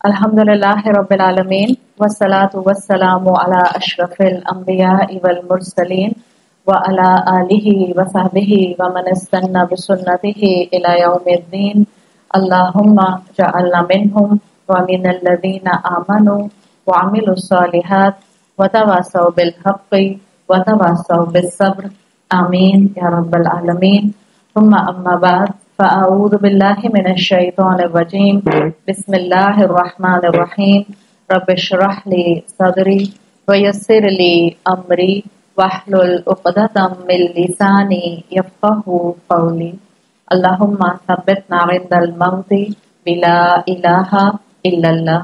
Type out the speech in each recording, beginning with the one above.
الحمدللہ رب العالمین والصلاة والسلام علی اشرف الانبیاء والمرسلین وعلی آلہ وصحبہ ومن استنى بسنته الی یوم الدین اللہم جعلنا منہم ومن الذین آمنوا وعملوا الصالحات وتواصوا بالحق وتواصوا بالصبر آمین یا رب العالمین. ثم اما بعد فاعوذ باللہ من الشیطان الرجیم بسم اللہ الرحمن الرحیم رب اشرح لی صدری ویسر لی امری واحلل عقدۃ من لسانی یفقہوا قولی. اللہم ثبتنا عند الموت بلا الہ الا اللہ.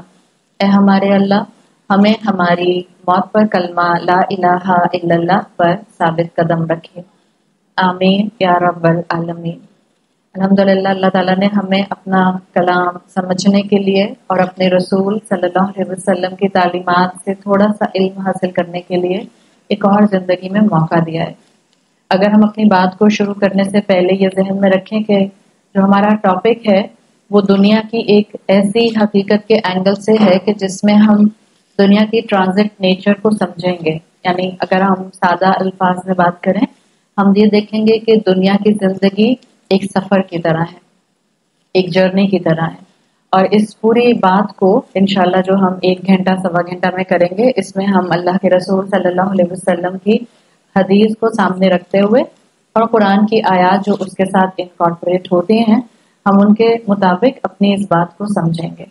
اے ہمارے اللہ ہمیں ہماری موت پر کلمہ لا الہ الا اللہ پر ثابت قدم رکھے. آمین یا رب العالمین. الحمدللہ اللہ تعالیٰ نے ہمیں اپنا کلام سمجھنے کے لیے اور اپنے رسول صلی اللہ علیہ وسلم کی تعلیمات سے تھوڑا سا علم حاصل کرنے کے لیے ایک اور زندگی میں موقع دیا ہے. اگر ہم اپنی بات کو شروع کرنے سے پہلے یہ ذہن میں رکھیں کہ جو ہمارا ٹاپک ہے وہ دنیا کی ایک ایسی حقیقت کے اینگل سے ہے کہ جس میں ہم دنیا کی ٹرانزٹ نیچر کو سمجھیں گے. یعنی اگر ہم سادہ الفاظ میں بات کریں ہم یہ دیکھیں گے کہ دنیا کی زندگی ایک سفر کی طرح ہے، ایک جرنی کی طرح ہے. اور اس پوری بات کو انشاءاللہ جو ہم 1 گھنٹہ سوا گھنٹہ میں کریں گے اس میں ہم اللہ کے رسول صلی اللہ علیہ وسلم کی حدیث کو سامنے رکھتے ہوئے اور قرآن کی آیات جو اس کے ساتھ انکارپوریٹ ہوتی ہیں ہم ان کے مطابق اپنی اس بات کو سمجھیں گے.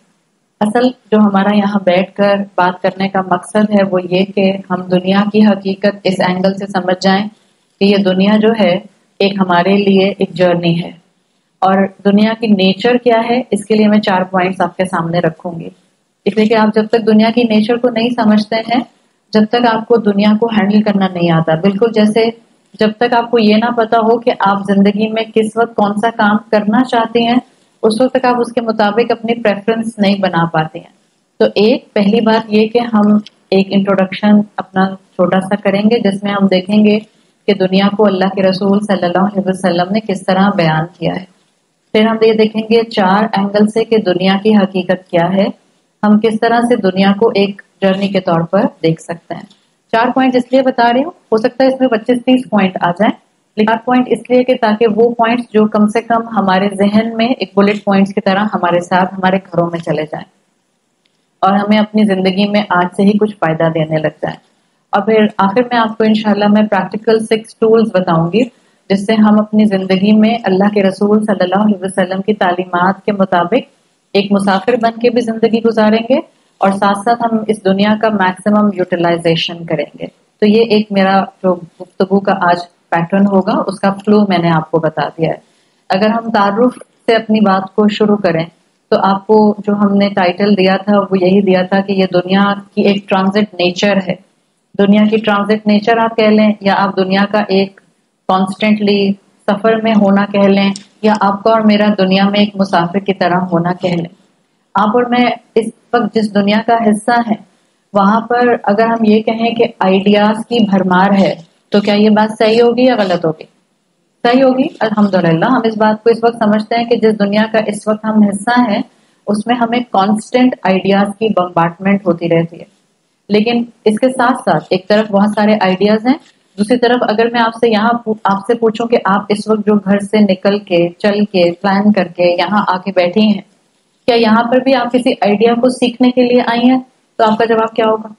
اصل جو ہمارا یہاں بیٹھ کر بات کرنے کا مقصد ہے وہ یہ کہ ہم دنیا کی حقیقت اس اینگل سے سمجھ جائیں کہ یہ دنیا جو ہے ایک ہمارے لیے ایک جرنی ہے. اور دنیا کی نیچر کیا ہے اس کے لیے میں 4 پوائنٹس آپ کے سامنے رکھوں گی. اس لیے کہ آپ جب تک دنیا کی نیچر کو نہیں سمجھتے ہیں جب تک آپ کو دنیا کو ہینڈل کرنا نہیں آتا. بالکل جیسے جب تک آپ کو یہ نہ پتا ہو کہ آپ زندگی میں کس وقت کون سا کام کرنا چاہتے ہیں اس وقت تک آپ اس کے مطابق اپنی پریفرنس نہیں بنا پاتے ہیں. تو پہلی بات یہ کہ ہم ایک انٹروڈکشن اپنا چھوٹا سا کریں گے جس میں ہم دیکھیں گے کہ دنیا کو اللہ کے رسول صلی اللہ علیہ وسلم نے کس طرح بیان کیا ہے. پھر ہم یہ دیکھیں گے 4 اینگل سے کہ دنیا کی حقیقت کیا ہے، ہم کس طرح سے دنیا کو ایک جرنی کے طور پر دیکھ سکتے ہیں. 4 پوائنٹ اس لیے بتا رہی ہوں، ہو سکتا ہے اس میں 25-30 پوائنٹ آ جائیں، لیکن 4 پوائنٹ اس لیے کہ تاکہ وہ پوائنٹس جو کم سے کم ہمارے ذہن میں ایک بلٹ پوائنٹس کی طرح ہمارے ساتھ ہمارے گھروں میں چلے جائیں اور ہمیں اپنی زندگی میں آج سے ہی کچھ فائدہ دینے لگ جائیں. اور پھر آخر میں آپ کو انشاءاللہ میں پریکٹیکل 6 ٹولز بتاؤں گی جس سے ہم اپنی زندگی میں اللہ کے رسول صلی اللہ علیہ وسلم کی تعلیمات کے مطابق ایک مسافر بن کے بھی زندگی گزاریں گے اور ساتھ ساتھ ہم اس دنیا کا میکسیمم یوٹیلائزیشن کریں گے. تو یہ ایک میرا جو گفتگو کا آج پیٹرن ہوگا اس کا فلو میں نے آپ کو بتا دیا ہے. اگر ہم تعارف سے اپنی بات کو شروع کریں تو آپ کو جو ہم نے ٹائٹل دیا تھا وہ یہی دیا تھا کہ یہ دنیا کی ایک ٹرانزٹ نیچر ہے. دنیا کی ٹرانزٹ نیچر آپ کہہ لیں یا آپ دنیا کا ایک کانسٹنٹلی سفر میں ہونا کہہ لیں یا آپ کا اور میرا دنیا میں ایک مسافر کی طرح ہونا کہہ لیں. آپ اور میں اس وقت جس دنیا کا حصہ ہیں وہاں پر اگر ہم یہ کہیں کہ آئیڈیاز کی بھرمار ہے تو کیا یہ بات صحیح ہوگی یا غلط ہوگی؟ صحیح ہوگی. الحمدللہ ہم اس بات کو اس وقت سمجھتے ہیں کہ جس دنیا کا اس وقت ہم حصہ ہیں اس میں ہمیں کانسٹنٹ آئیڈیاز کی بمبارڈمنٹ ہوتی رہتی ہے. لیکن اس کے ساتھ ساتھ ایک طرف بہت سارے آئیڈیاز ہیں، دوسری طرف اگر میں آپ سے پوچھوں کہ آپ اس وقت جو گھر سے نکل کے چل کے پلان کر کے یہاں آ کے بیٹھی ہیں کیا یہاں پر بھی آپ کسی آئیڈیا کو سیکھنے کے لیے آئی ہیں؟ تو آپ کا جواب کیا ہوگا؟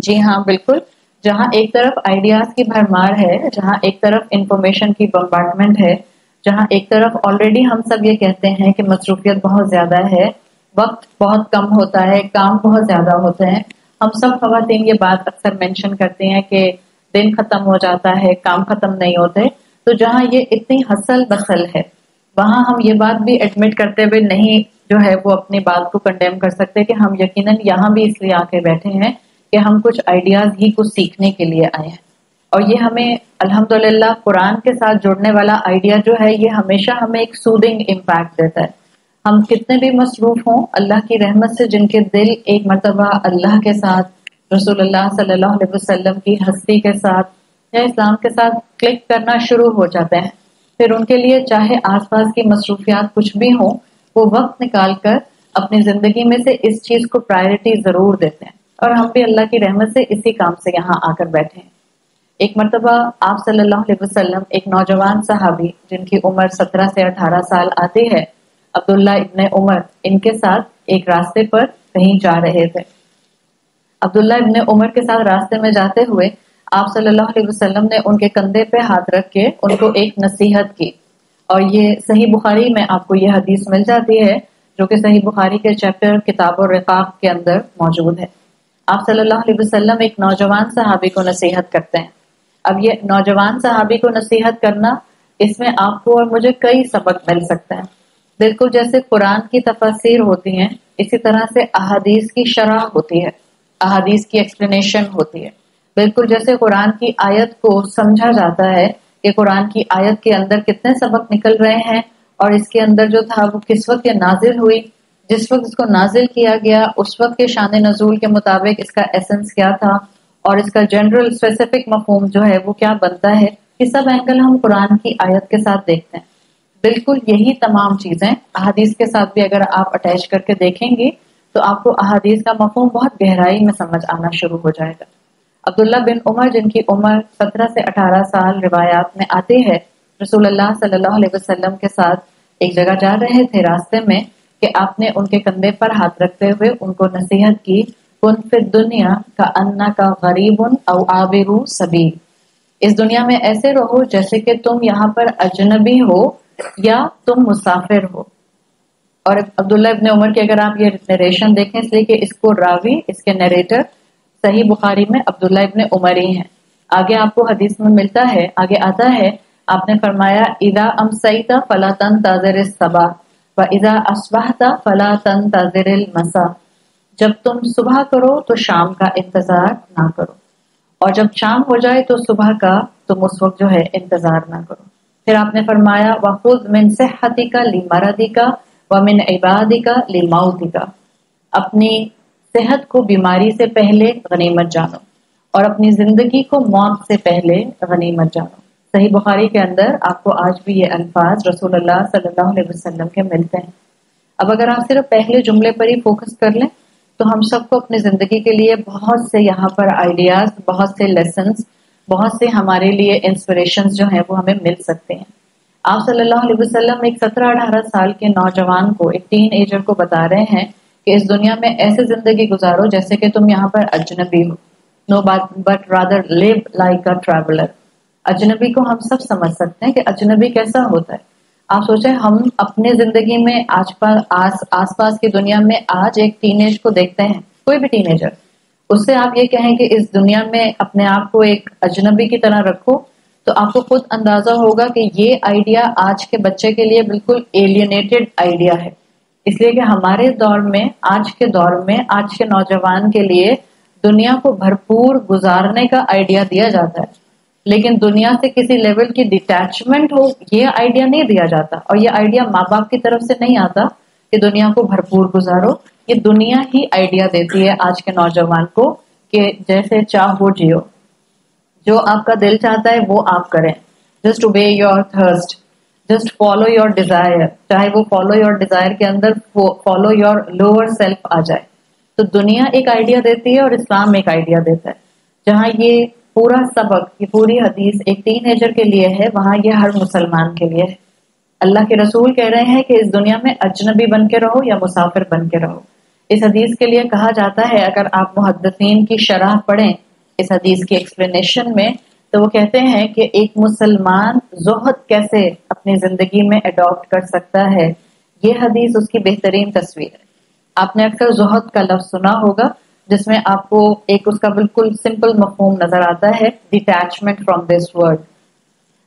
جی ہاں بالکل. جہاں ایک طرف آئیڈیاز کی بھرمار ہے، جہاں ایک طرف انفارمیشن کی بمبارڈمنٹ ہے، جہاں ایک طرف آلریڈی ہم سب یہ کہتے ہیں کہ مصروفیت بہت زیادہ ہے، وقت بہت کم ہوتا ہے، کام بہت زیادہ ہوتے ہیں. ہم سب خواتین یہ بات اکثر مینشن کرتے ہیں کہ دن ختم ہو جاتا ہے، کام ختم نہیں ہوتے. تو جہاں یہ اتنی ہسل بسل ہے وہاں ہم یہ بات بھی ایڈمٹ کرتے ہوئے نہیں جو ہے وہ اپنی بات کو کنڈیم کر سکتے کہ ہم یقیناً یہاں بھی اس لیے آ کے بیٹھے ہیں کہ ہم کچھ آئیڈیاز ہی کچھ سیکھنے کے لیے آئے ہیں. اور یہ ہمیں الحمدللہ قرآن کے ساتھ جڑنے والا آئیڈیا جو ہے یہ ہمیشہ ہمیں ایک سودنگ امپیکٹ دیتا ہے. ہم کتنے بھی مصروف ہوں اللہ کی رحمت سے جن کے دل ایک مرتبہ اللہ کے ساتھ رسول اللہ صلی اللہ علیہ وسلم کی ہستی کے ساتھ یا اسلام کے ساتھ کلک کرنا شروع ہو جاتے ہیں پھر ان کے لیے چاہے آس پاس کی مصروفیات کچھ بھی ہوں وہ وقت نکال کر اپنی زندگی میں سے اس چیز کو پرائرٹی ضرور دیتے ہیں، اور ہم بھی اللہ کی رحمت سے اسی کام سے یہاں آ کر بیٹھے ہیں۔ ایک مرتبہ آپ صلی اللہ علیہ وسلم ایک نوجوان صحابی جن کی عمر 17 سے 18 سال آتی ہے، عبداللہ ابن عمر، ان کے ساتھ ایک راستے پر کہیں جا رہے تھے۔ عبداللہ ابن عمر کے ساتھ راستے میں جاتے ہوئے آپ صلی اللہ علیہ وسلم نے ان کے کندھے پہ ہاتھ رکھ کے ان کو ایک نصیحت کی، اور یہ صحیح بخاری میں آپ کو یہ حدیث مل جاتی ہے جو کہ صحیح بخاری کے چیپٹر کتاب الرقاق کے اندر موجود ہے۔ آپ صلی اللہ علیہ وسلم ایک نوجوان صحابی کو نصیحت کرتے ہیں۔ اب یہ نوجوان صحابی کو نصیحت کرنا، اس میں آپ کو اور مجھے کئی سبق مل سکتے ہیں۔ بالکل جیسے قرآن کی تفاسیر ہوتی ہیں، اسی طرح سے احادیث کی شرح ہوتی ہے، احادیث کی ایکسپلینیشن ہوتی ہے۔ بالکل جیسے قرآن کی آیت کو سمجھا جاتا ہے کہ قرآن کی آیت کے اندر کتنے سبق نکل رہے ہیں، اور اس کے اندر جو تھا وہ کس وقت یہ نازل ہوئی، جس وقت اس کو نازل کیا گیا اس وقت کے شان نزول کے مطابق اس کا ایسنس کیا تھا، اور اس کا جنرل اسپیسیفک مفہوم جو ہے وہ کیا بنتا ہے، یہ سب اینگل ہم قرآن کی آیت کے ساتھ دیکھتے ہیں۔ بالکل یہی تمام چیزیں احادیث کے ساتھ بھی اگر آپ اٹیچ کر کے دیکھیں گی تو آپ کو احادیث کا مفہوم بہت گہرائی میں سمجھ آنا شروع ہو جائے گا۔ عبداللہ بن عمر جن کی عمر 17 سے 18 سال روایات میں آتی ہے، رسول اللہ صلی اللہ علیہ وسلم کے ساتھ ایک جگہ جا رہے تھے راستے میں کہ آپ نے ان کے کندھے پر ہاتھ رکھتے ہوئے ان کو نصیحت کی، کن فی الدنیا کأنک غریب او عابر سبیل، اس دنیا میں ایسے رہو جیسے کہ تم یہاں پر اجنبی ہو یا تم مسافر ہو۔ اور عبداللہ ابن عمر کی اگر آپ یہ نریشن دیکھیں، اس لیے کہ اس کو راوی، اس کے نریٹر صحیح بخاری میں عبداللہ ابن عمر ہی ہیں۔ آگے آپ کو حدیث میں ملتا ہے، آگے آتا ہے، آپ نے فرمایا اذا امسیت فلا تنتظر الصباح واذا اصبحت فلا تنتظر المساء، جب تم صبح کرو تو شام کا انتظار نہ کرو، اور جب شام ہو جائے تو صبح کا تم اس وقت جو ہے انتظار نہ کرو۔ پھر آپ نے فرمایا وَخُذْ مِنْ صِحَّتِكَ لِمَرَضِكَ وَمِنْ عِبَادِكَ لِمَوْتِكَ، اپنی صحت کو بیماری سے پہلے غنیمت جانو، اور اپنی زندگی کو موت سے پہلے غنیمت جانو۔ صحیح بخاری کے اندر آپ کو آج بھی یہ الفاظ رسول اللہ صلی اللہ علیہ وسلم کے ملتے ہیں۔ اب اگر آپ صرف پہلے جملے پر ہی فوکس کر لیں تو ہم سب کو اپنی زندگی کے لیے بہت سے یہاں پر آئیڈیاز، بہت سے لیسنز، بہت سے ہمارے لیے انسپریشنز جو ہیں وہ ہمیں مل سکتے ہیں۔ آپ صلی اللہ علیہ وسلم ایک 17-18 سال کے نوجوان کو، ایک ٹین ایجر کو بتا رہے ہیں کہ اس دنیا میں ایسے زندگی گزارو جیسے کہ تم یہاں پر اجنبی ہو، no but rather live like a traveller. اجنبی کو ہم سب سمجھ سکتے ہیں کہ اجنبی کیسا ہوتا ہے۔ آپ سوچیں ہم اپنے زندگی میں آس پاس کی دنیا میں آج ایک ٹین ایج کو دیکھتے ہیں، کوئی بھی ٹین ایجر، اس سے آپ یہ کہیں کہ اس دنیا میں اپنے آپ کو ایک اجنبی کی طرح رکھو، تو آپ کو خود اندازہ ہوگا کہ یہ آئیڈیا آج کے بچے کے لیے بالکل ایلینیٹڈ آئیڈیا ہے، اس لیے کہ ہمارے دور میں، آج کے دور میں، آج کے نوجوان کے لیے دنیا کو بھرپور گزارنے کا آئیڈیا دیا جاتا ہے، لیکن دنیا سے کسی لیول کی ڈیٹیچمنٹ ہو یہ آئیڈیا نہیں دیا جاتا، اور یہ آئیڈیا ماں باپ کی طرف سے نہیں آتا کہ دنیا کو بھرپور گزارو، یہ دنیا ہی آئیڈیا دیتی ہے آج کے نوجوان کو کہ جیسے چاہو جیو، جو آپ کا دل چاہتا ہے وہ آپ کریں، just obey your thirst, just follow your desire, چاہے وہ فالو یور ڈیزائر کے اندر فالو یور لوور سیلف آ جائے۔ تو دنیا ایک آئیڈیا دیتی ہے اور اسلام ایک آئیڈیا دیتا ہے۔ جہاں یہ پورا سبق، یہ پوری حدیث ایک ٹین ایجر کے لیے ہے، وہاں یہ ہر مسلمان کے لیے ہے۔ اللہ کے رسول کہہ رہے ہیں کہ اس دنیا میں اجنبی بن کے رہو یا مسافر بن کے رہو۔ اس حدیث کے لیے کہا جاتا ہے، اگر آپ محدثین کی شرح پڑھیں اس حدیث کی ایکسپلینیشن میں، تو وہ کہتے ہیں کہ ایک مسلمان زہد کیسے اپنی زندگی میں اڈاپٹ کر سکتا ہے، یہ حدیث اس کی بہترین تصویر ہے۔ آپ نے اکثر زہد کا لفظ سنا ہوگا، جس میں آپ کو ایک اس کا بالکل سمپل مفہوم نظر آتا ہے، ڈیٹیچمنٹ فرام دس ورلڈ۔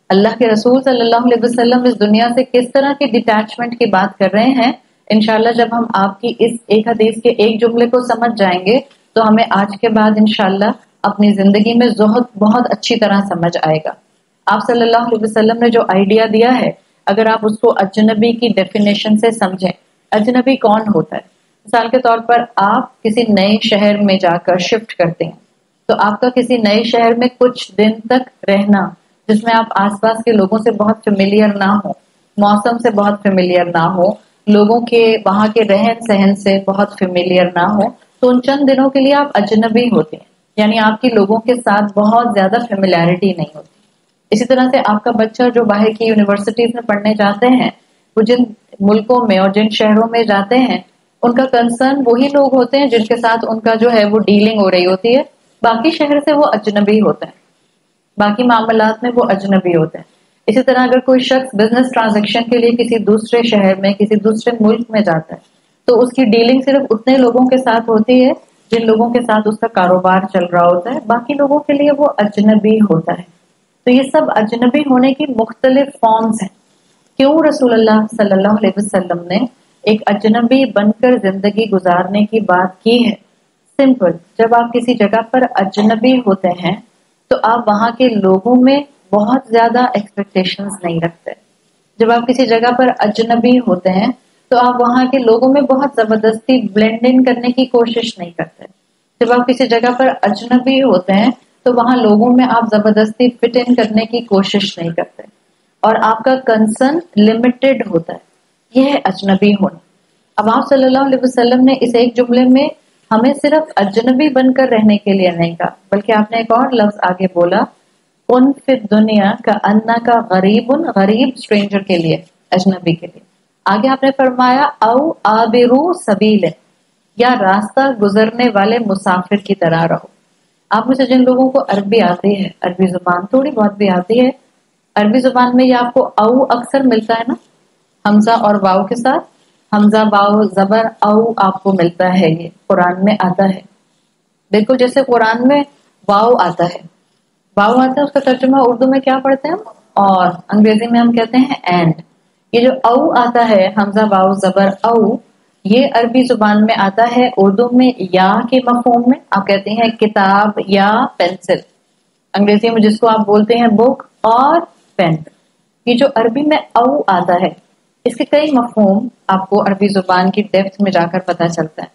اللہ کے رسول صلی اللہ علیہ وسلم اس دنیا سے کس طرح کی ڈیٹیچمنٹ کی بات کر رہے ہیں، انشاءاللہ جب ہم آپ کی اس ایک حدیث کے ایک جملے کو سمجھ جائیں گے تو ہمیں آج کے بعد انشاءاللہ اپنی زندگی میں زہد بہت اچھی طرح سمجھ آئے گا۔ آپ صلی اللہ علیہ وسلم نے جو آئیڈیا دیا ہے، اگر آپ اس کو اجنبی کی ڈیفینیشن سے سمجھیں، اجنبی کون ہوتا ہے؟ مثال کے طور پر آپ کسی نئے شہر میں جا کر شفٹ کرتے ہیں، تو آپ کا کسی نئے شہر میں کچھ دن تک رہنا، جس میں آپ آس پاس کے لوگوں سے بہت فیملیئر نہ ہو، موسم سے بہت فیملیئر نہ ہو، لوگوں کے وہاں کے رہن سہن سے بہت فیملیئر نہ ہو تو ان چند دنوں کے لیے آپ اجنبی ہوتے ہیں، یعنی آپ کی لوگوں کے ساتھ بہت زیادہ فیملیرٹی نہیں ہوتی۔ اسی طرح سے آپ کا بچہ جو باہر کی یونیورسٹیز میں پڑھنے جاتے ہیں، وہ جن ملکوں میں اور جن شہروں میں جاتے ہیں ان کا کنسرن وہی لوگ ہوتے ہیں جن کے ساتھ ان کا جو ہے وہ ڈیلنگ ہو رہی ہوتی ہے، باقی شہر سے وہ اجنبی ہوتے ہیں، باقی معاملات میں وہ اجنبی ہوتے ہیں۔ اسی طرح اگر کوئی شخص بزنس ٹرانزیکشن کے لیے کسی دوسرے شہر میں کسی دوسرے ملک میں جاتا ہے تو اس کی ڈیلنگ صرف اتنے لوگوں کے ساتھ ہوتی ہے جن لوگوں کے ساتھ اس کا کاروبار چل رہا ہوتا ہے، باقی لوگوں کے لیے وہ اجنبی ہوتا ہے۔ تو یہ سب اجنبی ہونے کی مختلف فارمز ہیں۔ کیوں رسول اللہ صلی اللہ علیہ وسلم نے ایک اجنبی بن کر زندگی گزارنے کی بات کی ہے؟ سمپل، جب آپ کسی جگہ پر اجنبی ہوتے ہیں تو آپ وہاں کے لوگوں میں بہت زیادہ ایکسپیکٹیشنز نہیں رکھتے۔ جب آپ کسی جگہ پر اجنبی ہوتے ہیں تو آپ وہاں کے لوگوں میں بہت زبردستی بلینڈ ان کرنے کی کوشش نہیں کرتے۔ جب آپ کسی جگہ پر اجنبی ہوتے ہیں تو وہاں لوگوں میں آپ زبردستی فٹ ان کرنے کی کوشش نہیں کرتے اور آپ کا کنسرن لمیٹڈ ہوتا ہے۔ یہ ہے اجنبی ہونا۔ اب آپ صلی اللہ علیہ وسلم نے اس ایک جملے میں ہمیں صرف اجنبی بن کر رہنے کے لیے نہیں کہا، بلکہ آپ نے ایک اور لفظ آگے بولا، ان فی دنیا کا انا کا غریب، غریب اسٹرینجر کے لیے، اجنبی کے لیے۔ آگے آپ نے فرمایا او آبرو سبیل، یا راستہ گزرنے والے مسافر کی طرح رہو۔ آپ میں سے جن لوگوں کو عربی آتی ہے، عربی زبان تھوڑی بہت بھی آتی ہے، عربی زبان میں یہ آپ کو او اکثر ملتا ہے نا، حمزہ اور واو کے ساتھ، حمزہ واو زبر او آپ کو ملتا ہے، یہ قرآن میں آتا ہے۔ بالکل جیسے قرآن میں واو آتا ہے، واو آتا ہے، اس کا ترجمہ اردو میں کیا پڑھتے ہیں ہم، اور انگریزی میں ہم کہتے ہیں اینڈ۔ یہ جو او آتا ہے، حمزہ واو زبر او، یہ عربی زبان میں آتا ہے اردو میں یا کے مفہوم میں، آپ کہتے ہیں کتاب یا پینسل، انگریزی میں جس کو آپ بولتے ہیں بک اور پین۔ یہ جو عربی میں او آتا ہے اس کے کئی مفہوم آپ کو عربی زبان کی ڈیپتھ میں جا کر پتہ چلتا ہے،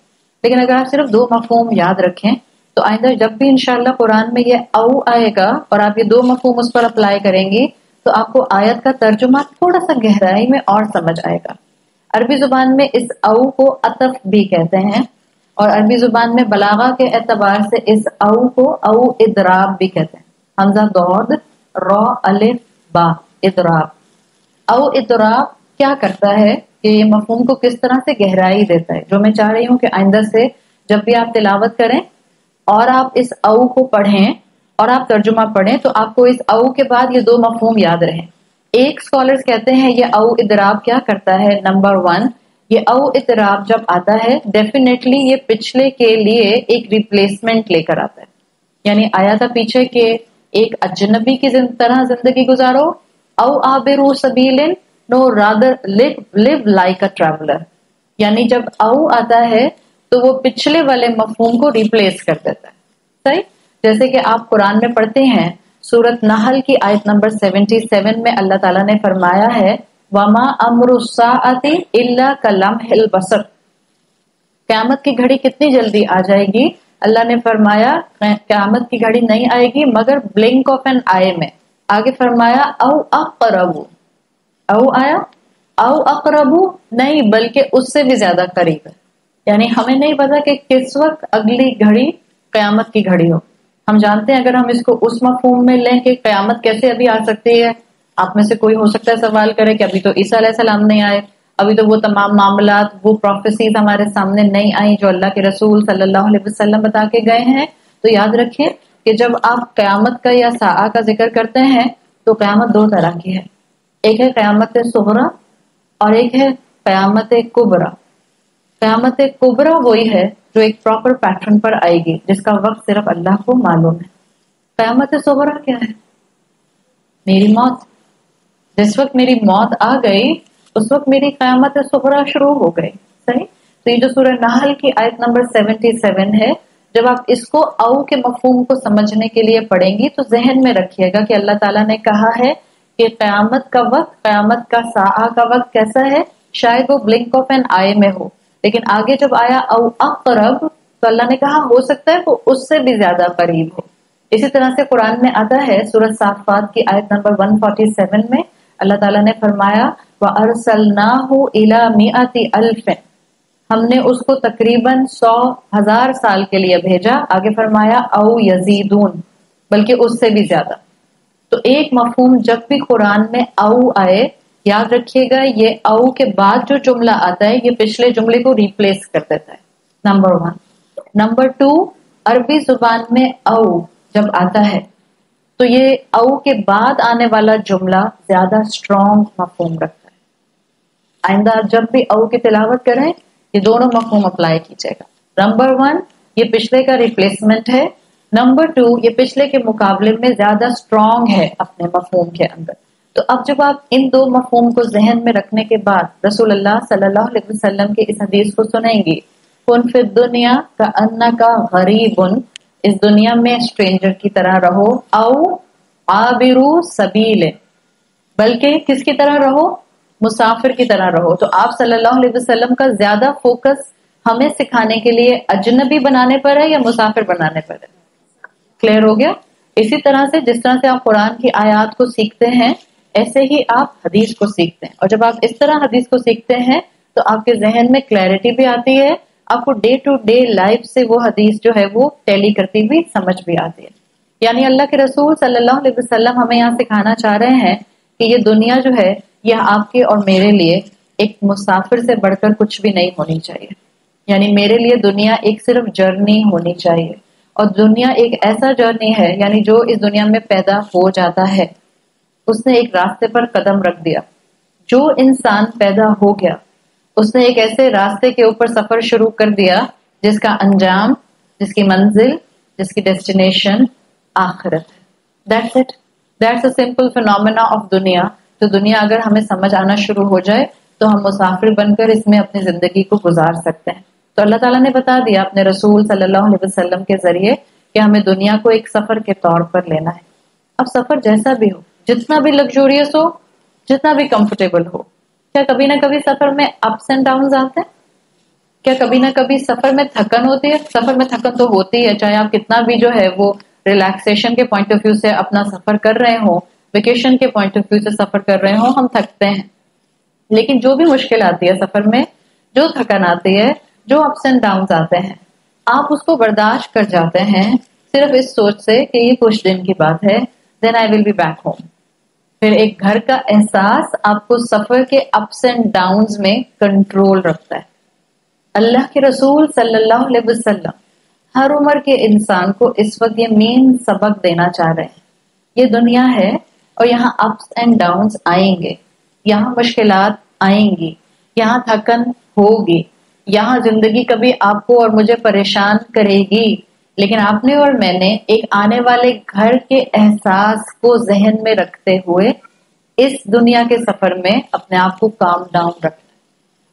لیکن اگر آپ صرف 2 مفہوم یاد رکھیں تو آئندہ جب بھی انشاءاللہ قرآن میں یہ او آئے گا اور آپ یہ 2 مفہوم اس پر اپلائی کریں گی تو آپ کو آیت کا ترجمہ تھوڑا سا گہرائی میں اور سمجھ آئے گا۔ عربی زبان میں اس او کو عطف بھی کہتے ہیں، اور عربی زبان میں بلاغہ کے اعتبار سے اس او کو او اضراب بھی کہتے ہیں، حمزہ ضاد را الف با، اضراب۔ او اضراب کیا کرتا ہے کہ یہ مفہوم کو کس طرح سے گہرائی دیتا ہے، جو میں چاہ رہی ہوں کہ آئندہ سے جب بھی آپ تلاوت کریں اور آپ اس او کو پڑھیں اور آپ ترجمہ پڑھیں تو آپ کو اس او کے بعد یہ 2 مفہوم یاد رہیں۔ ایک سکولرز کہتے ہیں یہ او اضراب کیا کرتا ہے، نمبر 1 یہ او اضراب جب آتا ہے ڈیفینیٹلی یہ پچھلے کے لیے ایک ریپلیسمنٹ لے کر آتا ہے، یعنی آیا تھا پیچھے کے ایک اجنبی کی طرح زندگی گزارو، او آبرو سبیلن نو rather live like a traveler، یعنی جب او آتا ہے تو وہ پچھلے والے مفہوم کو ریپلیس کر دیتا ہے۔ صحیح، جیسے کہ آپ قرآن میں پڑھتے ہیں سورۃ نحل کی آیت نمبر 77 میں اللہ تعالیٰ نے فرمایا ہے وما امر الساعۃ الا کلمح البصر، قیامت کی گھڑی کتنی جلدی آ جائے گی، اللہ نے فرمایا قیامت کی گھڑی نہیں آئے گی مگر بلنک آف این آئی میں۔ آگے فرمایا او اقرب، او آیا، او اقرب نہیں بلکہ اس سے بھی زیادہ قریب ہے، یعنی ہمیں نہیں پتا کہ کس وقت اگلی گھڑی قیامت کی گھڑی ہو۔ ہم جانتے ہیں اگر ہم اس کو اس مفہوم میں لیں کہ قیامت کیسے ابھی آ سکتی ہے، آپ میں سے کوئی ہو سکتا ہے سوال کرے کہ ابھی تو عیسیٰ علیہ السلام نہیں آئے، ابھی تو وہ تمام معاملات، وہ پروفیسیز ہمارے سامنے نہیں آئی جو اللہ کے رسول صلی اللہ علیہ وسلم بتا کے گئے ہیں۔ تو یاد رکھیں کہ جب آپ قیامت کا یا ساعہ کا ذکر کرتے ہیں تو قیامت 2 طرح کی ہے، ایک ہے قیامت صغری اور ایک ہے قیامت کبری۔ قیامت کبری وہی ہے جو ایک پراپر پیٹرن پر آئے گی جس کا وقت صرف اللہ کو معلوم ہے۔ قیامت صغری کیا ہے؟ میری موت، جس وقت میری موت آ گئی اس وقت میری قیامت صغری شروع ہو گئی۔ صحیح، تو یہ جو سورہ نحل کی آیت نمبر 77 ہے، جب آپ اس کو او کے مفہوم کو سمجھنے کے لیے پڑھیں گی تو ذہن میں رکھیے گا کہ اللہ تعالیٰ نے کہا ہے کہ قیامت کا وقت، قیامت کا ساعہ کا وقت کیسا ہے، شاید وہ بلنک آف این آئی میں ہو، لیکن آگے جب آیا او اقرب تو اللہ نے کہا ہو سکتا ہے وہ اس سے بھی زیادہ قریب ہو۔ اسی طرح سے قرآن میں آتا ہے سورۃ صافات کی آیت نمبر 147 میں اللہ تعالیٰ نے فرمایا وَأَرْسَلْنَاهُ إِلَى مِئَةِ أَلْفٍ، ہم نے اس کو تقریباً 100,000 سال کے لیے بھیجا. آگے فرمایا او یزیدون، بلکہ اس سے بھی زیادہ. تو ایک مفہوم جب بھی قرآن میں او آئے، یاد رکھیے گا یہ او کے بعد جو جملہ آتا ہے یہ پچھلے جملے کو ریپلیس کر دیتا ہے. نمبر 1. نمبر 2، عربی زبان میں او جب آتا ہے تو یہ او کے بعد آنے والا جملہ زیادہ اسٹرانگ مفہوم رکھتا ہے. آئندہ جب بھی او کی تلاوت کریں یہ دونوں مفہوم اپلائی کیجیے گا. نمبر 1 یہ پچھلے کا ریپلیسمنٹ ہے. نمبر 2 یہ پچھلے کے مقابلے میں زیادہ اسٹرانگ ہے اپنے مفہوم کے اندر. تو اب جب آپ ان دو مفہوم کو ذہن میں رکھنے کے بعد رسول اللہ صلی اللہ علیہ وسلم کی اس حدیث کو سنیں گی، کن فی الدنیا کأنک غریب، اس دنیا میں اسٹرینجر کی طرح رہو، او عابر سبیل، بلکہ کس کی طرح رہو؟ مسافر کی طرح رہو. تو آپ صلی اللہ علیہ وسلم کا زیادہ فوکس ہمیں سکھانے کے لیے اجنبی بنانے پر ہے یا مسافر بنانے پر ہے؟ کلیئر ہو گیا؟ اسی طرح سے جس طرح سے آپ قرآن کی آیات کو سیکھتے ہیں ایسے ہی آپ حدیث کو سیکھتے ہیں، اور جب آپ اس طرح حدیث کو سیکھتے ہیں تو آپ کے ذہن میں کلیئرٹی بھی آتی ہے، آپ کو ڈے ٹو ڈے لائف سے وہ حدیث جو ہے وہ ٹیلی کرتی ہوئی سمجھ بھی آتی ہے. یعنی اللہ کے رسول صلی اللہ علیہ وسلم ہمیں یہاں سکھانا چاہ رہے ہیں کہ یہ دنیا جو ہے یہ آپ کے اور میرے لیے ایک مسافر سے بڑھ کر کچھ بھی نہیں ہونی چاہیے. یعنی میرے لیے دنیا ایک صرف جرنی ہونی چاہیے، اور دنیا ایک ایسا جرنی ہے یعنی جو اس دنیا میں پیدا ہو جاتا ہے اس نے ایک راستے پر قدم رکھ دیا. جو انسان پیدا ہو گیا اس نے ایک ایسے راستے کے اوپر سفر شروع کر دیا جس کا انجام، جس کی منزل، جس کی ڈیسٹینیشن آخرت ہے. That's it. That's a simple phenomena of دنیا. تو دنیا اگر ہمیں سمجھ آنا شروع ہو جائے تو ہم مسافر بن کر اس میں اپنی زندگی کو گزار سکتے ہیں. تو اللہ تعالیٰ نے بتا دیا اپنے رسول صلی اللہ علیہ وسلم کے ذریعے کہ ہمیں دنیا کو ایک سفر کے طور پر لینا ہے. اب سفر جیسا بھی ہو، جتنا بھی لگزوریس ہو، جتنا بھی کمفرٹیبل ہو، کیا کبھی نہ کبھی سفر میں اپس اینڈ ڈاؤنز آتے ہیں؟ کیا کبھی نہ کبھی سفر میں تھکن ہوتی ہے؟ سفر میں تھکن تو ہوتی ہے، چاہے آپ کتنا بھی جو ہے وہ ریلیکسیشن کے پوائنٹ آف ویو سے اپنا سفر کر رہے ہوں، ویکیشن کے پوائنٹ آف ویو سے سفر کر رہے ہوں، ہم تھکتے ہیں. لیکن جو بھی مشکل آتی ہے سفر میں، جو تھکن آتی ہے، جو اپس اینڈ ڈاؤنز آتے ہیں، آپ اس کو برداشت کر جاتے ہیں صرف اس سوچ سے کہ یہ کچھ دن کی بات ہے، دین آئی ول بی بیک ہوم. پھر ایک گھر کا احساس آپ کو سفر کے اپس اینڈ ڈاؤنز میں کنٹرول رکھتا ہے. اللہ کے رسول صلی اللہ علیہ وسلم ہر عمر کے انسان کو اس وقت یہ مین سبق دینا چاہ رہے ہیں. یہ دنیا ہے اور یہاں اپس اینڈ ڈاؤنز آئیں گے، یہاں مشکلات آئیں گی، یہاں تھکن ہوگی، یہاں زندگی کبھی آپ کو اور مجھے پریشان کرے گی. لیکن آپ نے اور میں نے ایک آنے والے گھر کے احساس کو ذہن میں رکھتے ہوئے اس دنیا کے سفر میں اپنے آپ کو کام ڈاؤن رکھنا.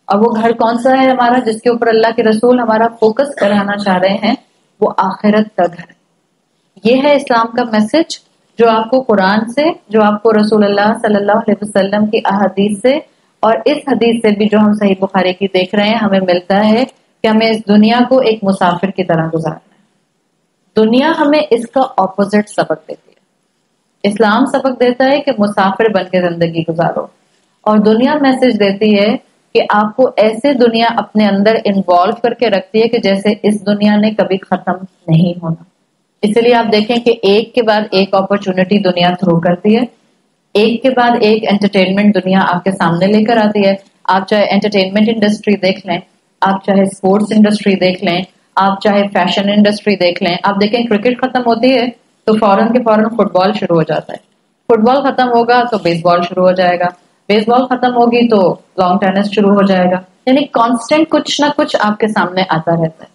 اور وہ گھر کون سا ہے ہمارا جس کے اوپر اللہ کے رسول ہمارا فوکس کرانا چاہ رہے ہیں؟ وہ آخرت کا گھر. یہ ہے اسلام کا میسج جو آپ کو قرآن سے، جو آپ کو رسول اللہ صلی اللہ علیہ وسلم کی احادیث سے، اور اس حدیث سے بھی جو ہم صحیح بخاری کی دیکھ رہے ہیں ہمیں ملتا ہے کہ ہمیں اس دنیا کو ایک مسافر کی طرح گزارنا ہے. دنیا ہمیں اس کا اپوزٹ سبق دیتی ہے. اسلام سبق دیتا ہے کہ مسافر بن کے زندگی گزارو، اور دنیا میسج دیتی ہے کہ آپ کو ایسے دنیا اپنے اندر انوالو کر کے رکھتی ہے کہ جیسے اس دنیا نے کبھی ختم نہیں ہونا. اس لیے آپ دیکھیں کہ ایک کے بعد ایک اپرچونٹی دنیا تھرو کرتی ہے، ایک کے بعد ایک انٹرٹینمنٹ دنیا آپ کے سامنے لے کر آتی ہے. آپ چاہے انٹرٹینمنٹ انڈسٹری دیکھ لیں، آپ چاہے اسپورٹس انڈسٹری دیکھ لیں، آپ چاہے فیشن انڈسٹری دیکھ لیں. آپ دیکھیں کرکٹ ختم ہوتی ہے تو فوراً کے فوراً فٹ بال شروع ہو جاتا ہے، فٹ بال ختم ہوگا تو بیس بال شروع ہو جائے گا، بیس بال ختم ہوگی تو لانگ ٹینس شروع ہو جائے گا. یعنی کانسٹنٹ کچھ نہ کچھ آپ کے سامنے آتا رہتا ہے.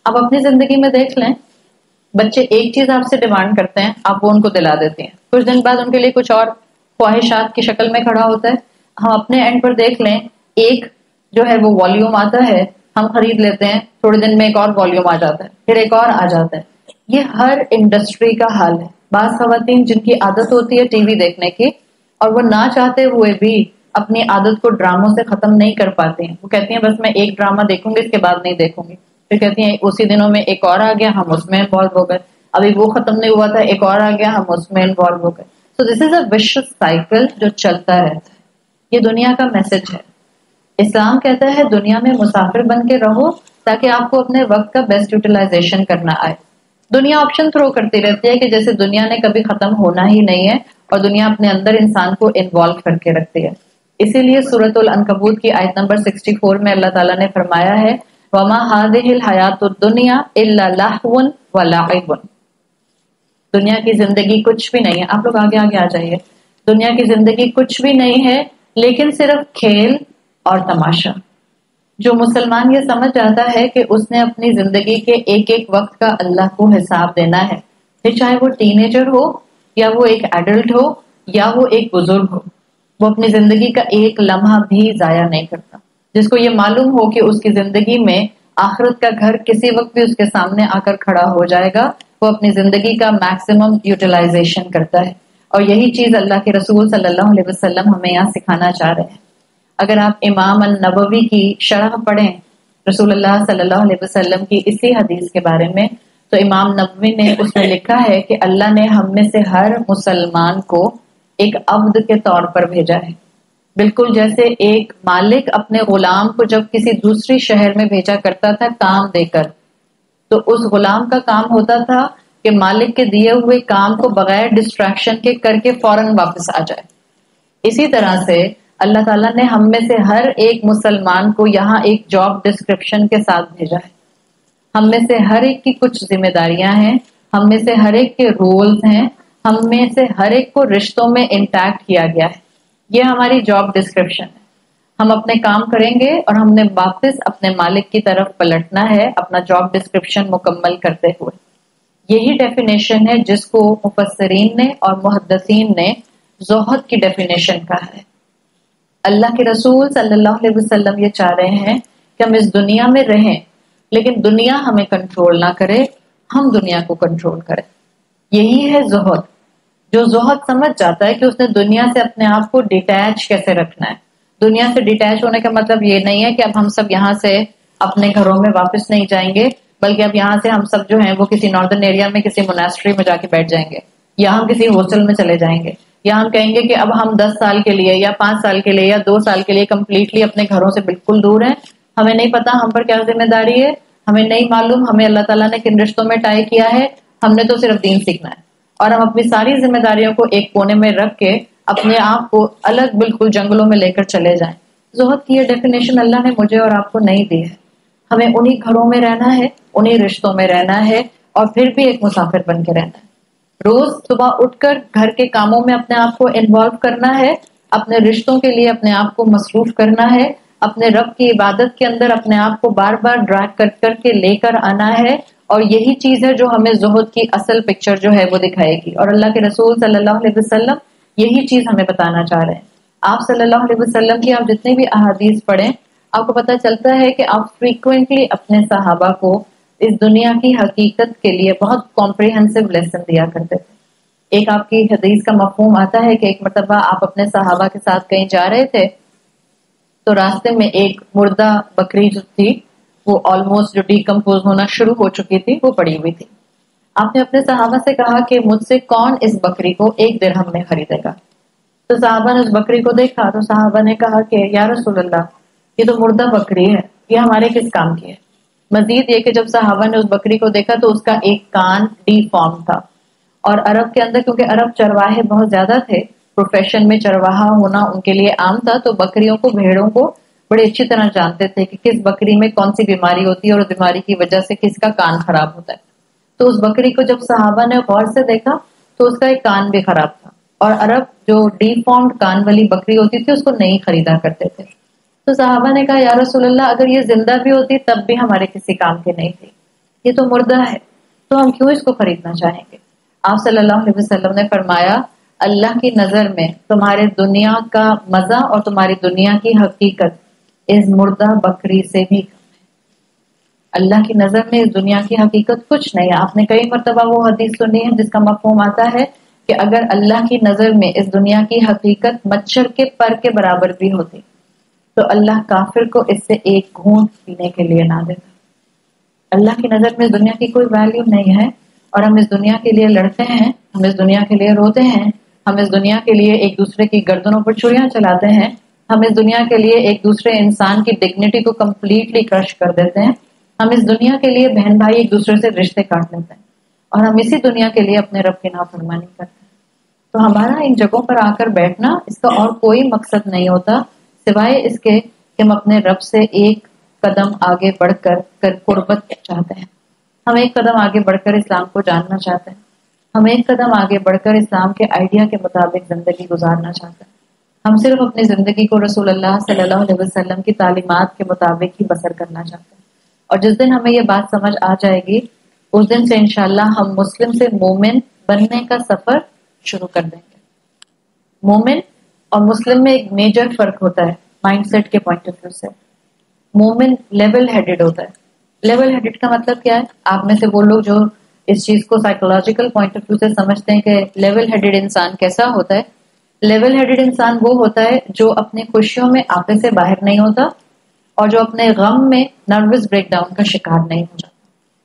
آپ اپنی زندگی میں دیکھ لیں، بچے ایک چیز آپ سے ڈیمانڈ کرتے ہیں، آپ وہ ان کو دلا دیتے ہیں، کچھ دن بعد ان کے لیے کچھ اور خواہشات کی شکل میں کھڑا ہوتا ہے. ہم اپنے اینڈ پر دیکھ لیں، ایک جو ہے وہ والیوم آتا ہے، ہم خرید لیتے ہیں، تھوڑے دن میں ایک اور والیوم آ جاتا ہے، پھر ایک اور آ جاتا ہے. یہ ہر انڈسٹری کا حال ہے. بعض خواتین جن کی عادت ہوتی ہے ٹی وی دیکھنے کی، اور وہ نہ چاہتے ہوئے بھی اپنی عادت کو ڈراموں سے ختم نہیں کر پاتی ہیں. وہ کہتی ہیں بس میں ایک ڈرامہ دیکھوں گی، اس کے بعد نہیں دیکھوں گی. پھر کہتی ہیں اسی دنوں میں ایک اور آ گیا، ہم اس میں انوالو ہو گئے، ابھی وہ ختم نہیں ہوا تھا، ایک اور آ گیا، ہم اس میں انوالو ہو گئے. So this is a vicious cycle جو چلتا رہتا ہے. یہ دنیا کا میسج ہے۔ اسلام کہتا ہے دنیا میں مسافر بن کے رہو تاکہ آپ کو اپنے وقت کا بیسٹ یوٹیلائزیشن کرنا آئے۔ دنیا آپشن تھرو کرتی رہتی ہے کہ جیسے دنیا نے کبھی ختم ہونا ہی نہیں ہے، اور دنیا اپنے اندر انسان کو انوالو کر کے رکھتی ہے۔ اسی لیے سورۃ العنکبوت کی آیت نمبر 64 میں اللہ تعالیٰ نے فرمایا ہے وَمَا هَٰذِهِ الْحَيَاةُ الدُّنْيَا إِلَّا لَهْوٌ وَلَعِبٌ۔ دنیا کی زندگی کچھ بھی نہیں ہے، آپ لوگ آگے آگے آ جائیے، دنیا کی زندگی کچھ بھی نہیں ہے لیکن صرف کھیل اور تماشا۔ جو مسلمان یہ سمجھ جاتا ہے کہ اس نے اپنی زندگی کے ایک ایک وقت کا اللہ کو حساب دینا ہے، پھر چاہے وہ ٹین ایجر ہو یا وہ ایک ایڈلٹ ہو یا وہ ایک بزرگ ہو، وہ اپنی زندگی کا ایک لمحہ بھی ضائع نہیں کرتا۔ جس کو یہ معلوم ہو کہ اس کی زندگی میں آخرت کا گھر کسی وقت بھی اس کے سامنے آ کر کھڑا ہو جائے گا، وہ اپنی زندگی کا میکسیمم یوٹیلائزیشن کرتا ہے۔ اور یہی چیز اللہ کے رسول صلی اللہ علیہ وسلم ہمیں یہاں سکھانا چاہ رہے ہیں۔ اگر آپ امام النووی کی شرح پڑھیں رسول اللہ صلی اللہ علیہ وسلم کی اسی حدیث کے بارے میں، تو امام نووی نے اس میں لکھا ہے کہ اللہ نے ہم میں سے ہر مسلمان کو ایک عبد کے طور پر بھیجا ہے، بالکل جیسے ایک مالک اپنے غلام کو جب کسی دوسری شہر میں بھیجا کرتا تھا کام دے کر، تو اس غلام کا کام ہوتا تھا کہ مالک کے دیے ہوئے کام کو بغیر ڈسٹریکشن کے کر کے فوراً واپس آ جائے۔ اسی طرح سے اللہ تعالیٰ نے ہم میں سے ہر ایک مسلمان کو یہاں ایک جاب ڈسکرپشن کے ساتھ بھیجا ہے۔ ہم میں سے ہر ایک کی کچھ ذمہ داریاں ہیں، ہم میں سے ہر ایک کے رولز ہیں، ہم میں سے ہر ایک کو رشتوں میں انٹیکٹ کیا گیا ہے۔ یہ ہماری جاب ڈسکرپشن ہے۔ ہم اپنے کام کریں گے اور ہم نے واپس اپنے مالک کی طرف پلٹنا ہے اپنا جاب ڈسکرپشن مکمل کرتے ہوئے۔ یہی ڈیفینیشن ہے جس کو مفسرین نے اور محدثین نے زہد کی ڈیفینیشن کہا ہے۔ اللہ کے رسول صلی اللہ علیہ وسلم یہ چاہ رہے ہیں کہ ہم اس دنیا میں رہیں لیکن دنیا ہمیں کنٹرول نہ کرے، ہم دنیا کو کنٹرول کریں۔ یہی ہے زہد۔ جو زہد سمجھ جاتا ہے کہ اس نے دنیا سے اپنے آپ کو ڈیٹیچ کیسے رکھنا ہے۔ دنیا سے ڈیٹیچ ہونے کا مطلب یہ نہیں ہے کہ اب ہم سب یہاں سے اپنے گھروں میں واپس نہیں جائیں گے، بلکہ اب یہاں سے ہم سب جو ہیں وہ کسی ناردرن ایریا میں کسی موناسٹری میں جا کے بیٹھ جائیں گے، یا ہم کسی ہاسٹل میں چلے جائیں گے، یا ہم کہیں گے کہ اب ہم 10 سال کے لیے یا 5 سال کے لیے یا 2 سال کے لیے کمپلیٹلی اپنے گھروں سے بالکل دور ہیں۔ ہمیں نہیں پتا ہم پر کیا ذمہ داری ہے، ہمیں نہیں معلوم ہمیں اللہ تعالیٰ نے کن رشتوں میں ٹائی کیا ہے، ہم نے تو صرف دین سیکھنا ہے، اور ہم اپنی ساری ذمہ داریوں کو ایک کونے میں رکھ کے اپنے آپ کو الگ بالکل جنگلوں میں لے کر چلے جائیں۔ زہد کی یہ ڈیفینیشن اللہ نے مجھے اور آپ کو نہیں دی ہے۔ ہمیں انہی گھروں میں رہنا ہے، انہی رشتوں میں رہنا ہے، اور پھر بھی ایک مسافر بن کے رہنا ہے۔ روز صبح اٹھ کر گھر کے کاموں میں اپنے آپ کو انوالو کرنا ہے، اپنے رشتوں کے لیے اپنے آپ کو مصروف کرنا ہے، اپنے رب کی عبادت کے اندر اپنے آپ کو بار بار ڈریگ کر کر کے لے کر آنا ہے، اور یہی چیز ہے جو ہمیں زہد کی اصل پکچر جو ہے وہ دکھائے گی۔ اور اللہ کے رسول صلی اللہ علیہ وسلم یہی چیز ہمیں بتانا چاہ رہے ہیں۔ آپ صلی اللہ علیہ وسلم کی آپ جتنی بھی احادیث پڑھیں، آپ کو پتہ چلتا ہے کہ آپ فریکوینٹلی اپنے صحابہ کو اس دنیا کی حقیقت کے لیے بہت کمپریہنسو لیسن دیا کرتے تھے۔ ایک آپ کی حدیث کا مفہوم آتا ہے کہ ایک مرتبہ آپ اپنے صحابہ کے ساتھ کہیں جا رہے تھے، تو راستے میں ایک مردہ بکری جو تھی وہ آلموسٹ جو ڈیکمپوز ہونا شروع ہو چکی تھی وہ پڑی ہوئی تھی۔ آپ نے اپنے صحابہ سے کہا کہ مجھ سے کون اس بکری کو 1 درہم میں خریدے گا؟ تو صحابہ نے اس بکری کو دیکھا تو صحابہ نے کہا کہ یا رسول اللہ، یہ تو مردہ بکری ہے، یہ ہمارے کس کام کی ہے؟ مزید یہ کہ جب صحابہ نے اس بکری کو دیکھا تو اس کا ایک کان ڈی فارم تھا، اور عرب کے اندر کیونکہ عرب چرواہے بہت زیادہ تھے، پروفیشن میں چرواہا ہونا ان کے لیے عام تھا، تو بکریوں کو بھیڑوں کو بڑے اچھی طرح جانتے تھے کہ کس بکری میں کون سی بیماری ہوتی ہے اور بیماری کی وجہ سے کس کا کان خراب ہوتا ہے۔ تو اس بکری کو جب صحابہ نے غور سے دیکھا تو اس کا ایک کان بھی خراب تھا، اور عرب جو ڈی فارمڈ کان والی بکری ہوتی تھی اس کو نہیں خریدا کرتے تھے۔ تو صحابہ نے کہا یا رسول اللہ، اگر یہ زندہ بھی ہوتی تب بھی ہمارے کسی کام کی نہیں تھی، یہ تو مردہ ہے، تو ہم کیوں اس کو خریدنا چاہیں گے؟ آپ صلی اللہ علیہ وسلم نے فرمایا اللہ کی نظر میں تمہارے دنیا کا مزہ اور تمہاری دنیا کی حقیقت اس مردہ بکری سے بھی کم ہے۔ اللہ کی نظر میں اس دنیا کی حقیقت کچھ نہیں ہے۔ آپ نے کئی مرتبہ وہ حدیث سنی ہے جس کا مفہوم آتا ہے کہ اگر اللہ کی نظر میں اس دنیا کی حقیقت مچھر کے پر کے برابر بھی ہوتی تو اللہ کافر کو اس سے ایک گھونٹ پینے کے لیے نہ دیتا۔ اللہ کی نظر میں اس دنیا کی کوئی ویلیو نہیں ہے، اور ہم اس دنیا کے لیے لڑتے ہیں، ہم اس دنیا کے لیے روتے ہیں، ہم اس دنیا کے لیے ایک دوسرے کی گردنوں پر چھریاں چلاتے ہیں، ہم اس دنیا کے لیے ایک دوسرے انسان کی ڈگنیٹی کو کمپلیٹلی کرش کر دیتے ہیں. ہم اس دنیا کے لیے بہن بھائی ایک دوسرے سے رشتے کاٹ لیتے ہیں اور ہم اسی دنیا کے لیے اپنے رب کی نافرمانی کرتے ہیں. تو ہمارا ان جگہوں پر آ کر بیٹھنا اس کا اور کوئی مقصد نہیں ہوتا سوائے اس کے کہ ہم اپنے رب سے ایک قدم آگے بڑھ کر قربت چاہتے ہیں. ہم ایک قدم آگے بڑھ کر اسلام کو جاننا چاہتے ہیں. ہم ایک قدم آگے بڑھ کر اسلام کے آئیڈیا کے مطابق زندگی گزارنا چاہتے ہیں. ہم صرف اپنی زندگی کو رسول اللہ صلی اللہ علیہ وسلم کی تعلیمات کے مطابق ہی بسر کرنا چاہتے ہیں. اور جس دن ہمیں یہ بات سمجھ آ جائے گی اس دن سے انشاءاللہ ہم مسلم سے مومن بننے کا سفر شروع کر دیں گے. مومن اور مسلم میں ایک میجر فرق ہوتا ہے مائنڈ سیٹ کے پوائنٹ آف ویو سے. مومن لیول ہیڈڈ ہوتا ہے. لیول ہیڈڈ کا مطلب کیا ہے؟ آپ میں سے وہ لوگ جو اس چیز کو سائیکولوجیکل پوائنٹ آف ویو سے سمجھتے ہیں کہ لیول ہیڈڈ انسان کیسا ہوتا ہے. لیول ہیڈڈ انسان وہ ہوتا ہے جو اپنی خوشیوں میں آپے سے باہر نہیں ہوتا اور جو اپنے غم میں نروس بریک ڈاؤن کا شکار نہیں ہو جاتا.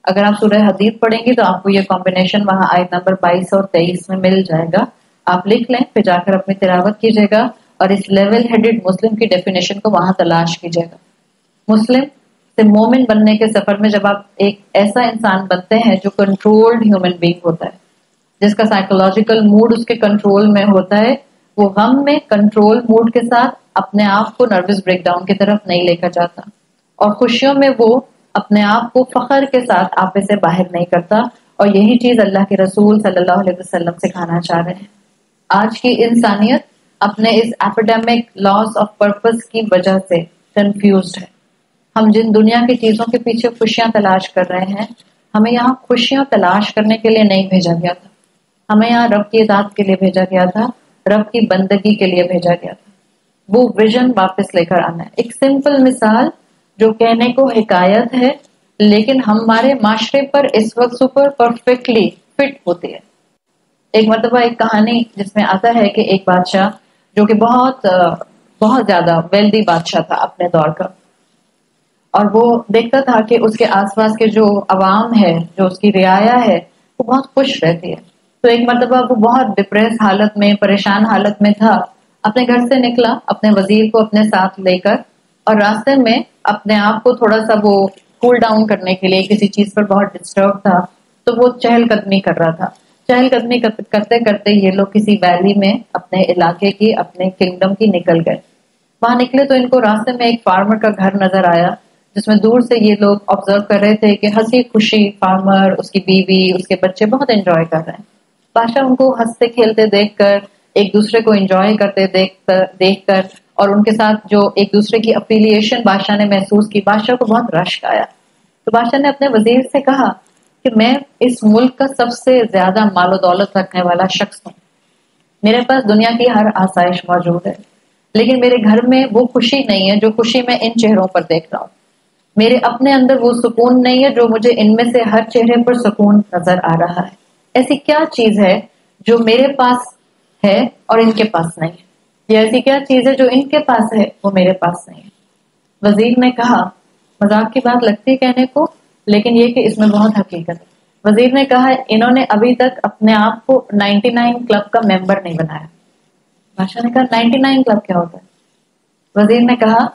اگر آپ سورہ حدید پڑھیں گے تو آپ کو یہ کمبینیشن وہاں آیت نمبر 22 اور 23 میں مل جائے گا. آپ لکھ لیں پھر جا کر اپنی تلاوت کیجیے گا اور اس لیول ہیڈڈ مسلم کی ڈیفینیشن کو وہاں تلاش کیجیے گا. مسلم سے مومن بننے کے سفر میں جب آپ ایک ایسا انسان بنتے ہیں جو کنٹرولڈ ہیومن بینگ ہوتا ہے, جس کا سائیکولوجیکل موڈ اس کے کنٹرول میں ہوتا ہے, وہ غم میں کنٹرول موڈ کے ساتھ اپنے آپ کو نروس بریک ڈاؤن کی طرف نہیں لے کر جاتا اور خوشیوں میں وہ اپنے آپ کو فخر کے ساتھ آپے سے باہر نہیں کرتا. اور یہی چیز اللہ کے رسول صلی اللہ علیہ وسلم سکھانا چاہ رہے ہیں. آج کی انسانیت اپنے اس ایپیڈیمک لاس آف پرپس کی وجہ سے کنفیوزڈ ہے. ہم جن دنیا کی چیزوں کے پیچھے خوشیاں تلاش کر رہے ہیں, ہمیں یہاں خوشیاں تلاش کرنے کے لیے نہیں بھیجا گیا تھا. ہمیں یہاں رب کی اطاعت کے لیے بھیجا گیا تھا, رب کی بندگی کے لیے بھیجا گیا تھا. وہ ویژن واپس لے کر آنا ہے. ایک سمپل مثال جو کہنے کو حکایت ہے لیکن ہمارے معاشرے پر اس وقت سپر پرفیکٹلی فٹ ہوتی ہے. ایک مرتبہ ایک کہانی جس میں آتا ہے کہ ایک بادشاہ جو کہ بہت زیادہ ویلدی بادشاہ تھا اپنے دور کا, اور وہ دیکھتا تھا کہ اس کے آس پاس کے جو عوام ہے, جو اس کی رعایا ہے, وہ بہت خوش رہتی ہے. تو ایک مرتبہ وہ بہت ڈپریس حالت میں, پریشان حالت میں تھا. اپنے گھر سے نکلا اپنے وزیر کو اپنے ساتھ لے کر, اور راستے میں اپنے آپ کو تھوڑا سا وہ کول ڈاؤن کرنے کے لیے کسی چیز پر بہت ڈسٹرب تھا تو وہ چہل قدمی کر رہا تھا. چہل قدمی کرتے کرتے یہ لوگ کسی ویلی میں اپنے علاقے کی, اپنے کنگڈم کی نکل گئے. وہاں نکلے تو ان کو راستے میں ایک فارمر کا گھر نظر آیا جس میں دور سے یہ لوگ آبزرو کر رہے تھے کہ ہنسی خوشی فارمر, اس کی بیوی, اس کے بچے بہت انجوائے کر رہے ہیں. بادشاہ ان کو ہنستے کھیلتے دیکھ کر, ایک دوسرے کو انجوائے کرتے دیکھ کر اور ان کے ساتھ جو ایک دوسرے کی اپیلیشن بادشاہ نے محسوس کی, بادشاہ کو بہت رشک آیا. تو بادشاہ نے اپنے وزیر سے کہا کہ میں اس ملک کا سب سے زیادہ مال و دولت رکھنے والا شخص ہوں, میرے پاس دنیا کی ہر آسائش موجود ہے, لیکن میرے گھر میں وہ خوشی نہیں ہے جو خوشی میں ان چہروں پر دیکھ رہا ہوں. میرے اپنے اندر وہ سکون نہیں ہے جو مجھے ان میں سے ہر چہرے پر سکون نظر آ رہا ہے. ایسی کیا چیز ہے جو میرے پاس ہے اور ان کے پاس نہیں ہے, یا ایسی کیا چیز ہے جو ان کے پاس ہے وہ میرے پاس نہیں ہے. وزیر نے کہا, مذاق کی بات لگتی ہے کہنے کو لیکن یہ کہ اس میں بہت حقیقت ہے. وزیر نے کہا انہوں نے ابھی تک اپنے آپ کو 99 کلب کا ممبر نہیں بنایا. بادشاہ نے کہا 99 کلب کیا ہوتا ہے؟ وزیر نے کہا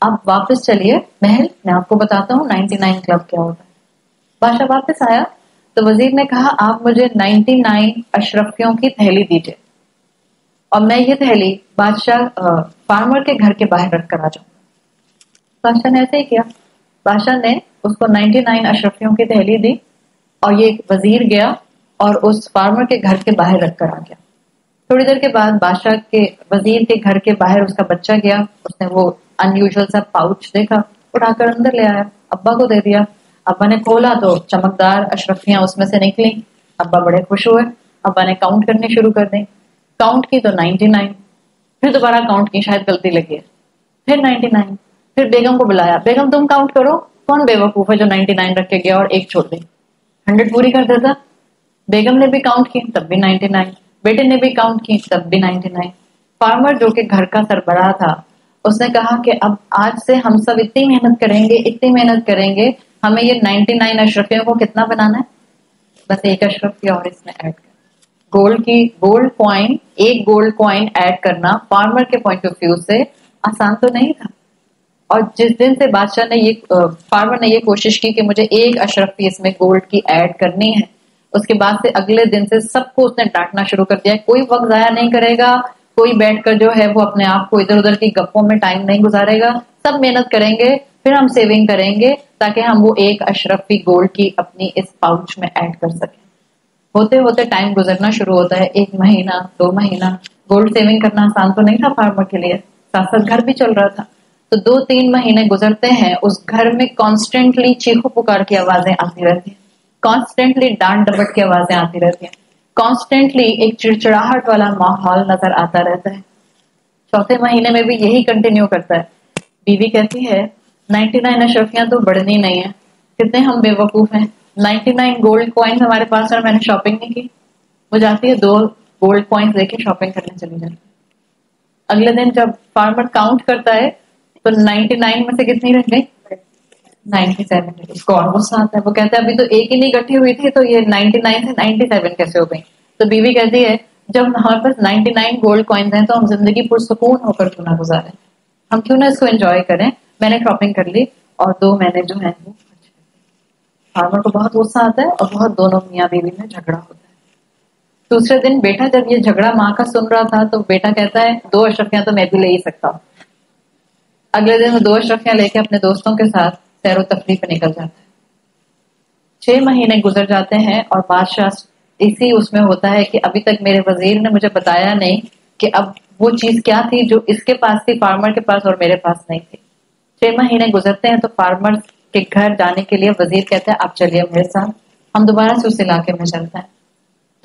آپ واپس چلیے محل, میں آپ کو بتاتا ہوں 99 کلب کیا ہوتا ہے. بادشاہ واپس آیا تو وزیر نے کہا آپ مجھے 99 اشرفیوں کی تھیلی دیجیے اور میں یہ تھیلی بادشاہ فارمر کے گھر کے باہر رکھ کر آ جاؤں. بادشاہ نے ایسے ہی کیا. بادشاہ نے اس کو 99 اشرفیوں کی تھیلی دی اور یہ وزیر گیا اور اس فارمر کے گھر کے باہر رکھ کر آ گیا. تھوڑی دیر کے بعد بادشاہ کے وزیر کے گھر کے باہر اس کا بچہ گیا, اس نے وہ ان یوزل سا پاؤچ دیکھا, اٹھا کر اندر لے آیا, ابا کو دے دیا. ابا نے کھولا تو چمکدار اشرفیاں اس میں سے نکلی. ابا بڑے خوش ہوئے, ابا نے کاؤنٹ کرنی شروع کر دی. کاؤنٹ کی تو 99, پھر دوبارہ کاؤنٹ کی, شاید غلطی لگی ہے, پھر 99. پھر بیگم کو بلایا, بیگم تم کاؤنٹ کرو, کون بے وقوف ہے جو 99 رکھ کے گیا اور ایک چھوڑ دی, 100 پوری کر دیتا. بیگم نے بھی کاؤنٹ کی تب بھی 99, بیٹے نے بھی کاؤنٹ کی تب بھی 99. فارمر جو کہ گھر کا سربراہ تھا اس نے کہا کہ اب آج سے ہم سب اتنی محنت کریں گے, ہمیں یہ 99 اشرفیوں کو کتنا بنانا ہے؟ بس ایک اشرفی اور اس میں ایڈ کرنا. گولڈ کوائن, ایک گولڈ کوائن ایڈ کرنا فارمر کے پوائنٹ آف ویو سے آسان تو نہیں تھا. اور جس دن سے بادشاہ نے فارمر نے یہ کوشش کی کہ مجھے 1 اشرف پیس میں گولڈ کی ایڈ کرنی ہے، اس کے بعد سے اگلے دن سے سب کو اس نے ڈانٹنا شروع کر دیا. کوئی وقت ضائع نہیں کرے گا، کوئی بیٹھ کر جو ہے وہ اپنے آپ کو ادھر ادھر کی گپوں میں ٹائم نہیں گزارے گا، سب محنت کریں گے، پھر ہم سیونگ کریں گے تاکہ ہم وہ 1 اشرفی گولڈ کی اپنی اس پاؤچ میں ایڈ کر سکیں. ہوتے ہوتے ٹائم گزرنا شروع ہوتا ہے، 1 مہینہ 2 مہینہ. گولڈ سیونگ کرنا آسان تو نہیں تھا فارمر کے لیے، ساتھ ساتھ گھر بھی چل رہا تھا. تو 2-3 مہینے گزرتے ہیں، اس گھر میں کانسٹینٹلی چیخو پکار کی آوازیں آتی رہتی ہیں، کانسٹینٹلی ڈانٹ ڈپٹ کی آوازیں آتی رہتی ہیں، کانسٹینٹلی ایک چڑچڑاہٹ والا ماحول نظر آتا رہتا ہے. 4تھے مہینے میں بھی یہی کنٹینیو کرتا ہے. بیوی کہتی ہے 99 اشرفیاں تو بڑھنی نہیں ہے، کتنے ہم بے وقوف ہیں، 99 گولڈ کوائنز ہمارے پاس اور میں نے شاپنگ نہیں کی. وہ جاتی ہے 2 گولڈ کوائنز لے کے شاپنگ کرنے چلی جاتی. اگلے دن جب فارمر کاؤنٹ کرتا ہے تو 99 میں سے کتنی رہ گئی؟ 97. اس کو اور غصہ آتا ہے، وہ کہتا ہے ابھی تو ایک ہی نہیں اکٹھی ہوئی تھی تو یہ 99 سے 97 کیسے ہو گئی؟ تو بیوی کہتی ہے جب ہمارے پاس 99 گولڈ کوائنز ہیں تو ہم زندگی پرسکون ہو کر کیوں نہ گزاریں، ہم کیوں نہ اس کو انجوائے کریں. میں نے شاپنگ کر لی اور 2 مہینے جو ہیں وہ فارمر کو بہت غصہ آتا ہے اور بہت دونوں میاں بیوی میں جھگڑا ہوتا ہے. دوسرے دن بیٹا جب یہ جھگڑا ماں کا سن رہا تھا تو بیٹا کہتا ہے 2 اشرفیاں تو میں بھی لے ہی سکتا ہوں. اگلے دن وہ 2 اشرفیاں لے کے اپنے دوستوں کے ساتھ سیر و تفریح پہ نکل جاتا ہے. 6 مہینے گزر جاتے ہیں اور بادشاہ اسی اس میں ہوتا ہے کہ ابھی تک میرے وزیر نے مجھے بتایا نہیں کہ اب وہ چیز کیا تھی جو اس کے پاس تھی فارمر کے پاس اور میرے پاس نہیں تھی. 6 مہینے گزرتے ہیں تو فارمر کے گھر جانے کے لیے وزیر کہتا ہے آپ چلیے میرے ساتھ، ہم دوبارہ سے اس علاقے میں چلتے ہیں.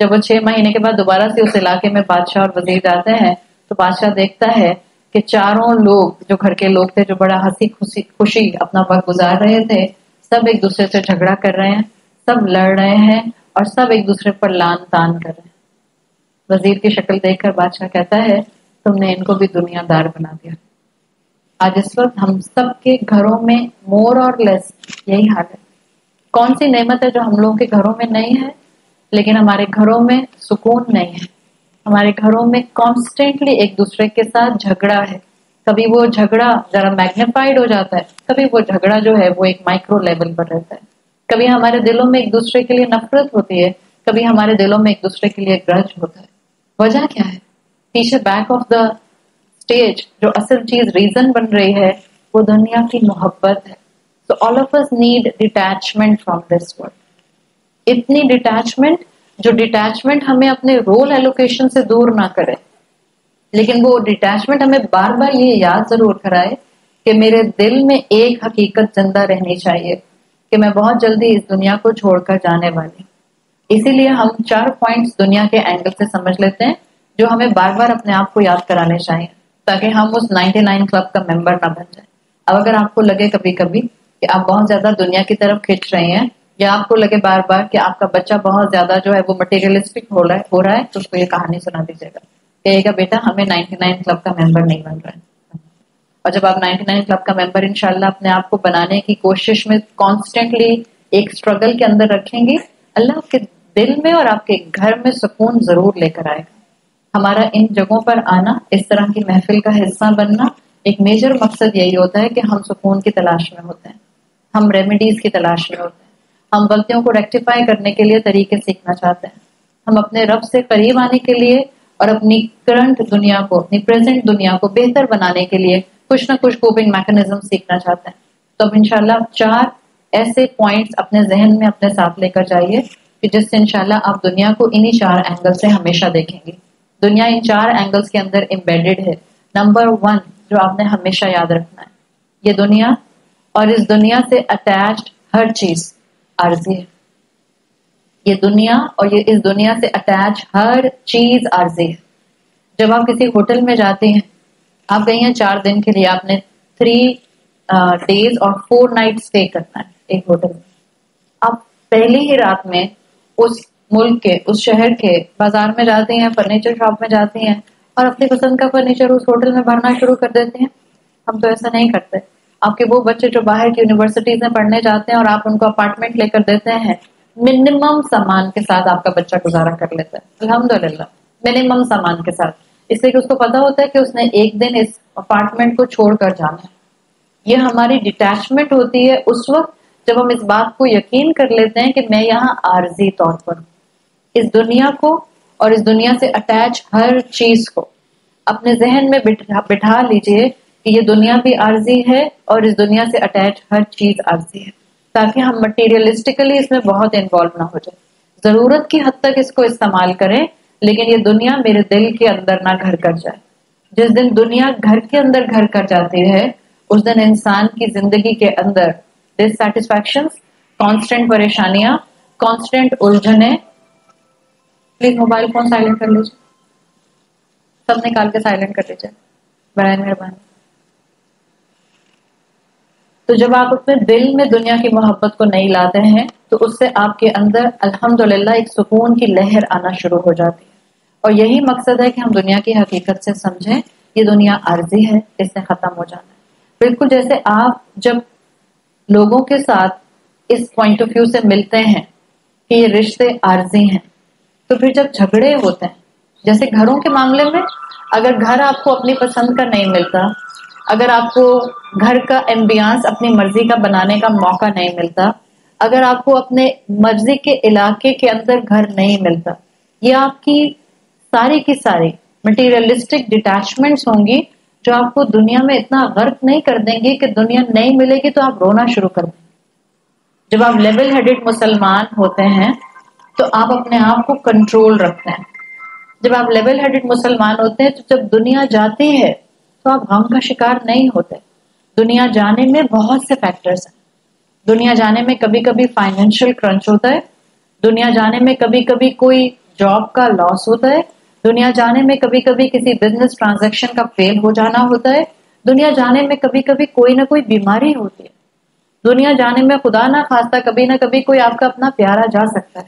جب وہ 6 مہینے کے بعد دوبارہ سے اس علاقے میں بادشاہ اور وزیر جاتے ہیں تو بادشاہ دیکھتا ہے کہ چاروں لوگ جو گھر کے لوگ تھے جو بڑا ہنسی خوشی اپنا وقت گزار رہے تھے، سب ایک دوسرے سے جھگڑا کر رہے ہیں، سب لڑ رہے ہیں اور سب ایک دوسرے پر لان تان کر رہے ہیں. وزیر کی شکل دیکھ کر بادشاہ کہتا ہے تم نے ان کو بھی دنیا دار بنا دیا. آج اس وقت ہم سب کے گھروں میں مور اور لیس یہی حال ہے. کون سی نعمت ہے جو ہم لوگوں کے گھروں میں نہیں ہے؟ لیکن ہمارے گھروں میں سکون نہیں ہے. ہمارے گھروں میں کانسٹینٹلی ایک دوسرے کے ساتھ جھگڑا ہے. کبھی وہ جھگڑا ذرا میگنیفائڈ ہو جاتا ہے، کبھی وہ جھگڑا جو ہے وہ ایک مائکرو لیول پر رہتا ہے. کبھی ہمارے دلوں میں ایک دوسرے کے لیے نفرت ہوتی ہے، کبھی ہمارے دلوں میں ایک دوسرے کے لیے گرج ہوتا ہے. وجہ کیا ہے؟ پیچھے بیک آف دا اسٹیج جو اصل چیز ریزن بن رہی ہے وہ دنیا کی محبت ہے. So all of us need detachment from this world. اتنی ڈیٹیچمنٹ جو ڈیٹیچمنٹ ہمیں اپنے رول ایلوکیشن سے دور نہ کرے، لیکن وہ ڈیٹیچمنٹ ہمیں بار بار یہ یاد ضرور کرائے کہ میرے دل میں ایک حقیقت زندہ رہنی چاہیے کہ میں بہت جلدی اس دنیا کو چھوڑ کر جانے والی. اسی لیے ہم 4 پوائنٹس دنیا کے اینگل سے سمجھ لیتے ہیں جو ہمیں بار بار اپنے آپ کو یاد کرانے چاہیے تاکہ ہم اس 99 کلب کا ممبر نہ بن جائیں. اب اگر آپ کو لگے کبھی کبھی کہ آپ بہت زیادہ دنیا کی طرف کھینچ رہے ہیں یا آپ کو لگے بار بار کہ آپ کا بچہ بہت زیادہ جو ہے وہ مٹیریلسٹک ہو رہا ہے تو اس کو یہ کہانی سنا دیجیے گا، کہے گا بیٹا ہمیں 99 کلب کا ممبر نہیں بن رہا ہے. اور جب آپ 99 کلب کا ممبر انشاءاللہ اپنے آپ کو بنانے کی کوشش میں کانسٹینٹلی ایک اسٹرگل کے اندر رکھیں گے، اللہ آپ کے دل میں اور آپ کے گھر میں سکون ضرور لے کر آئے گا. ہمارا ان جگہوں پر آنا، اس طرح کی محفل کا حصہ بننا، ایک میجر مقصد یہی ہوتا ہے کہ ہم سکون کی تلاش میں ہوتے ہیں، ہم ریمیڈیز کی تلاش میں ہوتے ہیں، ہم غلطیوں کو ریکٹیفائی کرنے کے لیے طریقے سیکھنا چاہتے ہیں، ہم اپنے رب سے قریب آنے کے لیے اور اپنی کرنٹ دنیا کو، اپنی پریزنٹ دنیا کو بہتر بنانے کے لیے کچھ نہ کچھ کوپنگ میکنزم سیکھنا چاہتے ہیں. تو اب انشاءاللہ 4 ایسے پوائنٹس اپنے ذہن میں اپنے ساتھ لے کر جائیے کہ جس سے انشاءاللہ آپ دنیا کو انہی 4 اینگل سے ہمیشہ دیکھیں گے. دنیا ان 4 اینگلز کے اندر امبیڈڈ ہے. نمبر 1 جو آپ نے ہمیشہ یاد رکھنا ہے، یہ دنیا اور اس دنیا سے اٹیچڈ ہر چیز عارضی ہے. یہ دنیا اور اس دنیا سے اٹیچ ہر چیز عارضی ہے. جب آپ کسی ہوٹل میں جاتے ہیں، آپ گئی ہیں 4 دن کے لیے، آپ نے 3 days اور 4 nights اسٹے کرنا ہے ایک ہوٹل میں. آپ پہلی ہی رات میں اس ملک کے، اس شہر کے بازار میں جاتے ہیں، فرنیچر شاپ میں جاتے ہیں اور اپنی پسند کا فرنیچر اس ہوٹل میں بھرنا شروع کر دیتے ہیں. ہم تو ایسا نہیں کرتے. آپ کے وہ بچے جو باہر کی یونیورسٹیز میں پڑھنے جاتے ہیں اور آپ ان کو اپارٹمنٹ لے کر دیتے ہیں، منیمم سامان کے ساتھ آپ کا بچہ گزارا کر لیتا ہے. الحمدللہ منیمم سامان کے ساتھ. اس لیے کہ اس کو پتا ہوتا ہے کہ اس نے ایک دن اس اپارٹمنٹ کو چھوڑ کر جانا ہے. یہ ہماری ڈیٹیچمنٹ ہوتی ہے اس وقت جب ہم اس بات کو یقین کر لیتے ہیں کہ میں یہاں عارضی طور پر ہوں. اس دنیا کو اور اس دنیا سے اٹیچ ہر چیز کو اپنے ذہن میں بٹھا لیجئے کہ یہ دنیا بھی عارضی ہے اور اس دنیا سے اٹیچ ہر چیز عارضی ہے، تاکہ ہم مٹیریلسٹکلی اس میں بہت انوالو نہ ہو جائے. ضرورت کی حد تک اس کو استعمال کریں، لیکن یہ دنیا میرے دل کے اندر نہ گھر کر جائے. جس دن دنیا گھر کے اندر گھر کر جاتی ہے اس دن انسان کی زندگی کے اندر ڈسسیٹسفیکشن، کانسٹنٹ پریشانیاں، کانسٹنٹ الجھنیں. پلیز موبائل فون سائلنٹ کر لیجیے، سب نکال کے سائلنٹ کر لیجیے برائے مہربانی. تو جب آپ اپنے دل میں دنیا کی محبت کو نہیں لاتے ہیں تو اس سے آپ کے اندر الحمدللہ ایک سکون کی لہر آنا شروع ہو جاتی ہے. اور یہی مقصد ہے کہ ہم دنیا کی حقیقت سے سمجھیں یہ دنیا عارضی ہے، اس سے ختم ہو جانا ہے. بالکل جیسے آپ جب لوگوں کے ساتھ اس پوائنٹ آف ویو سے ملتے ہیں کہ یہ رشتے عارضی ہیں، تو پھر جب جھگڑے ہوتے ہیں جیسے گھروں کے معاملے میں، اگر گھر آپ کو اپنی پسند کا نہیں ملتا، اگر آپ کو گھر کا ایمبیانس اپنی مرضی کا بنانے کا موقع نہیں ملتا، اگر آپ کو اپنے مرضی کے علاقے کے اندر گھر نہیں ملتا، یہ آپ کی ساری کی ساری مٹیریلسٹک ڈیٹیچمنٹس ہوں گی جو آپ کو دنیا میں اتنا غرق نہیں کر دیں گی کہ دنیا نہیں ملے گی تو آپ رونا شروع کر دیں. جب آپ لیول ہیڈڈ مسلمان ہوتے ہیں تو آپ اپنے آپ کو کنٹرول رکھتے ہیں. جب آپ لیول ہیڈڈ مسلمان ہوتے ہیں تو جب دنیا جاتی ہے تو آپ غم کا شکار نہیں ہوتے. دنیا جانے میں بہت سے فیکٹرز ہیں. دنیا جانے میں کبھی کبھی فائنینشیل کرنچ ہوتا ہے، دنیا جانے میں کبھی کبھی کوئی جاب کا لاس ہوتا ہے، دنیا جانے میں کبھی کبھی کسی بزنس ٹرانزیکشن کا فیل ہو جانا ہوتا ہے، دنیا جانے میں کبھی کبھی کوئی نہ کوئی بیماری ہوتی ہے، دنیا جانے میں خدا نہ خواستہ کبھی نہ کبھی کوئی آپ کا اپنا پیارا جا سکتا ہے.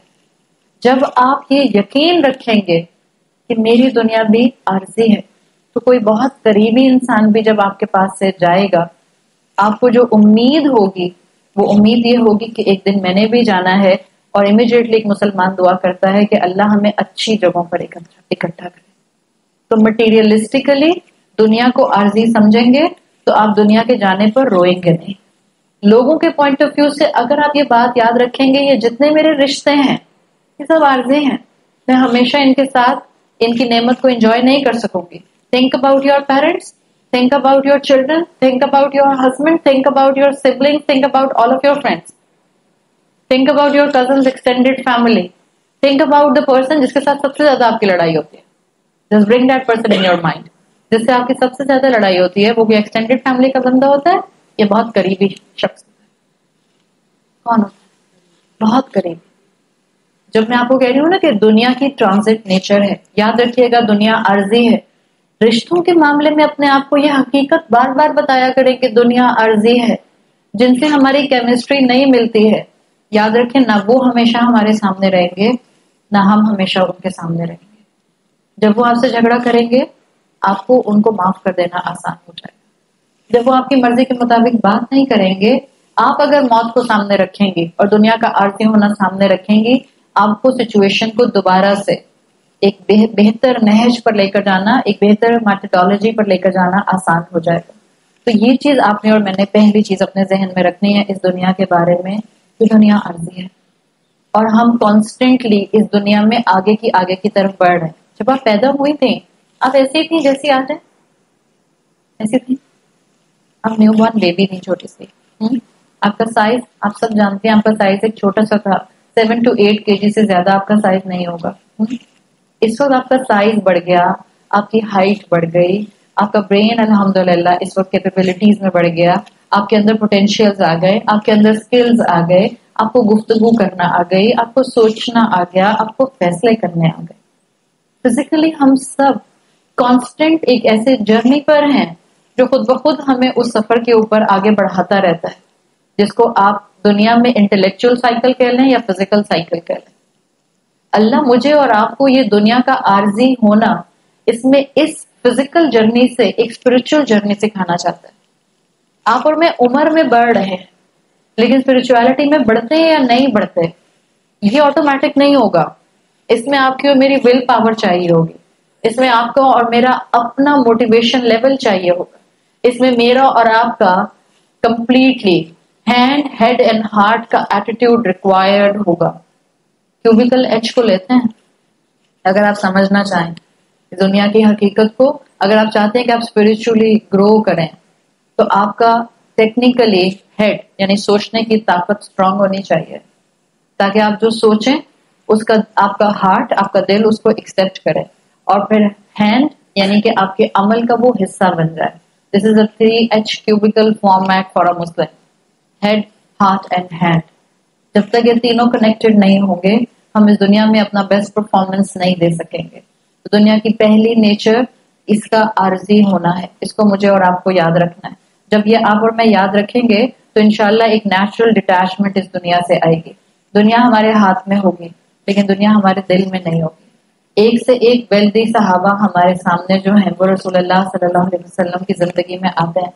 جب آپ یہ یقین رکھیں گے کہ میری دنیا بھی عارضی ہے تو کوئی بہت قریبی انسان بھی جب آپ کے پاس سے جائے گا، آپ کو جو امید ہوگی وہ امید یہ ہوگی کہ ایک دن میں نے بھی جانا ہے. اور امیڈیٹلی ایک مسلمان دعا کرتا ہے کہ اللہ ہمیں اچھی جگہوں پر اکٹھا کرے. تو مٹیریلسٹکلی دنیا کو عارضی سمجھیں گے تو آپ دنیا کے جانے پر روئیں گے نہیں. لوگوں کے پوائنٹ آف ویو سے اگر آپ یہ بات یاد رکھیں گے یہ جتنے میرے رشتے ہیں یہ سب عارضی ہیں، میں ہمیشہ ان کے ساتھ ان کی نعمت کو انجوائے نہیں کر سکوں گی. Think about your parents, think about your children, think about your husband, think about your siblings, think about all of your friends, think about your cousins, extended family, think about the person جس کے ساتھ سب سے زیادہ آپ کی لڑائی ہوتی ہے. Just bring that person in your mind. جس سے آپ کی سب سے زیادہ لڑائی ہوتی ہے وہ بھی ایکسٹینڈیڈ فیملی کا بندہ ہوتا ہے یا بہت قریبی شخص؟ کون ہوتا ہے؟ بہت قریبی. جب میں آپ کو کہہ رہی ہوں نا کہ دنیا کی ٹرانزٹ نیچر ہے، یاد رکھیے گا دنیا عارضی ہے. رشتوں کے معاملے میں اپنے آپ کو یہ حقیقت بار بار بتایا کریں کہ دنیا عارضی ہے. جن سے ہماری کیمسٹری نہیں ملتی ہے، یاد رکھیں نہ وہ ہمیشہ ہمارے سامنے رہیں گے نہ ہم ہمیشہ ان کے سامنے رہیں گے. جب وہ آپ سے جھگڑا کریں گے آپ کو ان کو معاف کر دینا آسان ہو جائے گا. جب وہ آپ کی مرضی کے مطابق بات نہیں کریں گے، آپ اگر موت کو سامنے رکھیں گی اور دنیا کا عارضی ہونا سامنے رکھیں گی، آپ کو سچویشن کو دوبارہ سے ایک بہتر نہج پر لے کر جانا، ایک بہتر میتھڈالوجی پر لے کر جانا آسان ہو جائے گا. تو یہ چیز آپ نے اور میں نے پہلی چیز اپنے ذہن میں رکھنی ہے اس دنیا کے بارے میں کہ دنیا عارضی ہے اور ہم کانسٹنٹلی اس دنیا میں آگے کی طرف بڑھ رہے ہیں. جب آپ پیدا ہوئی تھیں آپ ایسی ہی تھیں جیسی آج ہیں، ایسی تھی. آپ نیو بورن بیبی تھی، چھوٹی سی. آپ کا سائز آپ سب جانتے ہیں، آپ کا سائز ایک چھوٹا سا تھا، 7 to 8 kg سے زیادہ آپ کا سائز نہیں ہوگا. اس وقت آپ کا سائز بڑھ گیا، آپ کی ہائٹ بڑھ گئی، آپ کا برین الحمدللہ اس وقت کیپیبلٹیز میں بڑھ گیا، آپ کے اندر پوٹینشیلز آ گئے، آپ کے اندر سکلز آ گئے، آپ کو گفتگو کرنا آ گئی، آپ کو سوچنا آ گیا، آپ کو فیصلے کرنے آ گئے. فزیکلی ہم سب کانسٹنٹ ایک ایسے جرنی پر ہیں جو خود بخود ہمیں اس سفر کے اوپر آگے بڑھاتا رہتا ہے، جس کو آپ دنیا میں انٹلیکچوئل سائیکل کہہ لیں یا فزیکل سائیکل کہہ لیں. اللہ مجھے اور آپ کو یہ دنیا کا عارضی ہونا اس میں اس فزیکل جرنی سے ایک اسپرچل جرنی سکھانا چاہتا ہے. آپ اور میں عمر میں بڑھ رہے ہیں لیکن اسپرچولیٹی میں بڑھتے ہیں یا نہیں بڑھتے یہ آٹومیٹک نہیں ہوگا. اس میں آپ کی اور میری ول پاور چاہیے ہوگی. اس میں آپ کا اور میرا اپنا موٹیویشن لیول چاہیے ہوگا. اس میں میرا اور آپ کا completely hand head and heart کا ایٹیٹیوڈ ریکوائرڈ ہوگا. کیوبیکل ایچ کو لیتے ہیں. اگر آپ سمجھنا چاہیں دنیا کی حقیقت کو، اگر آپ چاہتے ہیں کہ آپ اسپرچولی گرو کریں، تو آپ کا ٹیکنیکلی ہیڈ یعنی سوچنے کی طاقت اسٹرانگ ہونی چاہیے، تاکہ آپ جو سوچیں اس کا آپ کا ہارٹ، آپ کا دل اس کو ایکسپٹ کرے، اور پھر ہینڈ یعنی کہ آپ کے عمل کا وہ حصہ بن جائے. This is a 3H cubical format for a Muslim. Head, heart and hand. جب تک یہ تینوں کنیکٹڈ نہیں ہوں گے ہم اس دنیا میں اپنا بیسٹ پرفارمنس نہیں دے سکیں گے. تو دنیا کی پہلی نیچر اس کا عارضی ہونا ہے. اس کو مجھے اور آپ کو یاد رکھنا ہے. جب یہ آپ اور میں یاد رکھیں گے تو انشاءاللہ ایک نیچرل ڈیٹیچمنٹ اس دنیا سے آئے گی. دنیا ہمارے ہاتھ میں ہوگی لیکن دنیا ہمارے دل میں نہیں ہوگی. ایک سے ایک ویلدی صحابہ ہمارے سامنے جو ہیں وہ رسول اللہ صلی اللہ علیہ وسلم کی زندگی میں آتے ہیں،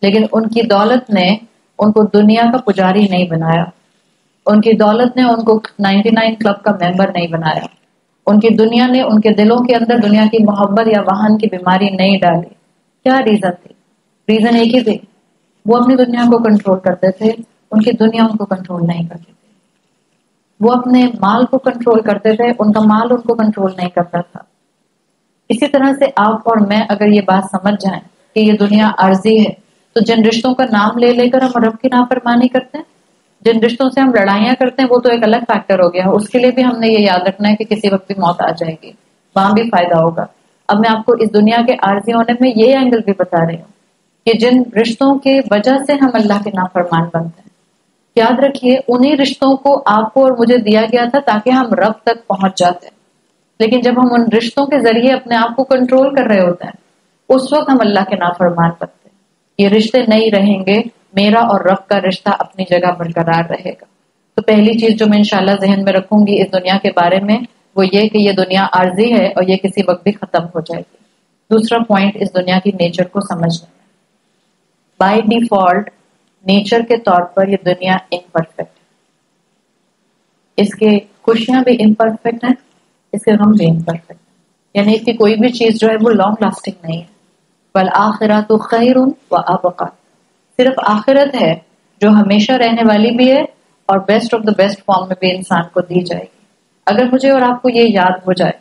لیکن ان کی دولت نے ان کو دنیا کا پجاری نہیں بنایا. ان کی دولت نے ان کو 99 کلب کا ممبر نہیں بنایا. ان کی دنیا نے ان کے دلوں کے اندر دنیا کی محبت یا وہن کی بیماری نہیں ڈالی. کیا ریزن تھی؟ ریزن ایک ہی تھی، وہ اپنی دنیا کو کنٹرول کرتے تھے، ان کی دنیا ان کو کنٹرول نہیں کرتی تھی. وہ اپنے مال کو کنٹرول کرتے تھے، ان کا مال ان کو کنٹرول نہیں کرتا تھا. اسی طرح سے آپ اور میں اگر یہ بات سمجھ جائیں کہ یہ دنیا عارضی ہے، تو جن رشتوں کا نام لے لے کر ہم رب کی نافرمانی کرتے ہیں، جن رشتوں سے ہم لڑائیاں کرتے ہیں، وہ تو ایک الگ فیکٹر ہو گیا. اس کے لیے بھی ہم نے یہ یاد رکھنا ہے کہ کسی وقت بھی موت آ جائے گی، وہاں بھی فائدہ ہوگا. اب میں آپ کو اس دنیا کے عارضی ہونے میں یہ اینگل بھی بتا رہی ہوں کہ جن رشتوں کی وجہ سے ہم اللہ کے نافرمان بنتے ہیں، یاد رکھیے انہی رشتوں کو آپ کو اور مجھے دیا گیا تھا تاکہ ہم رب تک پہنچ جاتے ہیں. لیکن جب ہم ان رشتوں کے ذریعے اپنے آپ کو کنٹرول کر رہے ہوتے ہیں اس وقت ہم اللہ کے نافرمان بنتے ہیں. یہ رشتے نہیں رہیں گے، میرا اور رب کا رشتہ اپنی جگہ برقرار رہے گا. تو پہلی چیز جو میں انشاءاللہ ذہن میں رکھوں گی اس دنیا کے بارے میں وہ یہ کہ یہ دنیا عارضی ہے اور یہ کسی وقت بھی ختم ہو جائے گی. دوسرا پوائنٹ اس دنیا کی نیچر کو سمجھنا ہے. بائی ڈیفالٹ نیچر کے طور پر یہ دنیا امپرفیکٹ ہے. اس کے خوشیاں بھی امپرفیکٹ ہیں، اس کے غم بھی امپرفیکٹ ہیں. یعنی اس کی کوئی بھی چیز جو ہے وہ لانگ لاسٹنگ نہیں ہے. والآخرۃ خیر وابقی. صرف آخرت ہے جو ہمیشہ رہنے والی بھی ہے اور best of the best form میں بھی انسان کو دی جائے گی. اگر مجھے اور آپ کو یہ یاد ہو جائے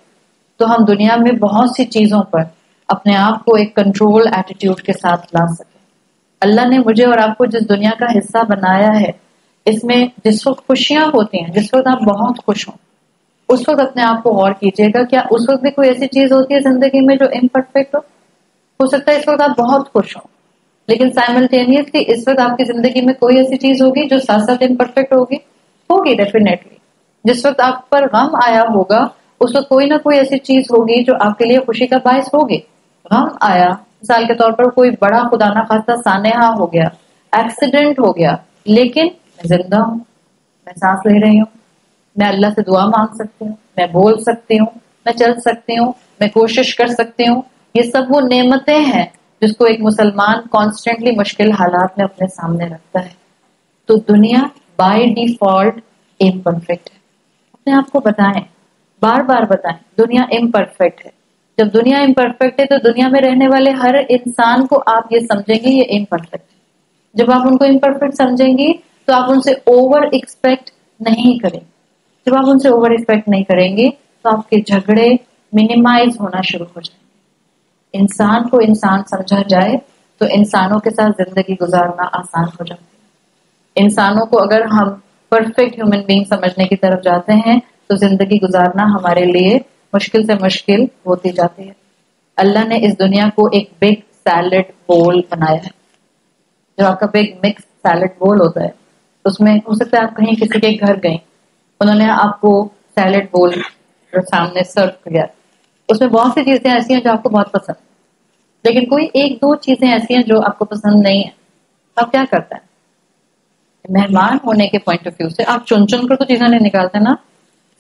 تو ہم دنیا میں بہت سی چیزوں پر اپنے آپ کو ایک کنٹرول ایٹیٹیوڈ کے ساتھ لا سکیں. اللہ نے مجھے اور آپ کو جس دنیا کا حصہ بنایا ہے اس میں جس وقت خوشیاں ہوتی ہیں، جس وقت آپ بہت خوش ہوں، اس وقت اپنے آپ کو غور کیجیے گا کیا اس وقت بھی کوئی ایسی چیز ہوتی ہے زندگی میں جو امپرفیکٹ ہو سکتا ہے اس وقت آپ بہت خوش ہوں لیکن سائملٹینیسلی اس وقت آپ کی زندگی میں کوئی ایسی چیز ہوگی جو ساتھ ساتھ امپرفیکٹ ہوگی ڈیفینیٹلی. جس وقت آپ پر غم آیا ہوگا اس وقت کوئی نہ کوئی ایسی چیز ہوگی جو آپ کے لیے خوشی کا باعث ہوگی. غم آیا مثال کے طور پر کوئی بڑا خدا نہ خواستہ سانحہ ہو گیا، ایکسیڈنٹ ہو گیا، لیکن میں زندہ ہوں، میں سانس لے رہی ہوں، میں اللہ سے دعا مانگ سکتی ہوں، میں بول سکتی ہوں، میں چل سکتی ہوں، میں کوشش کر سکتی ہوں. یہ سب وہ نعمتیں ہیں جس کو ایک مسلمان کانسٹنٹلی مشکل حالات میں اپنے سامنے رکھتا ہے. تو دنیا بائی ڈیفالٹ امپرفیکٹ ہے. اپنے آپ کو بتائیں، بار بار بتائیں دنیا امپرفیکٹ ہے. جب دنیا امپرفیکٹ ہے تو دنیا میں رہنے والے ہر انسان کو آپ یہ سمجھیں گے یہ امپرفیکٹ ہے. جب آپ ان کو امپرفیکٹ سمجھیں گی تو آپ ان سے اوور ایکسپیکٹ نہیں کریں. جب آپ ان سے اوور ایکسپیکٹ نہیں کریں گے تو آپ کے جھگڑے منیمائز ہونا شروع ہو جائیں گے. انسان کو انسان سمجھا جائے تو انسانوں کے ساتھ زندگی گزارنا آسان ہو جاتی ہے. انسانوں کو اگر ہم پرفیکٹ ہیومن بینگ سمجھنے کی طرف جاتے ہیں تو زندگی گزارنا ہمارے لیے مشکل سے مشکل ہوتی جاتی ہے. اللہ نے اس دنیا کو ایک بگ سیلڈ بول بنایا ہے. جو آپ کا بگ مکس سیلڈ بول ہوتا ہے اس میں ہو سکتا ہے آپ کہیں کسی کے گھر گئیں، انہوں نے آپ کو سیلڈ بول سامنے سرو کیا، اس میں بہت سی چیزیں ایسی ہیں جو آپ کو بہت پسند، لیکن کوئی ایک دو چیزیں ایسی ہیں جو آپ کو پسند نہیں ہیں. آپ کیا کرتے ہیں؟ مہمان ہونے کے پوائنٹ آف ویو سے آپ چن چن کر تو چیزیں نہیں نکالتے نا،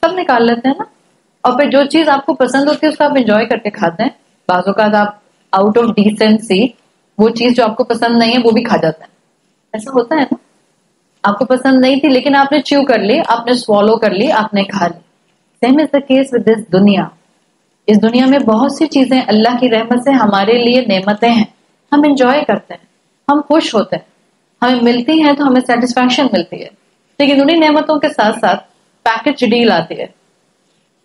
سب نکال لیتے ہیں نا. اور پھر جو چیز آپ کو پسند ہوتی ہے اس کو آپ انجوائے کر کے کھاتے ہیں. بعض اوقات آپ آؤٹ آف ڈیسنسی وہ چیز جو آپ کو پسند نہیں ہے وہ بھی کھا جاتے ہیں. ایسا ہوتا ہے نا، آپ کو پسند نہیں تھی لیکن آپ نے چیو کر لی، آپ نے سوالو کر لی، آپ نے کھا لی. Same is the case with this دنیا. اس دنیا میں بہت سی چیزیں اللہ کی رحمت سے ہمارے لیے نعمتیں ہیں، ہم انجوائے کرتے ہیں، ہم خوش ہوتے ہیں، ہمیں ملتی ہیں تو ہمیں سیٹسفیکشن ملتی ہے، لیکن انہیں نعمتوں کے ساتھ ساتھ پیکج ڈیل آتی ہے.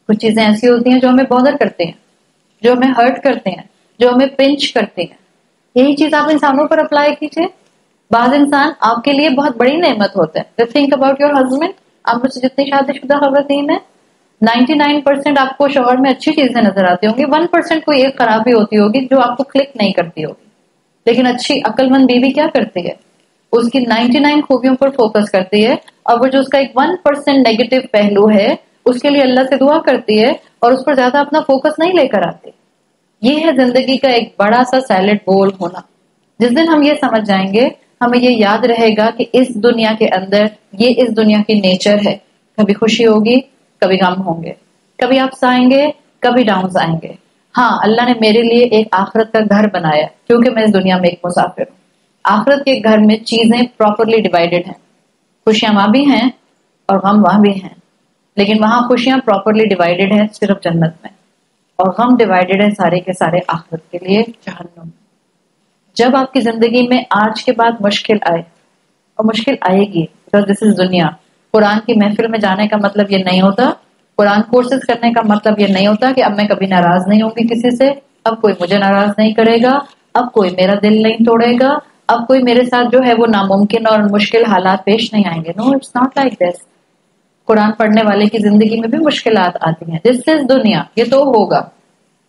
کچھ چیزیں ایسی ہوتی ہیں جو ہمیں بادر کرتے ہیں، جو ہمیں ہرٹ کرتے ہیں، جو ہمیں پنچ کرتے ہیں. یہی چیز آپ انسانوں پر اپلائی کیجیے. بعض انسان آپ کے لیے بہت بڑی نعمت ہوتے ہیں. Think about your husband. آپ مجھ سے جتنی شادی شدہ خواتین ہیں 99% آپ کو شوہر میں اچھی چیزیں نظر آتی ہوں گی، 1% کوئی ایک خرابی ہوتی ہوگی جو آپ کو کلک نہیں کرتی ہوگی. لیکن اچھی عقل مند بیوی کیا کرتی ہے؟ اس کی 99 خوبیوں پر فوکس کرتی ہے، اور وہ جو اس کا ایک 1% نیگیٹو پہلو ہے اس کے لیے اللہ سے دعا کرتی ہے اور اس پر زیادہ اپنا فوکس نہیں لے کر آتی. یہ ہے زندگی کا ایک بڑا سا سیلڈ بول ہونا. جس دن ہم یہ سمجھ جائیں گے، ہمیں یہ یاد رہے گا کہ اس دنیا کے اندر یہ اس دنیا کی نیچر ہے. کبھی خوشی ہوگی، کبھی غم ہوں گے، کبھی اپس آئیں گے، کبھی ڈاؤنز آئیں گے. ہاں، اللہ نے میرے لیے ایک آخرت کا گھر بنایا کیونکہ میں اس دنیا میں ایک مسافر ہوں. آخرت کے گھر میں چیزیں پراپرلی ڈیوائیڈڈ ہیں. خوشیاں وہاں بھی ہیں اور غم وہاں بھی ہیں، لیکن وہاں خوشیاں پراپرلی ڈیوائیڈڈ ہیں صرف جنت میں، اور غم ڈیوائیڈڈ ہے سارے کے سارے آخرت کے لیے جہنم. جب آپ کی زندگی میں آج کے بعد مشکل آئے، اور مشکل آئے گی because this is دنیا. قرآن کی محفل میں جانے کا مطلب یہ نہیں ہوتا، قرآن کورسز کرنے کا مطلب یہ نہیں ہوتا کہ اب میں کبھی ناراض نہیں ہوں گی کسی سے، اب کوئی مجھے ناراض نہیں کرے گا، اب کوئی میرا دل نہیں توڑے گا، اب کوئی میرے ساتھ جو ہے وہ ناممکن اور مشکل حالات پیش نہیں آئیں گے. نو، اٹس ناٹ لائک دس. قرآن پڑھنے والے کی زندگی میں بھی مشکلات آتی ہیں. دس از دنیا، یہ تو ہوگا.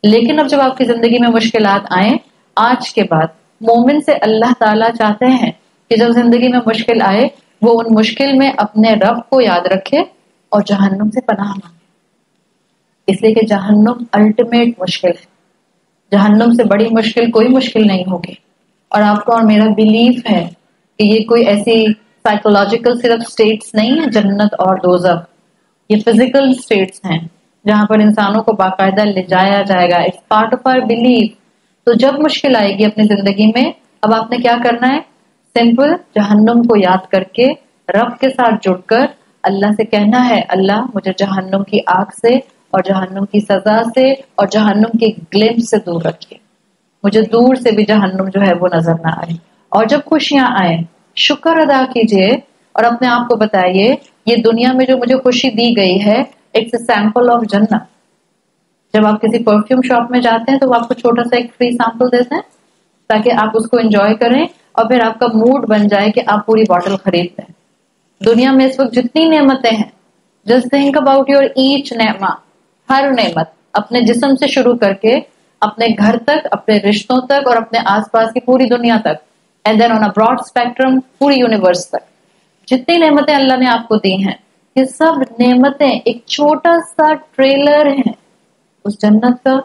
لیکن اب جب آپ کی زندگی میں مشکلات آئیں، آج کے بعد مومن سے اللہ تعالیٰ چاہتے ہیں کہ جب زندگی میں مشکل آئے وہ ان مشکل میں اپنے رب کو یاد رکھے اور جہنم سے پناہ مانگے. اس لیے کہ جہنم الٹیمیٹ مشکل ہے. جہنم سے بڑی مشکل کوئی مشکل نہیں ہوگی. اور آپ کا اور میرا بیلیف ہے کہ یہ کوئی ایسی سائیکولوجیکل صرف سٹیٹس نہیں ہے جنت اور دوزخ، یہ فزیکل سٹیٹس ہیں جہاں پر انسانوں کو باقاعدہ لے جایا جائے گا. It's part of our belief. تو جب مشکل آئے گی اپنی زندگی میں، اب آپ نے کیا کرنا ہے؟ سمپل جہنم کو یاد کر کے رب کے ساتھ جڑ کر اللہ سے کہنا ہے، اللہ مجھے جہنم کی آگ سے اور جہنم کی سزا سے اور جہنم کی گلمپ سے دور رکھیے. مجھے دور سے بھی جہنم جو ہے وہ نظر نہ آئے. اور جب خوشیاں آئیں شکر ادا کیجئے اور اپنے آپ کو بتائیے یہ دنیا میں جو مجھے خوشی دی گئی ہے اٹس اے سیمپل آف جنت. جب آپ کسی پرفیوم شاپ میں جاتے ہیں تو وہ آپ کو چھوٹا سا ایک فری سیمپل دیتے ہیں تاکہ آپ اس کو انجوائے کریں اور پھر آپ کا موڈ بن جائے کہ آپ پوری باٹل خرید لیں. دنیا میں اس وقت جتنی نعمتیں ہیں، just think about your each نعمہ. ہر نعمت اپنے جسم سے شروع کر کے اپنے گھر تک، اپنے رشتوں تک اور اپنے آس پاس کی پوری دنیا تک، and then on a broad spectrum پوری یونیورس تک جتنی نعمتیں اللہ نے آپ کو دی ہیں، یہ سب نعمتیں ایک چھوٹا سا ٹریلر ہیں اس جنت کا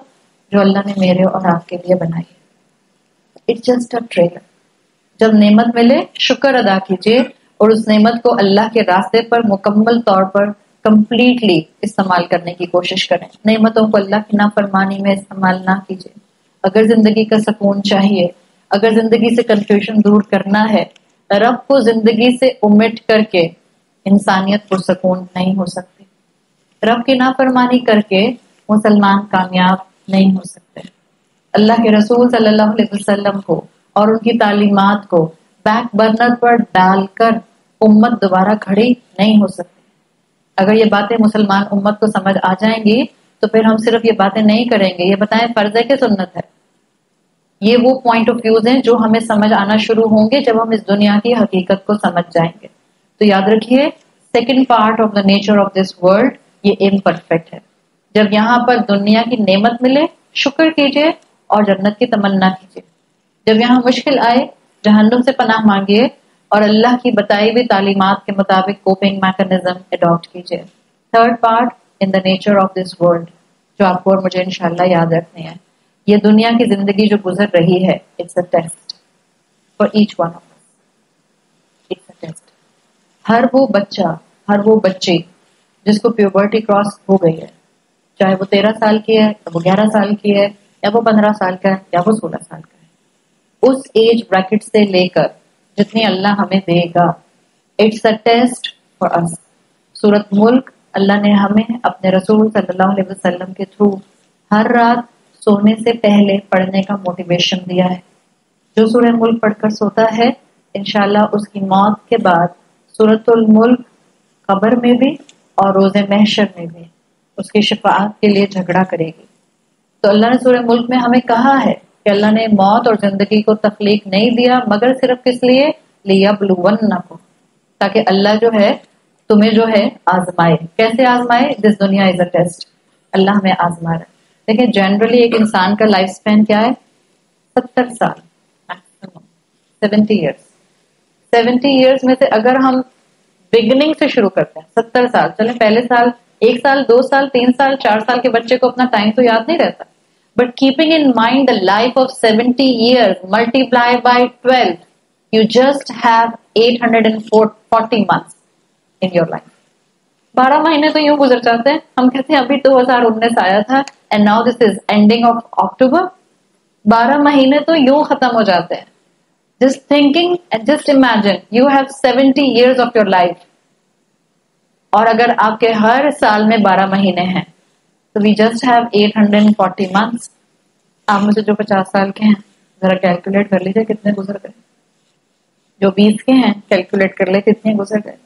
جو اللہ نے میرے اور آپ کے لیے بنائی ہے. It's just a trailer. جب نعمت ملے شکر ادا کیجیے اور اس نعمت کو اللہ کے راستے پر مکمل طور پر کمپلیٹلی استعمال کرنے کی کوشش کریں. نعمتوں کو اللہ کی نافرمانی میں استعمال نہ کیجیے. اگر زندگی کا سکون چاہیے، اگر زندگی سے کنفیوژن دور کرنا ہے، رب کو زندگی سے امٹ کر کے انسانیت پرسکون نہیں ہو سکتی. رب کی نافرمانی کر کے مسلمان کامیاب نہیں ہو سکتے. اللہ کے رسول صلی اللہ علیہ وسلم کو اور ان کی تعلیمات کو بیک برنر پر ڈال کر امت دوبارہ کھڑی نہیں ہو سکتی. اگر یہ باتیں مسلمان امت کو سمجھ آ جائیں گی تو پھر ہم صرف یہ باتیں نہیں کریں گے. یہ بتائیں فرض ہے کہ سنت ہے؟ یہ وہ پوائنٹ آف ویوز ہیں جو ہمیں سمجھ آنا شروع ہوں گے جب ہم اس دنیا کی حقیقت کو سمجھ جائیں گے. تو یاد رکھیے second part of the nature of this world یہ امپرفیکٹ ہے. جب یہاں پر دنیا کی نعمت ملے شکر کیجیے اور جنت کی تمنا کیجیے. جب یہاں مشکل آئے جہنم سے پناہ مانگیے اور اللہ کی بتائی ہوئی تعلیمات کے مطابق کوپنگ میکانزم اڈاپٹ کیجیے. Third part in the nature of this world جو آپ کو اور مجھے انشاءاللہ یاد رکھنے ہیں. یہ دنیا کی زندگی جو گزر رہی ہے it's a test for each one of us. It's a test. ہر وہ بچہ، ہر وہ بچی جس کو پیوبرٹی کراس ہو گئی ہے، چاہے وہ 13 سال کی ہے یا وہ 11 سال کی ہے یا وہ 15 سال کا ہے یا وہ 16 سال کا ہے، اس ایج بریکٹ سے لے کر جتنی اللہ ہمیں دے گا اٹس اے ٹیسٹ فار اس. سورۃ ملک اللہ نے ہمیں اپنے رسول صلی اللہ علیہ وسلم کے تھرو ہر رات سونے سے پہلے پڑھنے کا موٹیویشن دیا ہے. جو سورہ ملک پڑھ کر سوتا ہے انشاءاللہ اس کی موت کے بعد سورۃ الملک قبر میں بھی اور روز محشر میں بھی اس کی شفاعت کے لیے جھگڑا کرے گی. تو اللہ نے سورہ ملک میں ہمیں کہا ہے کہ اللہ نے موت اور زندگی کو تخلیق نہیں دیا مگر صرف کس لیے؟ لیبلونکم، تاکہ اللہ جو ہے تمہیں جو ہے آزمائے. کیسے آزمائے؟ دس دنیا از اے ٹیسٹ. اللہ ہمیں آزما رہا ہے. دیکھیں جنرلی ایک انسان کا لائف سپین کیا ہے؟ 70 سال، 70 ایئرس. 70 ایئرس میں سے اگر ہم بگننگ سے شروع کرتے ہیں 70 سال، چلیں پہلے سال 1 سال 2 سال 3 سال 4 سال کے بچے کو اپنا ٹائم تو یاد نہیں رہتا. But keeping in mind the life of 70 years multiply by 12 you just have 840 months in your life. 12 مہینے تو یوں گزر جاتے ہیں. ہم کہتے ہیں ابھی 2019 آیا تھا and now this is ending of October. 12 مہینے تو یوں ختم ہو جاتے ہیں. Just thinking and just imagine you have 70 years of your life. اور اگر آپ کے ہر سال میں 12 مہینے ہیں تو we just have 840 months. آپ مجھے جو 50 سال کے ہیں ذرا کیلکولیٹ کر لیجیے کتنے گزر گئے. جو 20 کے ہیں کیلکولیٹ کر لے کتنے گزر گئے.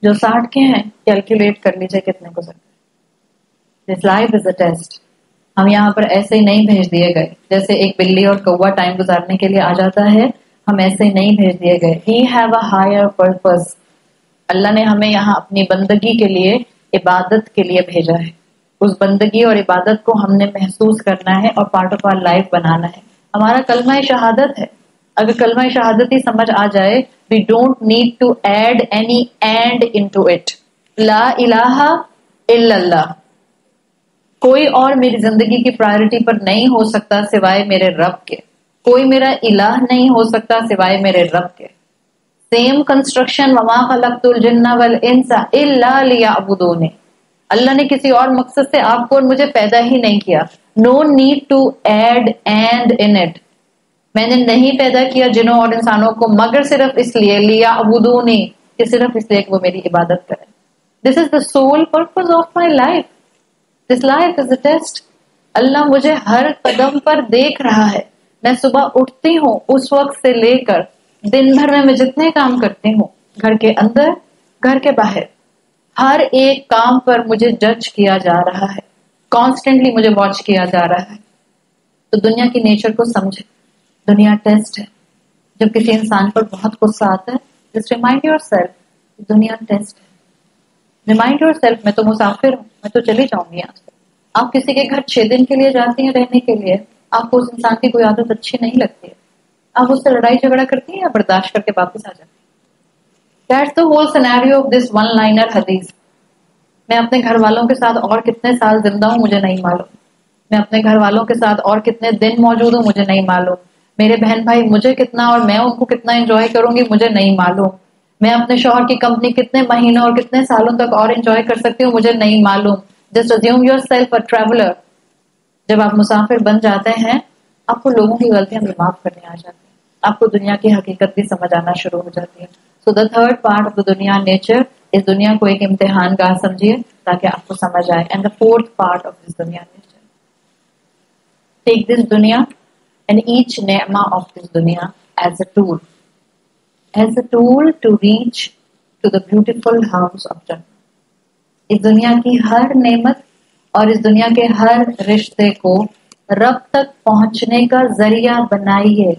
جو 60 کے ہیں کیلکولیٹ کر لیجیے کتنے گزر گئے. This life is a test. ہم یہاں پر ایسے ہی نہیں بھیج دیے گئے جیسے ایک بلی اور کوا ٹائم گزارنے کے لیے آ جاتا ہے. ہم ایسے ہی نہیں بھیج دیے گئے. We have a higher purpose. اللہ نے ہمیں یہاں اپنی بندگی کے لیے عبادت کے لیے بھیجا ہے. اس بندگی اور عبادت کو ہم نے محسوس کرنا ہے اور پارٹ آف آور لائف بنانا ہے. ہمارا کلمہ شہادت ہے. اگر کلمہ شہادت ہی سمجھ آ جائے we don't need to add any and into it. لا الہ الا اللہ. کوئی اور میری زندگی کی پرائرٹی پر نہیں ہو سکتا سوائے میرے رب کے. کوئی میرا الہ نہیں ہو سکتا سوائے میرے رب کے. سیم کنسٹرکشن وما خلقت الجن والانس الا لیعبدون. اللہ نے کسی اور مقصد سے آپ کو اور مجھے پیدا ہی نہیں کیا. No need to add and in it. میں نے نہیں پیدا کیا جنوں اور انسانوں کو مگر صرف اس لیے لیعبدونی کہ صرف اس لیے کہ وہ میری عبادت کریں. This is the sole purpose of my life. This life is a test. اللہ مجھے ہر قدم پر دیکھ رہا ہے. میں صبح اٹھتی ہوں اس وقت سے لے کر دن بھر میں جتنے کام کرتی ہوں گھر کے اندر گھر کے باہر ہر ایک کام پر مجھے جج کیا جا رہا ہے. کانسٹنٹلی مجھے واچ کیا جا رہا ہے. تو دنیا کی نیچر کو سمجھے. دنیا ٹیسٹ ہے. جب کسی انسان پر بہت غصہ آتا ہے جسٹ ریمائنڈ یور سیلف دنیا ٹیسٹ ہے. ریمائنڈ یور سیلف میں تو مسافر ہوں, میں تو چلی جاؤں گی یہاں سے. آپ کسی کے گھر 6 دن کے لیے جاتی ہیں رہنے کے لیے, آپ کو اس انسان کی کوئی عادت اچھی نہیں لگتی ہے, آپ اس سے لڑائی جھگڑا کرتی ہیں یا برداشت کر کے واپس آ جاتی ہیں. That's the whole scenario of this one-liner حدیث. میں اپنے گھر والوں کے ساتھ اور کتنے سال زندہ ہوں مجھے نہیں معلوم. میں اپنے گھر والوں کے ساتھ اور کتنے دن موجود ہوں مجھے نہیں معلوم. میرے بہن بھائی مجھے کتنا اور میں ان کو کتنا انجوائے کروں گی مجھے نہیں معلوم. میں اپنے شوہر کی کمپنی کتنے مہینوں اور کتنے سالوں تک اور انجوائے کر سکتی ہوں مجھے نہیں معلوم. Just assume yourself a traveler. جب آپ مسافر بن جاتے ہیں آپ کو لوگوں کی غلطیاں بھی معاف کرنے آ جاتی ہیں, آپ کو دنیا کی حقیقت بھی سمجھ آنا شروع ہو جاتی ہے. So the third part of the دنیا نیچر, اس دنیا کو ایک امتحان گاہ سمجھیے تاکہ آپ کو سمجھ آئے. And the fourth part of this دنیا نیچر, take this دنیا and each نعمہ of this دنیا as a tool to reach to the beautiful house of Jannah. اس دنیا کی ہر نعمت اور اس دنیا کے ہر رشتے کو رب تک پہنچنے کا ذریعہ بنائیے.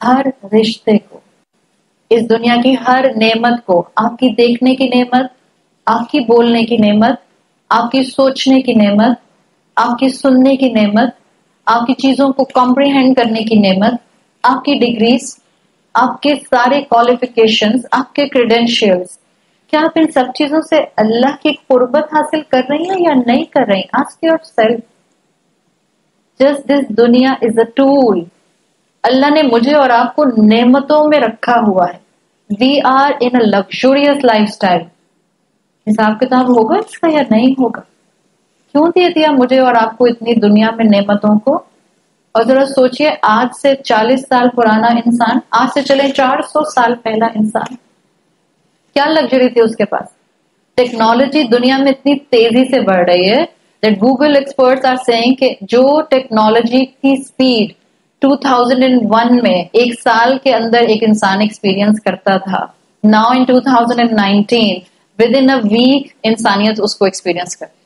ہر رشتے کو, اس دنیا کی ہر نعمت کو, آپ کی دیکھنے کی نعمت, آپ کی بولنے کی نعمت, آپ کی سوچنے کی نعمت, آپ کی سننے کی نعمت, آپ کی چیزوں کو کمپریہینڈ کرنے کی نعمت, آپ کی ڈگریز, آپ کے سارے کوالیفیکیشنز, آپ کے کریڈینشیلز, کیا آپ ان سب چیزوں سے اللہ کی قربت حاصل کر رہی ہیں یا نہیں کر رہی؟ Ask your self. Just this دنیا از اے ٹول. اللہ نے مجھے اور آپ کو نعمتوں میں رکھا ہوا ہے. We are in a luxurious lifestyle. حساب کتاب ہوگا اس کا یا نہیں ہوگا؟ کیوں دے دیا مجھے اور آپ کو اتنی دنیا میں نعمتوں کو؟ اور ذرا سوچئے آج سے 40 سال پرانا انسان, آج سے چلے 400 سال پہلا انسان, کیا لگژری تھی اس کے پاس؟ ٹیکنالوجی دنیا میں اتنی تیزی سے بڑھ رہی ہے that Google experts are saying کہ جو ٹیکنالوجی کی اسپیڈ 2001 میں ایک سال کے اندر ایک انسان ایکسپیرینس کرتا تھا, now in 2019 within a week انسانیت اس کو ایکسپیرینس کرتی.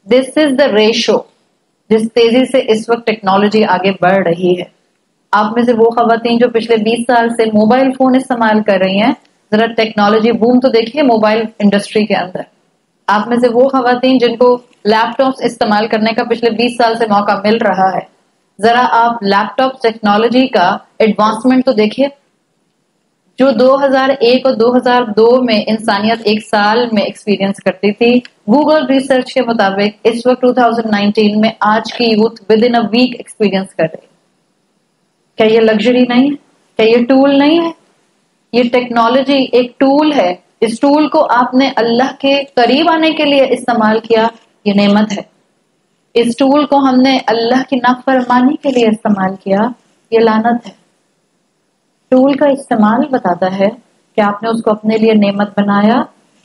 This is the ratio جس تیزی سے اس وقت ٹیکنالوجی آگے بڑھ رہی ہے. آپ میں سے وہ خواتین جو پچھلے 20 سال سے موبائل فون استعمال کر رہی ہیں, ذرا ٹیکنالوجی بوم تو دیکھیے موبائل انڈسٹری کے اندر. آپ میں سے وہ خواتین جن کو لیپ ٹاپس استعمال کرنے کا پچھلے 20 سال سے موقع مل رہا ہے, ذرا آپ لیپ ٹاپ ٹیکنالوجی کا ایڈوانسمنٹ تو دیکھیے. جو 2001 اور 2002 میں انسانیت ایک سال میں ایکسپیرینس کرتی تھی, گوگل ریسرچ کے مطابق اس وقت 2019 میں آج کی youth with in a weak experience کر رہی ہے. کیا یہ لگژری نہیں ہے؟ کیا یہ ٹول نہیں ہے؟ یہ ٹیکنالوجی ایک ٹول ہے. اس ٹول کو آپ نے اللہ کے قریب آنے کے لیے استعمال کیا, یہ نعمت ہے. اس ٹول کو ہم نے اللہ کی نافرمانی کے لیے استعمال کیا, یہ لعنت ہے. ٹول کا استعمال بتاتا ہے کہ آپ نے اس کو اپنے لیے نعمت بنایا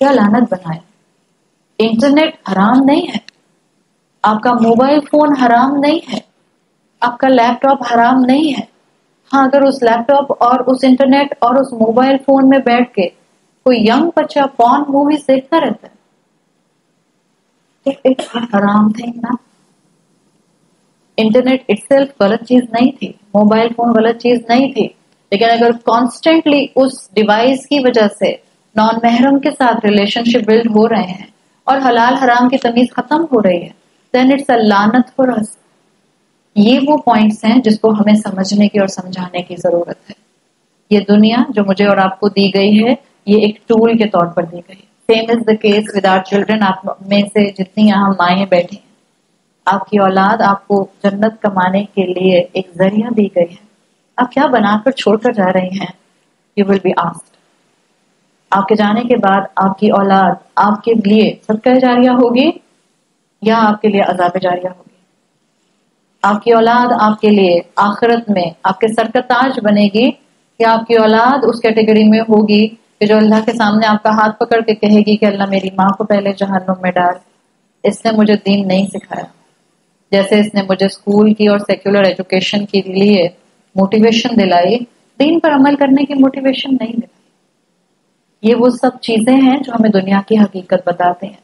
یا لعنت بنایا. انٹرنیٹ حرام نہیں ہے, آپ کا موبائل فون حرام نہیں ہے, آپ کا لیپ ٹاپ حرام نہیں ہے. ہاں, اگر اس لیپ ٹاپ اور اس انٹرنیٹ اور اس موبائل فون میں بیٹھ کے کوئی ینگ بچہ پورن موویز دیکھتا رہتا ہے تو ایک حرام تھنگ نا. انٹرنیٹ اٹسیلف غلط چیز نہیں تھی, موبائل فون غلط چیز نہیں تھی, لیکن اگر کانسٹینٹلی اس ڈیوائس کی وجہ سے نان محرم کے ساتھ ریلیشن شپ بلڈ ہو رہے ہیں اور حلال حرام کی تمیز ختم ہو رہی ہے, then it's a لعنت for us. یہ وہ پوائنٹس ہیں جس کو ہمیں سمجھنے کی اور سمجھانے کی ضرورت ہے. یہ دنیا جو مجھے اور آپ کو دی گئی ہے, یہ ایک ٹول کے طور پر دی گئی. Same is the case with our children. آپ میں سے جتنی یہاں مائیں بیٹھی ہیں, آپ کی اولاد آپ کو جنت کمانے کے لیے ایک ذریعہ دی گئی ہے. آپ کیا بنا کر چھوڑ کر جا رہی ہیں؟ You will be asked. آپ کے جانے کے بعد آپ کی اولاد آپ کے لیے صدقہ جاریہ ہوگی یا آپ کے لیے عذاب جاریہ ہوگی. آپ کی اولاد آپ کے لیے آخرت میں آپ کے سر کا تاج بنے گی یا آپ کی اولاد اس کیٹیگری میں ہوگی کہ جو اللہ کے سامنے آپ کا ہاتھ پکڑ کے کہے گی کہ اللہ میری ماں کو پہلے جہنم میں ڈال, اس نے مجھے دین نہیں سکھایا, جیسے اس نے مجھے اسکول کی اور سیکولر ایجوکیشن کے لیے موٹیویشن دلائی, دین پر عمل کرنے کی موٹیویشن نہیں دلائی. یہ وہ سب چیزیں ہیں جو ہمیں دنیا کی حقیقت بتاتے ہیں.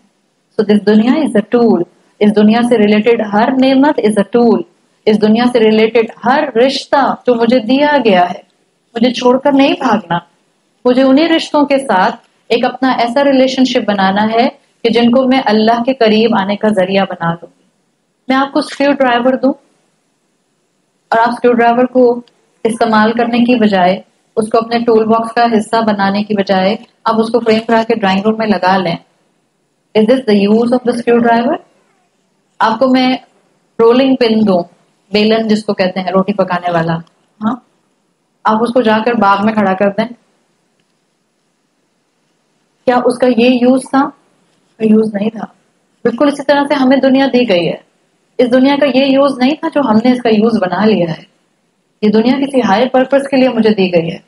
سو دس دنیا از اے ٹول. اس دنیا سے ریلیٹڈ ہر نعمت از اے ٹول. اس دنیا سے ریلیٹڈ ہر رشتہ جو مجھے دیا گیا ہے, مجھے چھوڑ کر نہیں بھاگنا. مجھے انہی رشتوں کے ساتھ ایک اپنا ایسا ریلیشن شپ بنانا ہے کہ جن کو میں اللہ کے قریب آنے کا ذریعہ بنا لوں. میں آپ کو اسکریو ڈرائیور دوں اور آپ اسکریو ڈرائیور کو استعمال کرنے کی بجائے, اس کو اپنے ٹول باکس کا حصہ بنانے کی بجائے آپ اس کو فریم کرا کے ڈرائنگ روم میں لگا لیں. Is this the use of the screwdriver? آپ کو میں رولنگ پن دوں, بیلن جس کو کہتے ہیں روٹی پکانے والا, ہاں, آپ اس کو جا کر باغ میں کھڑا کر دیں, کیا اس کا یہ یوز تھا؟ یوز نہیں تھا. بالکل اسی طرح سے ہمیں دنیا دی گئی ہے, اس دنیا کا یہ یوز نہیں تھا جو ہم نے اس کا یوز بنا لیا ہے. یہ دنیا کسی ہائر پرپز کے لیے مجھے دی گئی ہے.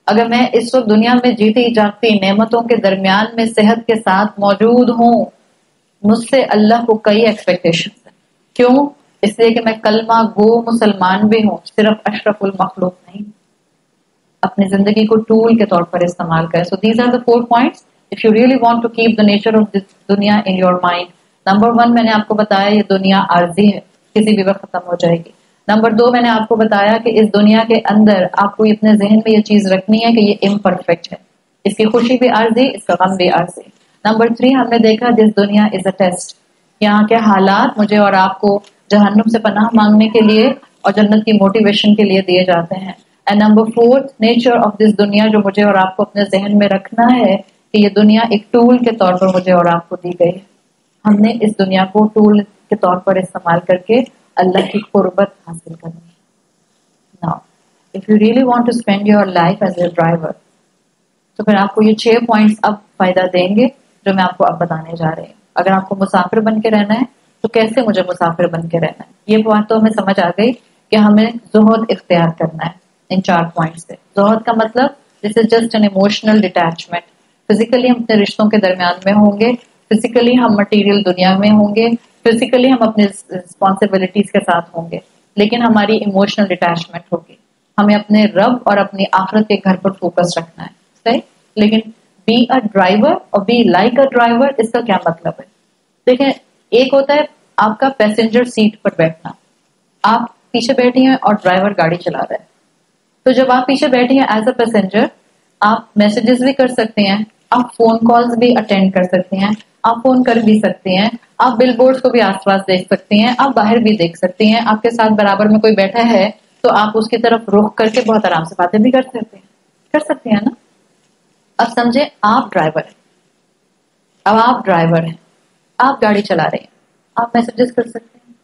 اگر میں اس وقت دنیا میں جیتی جاگتی نعمتوں کے درمیان میں صحت کے ساتھ موجود ہوں, مجھ سے اللہ کو کئی ایکسپیکٹیشن ہیں. کیوں؟ اس لیے کہ میں کلمہ گو مسلمان بھی ہوں, صرف اشرف المخلوق نہیں. اپنی زندگی کو ٹول کے طور پر استعمال کریں. So these are the 4 points if you really want to keep the nature of this دنیا in your mind. Number 1 میں نے آپ کو بتایا یہ دنیا عارضی ہے, کسی بھی وقت ختم ہو جائے گی. نمبر 2 میں نے آپ کو بتایا کہ اس دنیا کے اندر آپ کو اپنے ذہن میں یہ چیز رکھنی ہے کہ یہ امپرفیکٹ ہے, اس کی خوشی بھی عارضی, اس کا غم بھی عارضی. نمبر 3 ہم نے دیکھا دس دنیا از اے ٹیسٹ. یہاں کے حالات مجھے اور آپ کو جہنم سے پناہ مانگنے کے لیے اور جنت کی موٹیویشن کے لیے دیے جاتے ہیں. And number 4 nature of this دنیا جو مجھے اور آپ کو اپنے ذہن میں رکھنا ہے کہ یہ دنیا ایک ٹول کے طور پر مجھے اور آپ کو دی گئی ہے. ہم نے اس دنیا کو ٹول کے طور پر استعمال کر کے اللہ کی قربت حاصل کرنی ہے. Now, if you really want to spend your life as a driver, تو پھر آپ کو یہ 6 points اب فائدہ دیں گے جو میں آپ کو اب بتانے جا رہے ہیں. اگر آپ کو مسافر بن کے رہنا ہے تو کیسے مجھے مسافر بن کے رہنا ہے, یہ بات تو ہمیں سمجھ آ گئی کہ ہمیں زہد اختیار کرنا ہے ان 4 points سے. زہد کا مطلب this is just an emotional detachment. Physically ہم اپنے رشتوں کے درمیان میں ہوں گے, فزیکلی ہم مٹیریل دنیا میں ہوں گے, فزیکلی ہم اپنے رسپانسبلٹیز کے ساتھ ہوں گے، لیکن ہماری ایموشنل اٹیچمنٹ ہوگی. ہمیں اپنے رب اور اپنی آخرت کے گھر پر فوکس رکھنا ہے. صحیح. لیکن بی اے ڈرائیور اور بی لائک اے ڈرائیور، اس کا کیا مطلب ہے؟ دیکھیں، ایک ہوتا ہے آپ کا پیسنجر سیٹ پر بیٹھنا، آپ پیچھے بیٹھی ہیں اور ڈرائیور گاڑی چلا رہا ہے. تو جب آپ پیچھے بیٹھی ہیں ایز اے پیسنجر، آپ میسجز بھی کر سکتے ہیں، آپ فون کالز بھی اٹینڈ کر سکتے ہیں، آپ فون کر بھی سکتے ہیں، آپ بل بورڈز کو بھی آس پاس دیکھ سکتے ہیں، آپ باہر بھی دیکھ سکتے ہیں، آپ کے ساتھ برابر میں کوئی بیٹھا ہے تو آپ اس کی طرف رخ کر کے بہت آرام سے باتیں بھی کر سکتے ہیں نا. اب سمجھے آپ ڈرائیور ہیں، اب آپ ڈرائیور ہیں، آپ گاڑی چلا رہے ہیں، آپ میسجز کر سکتے ہیں.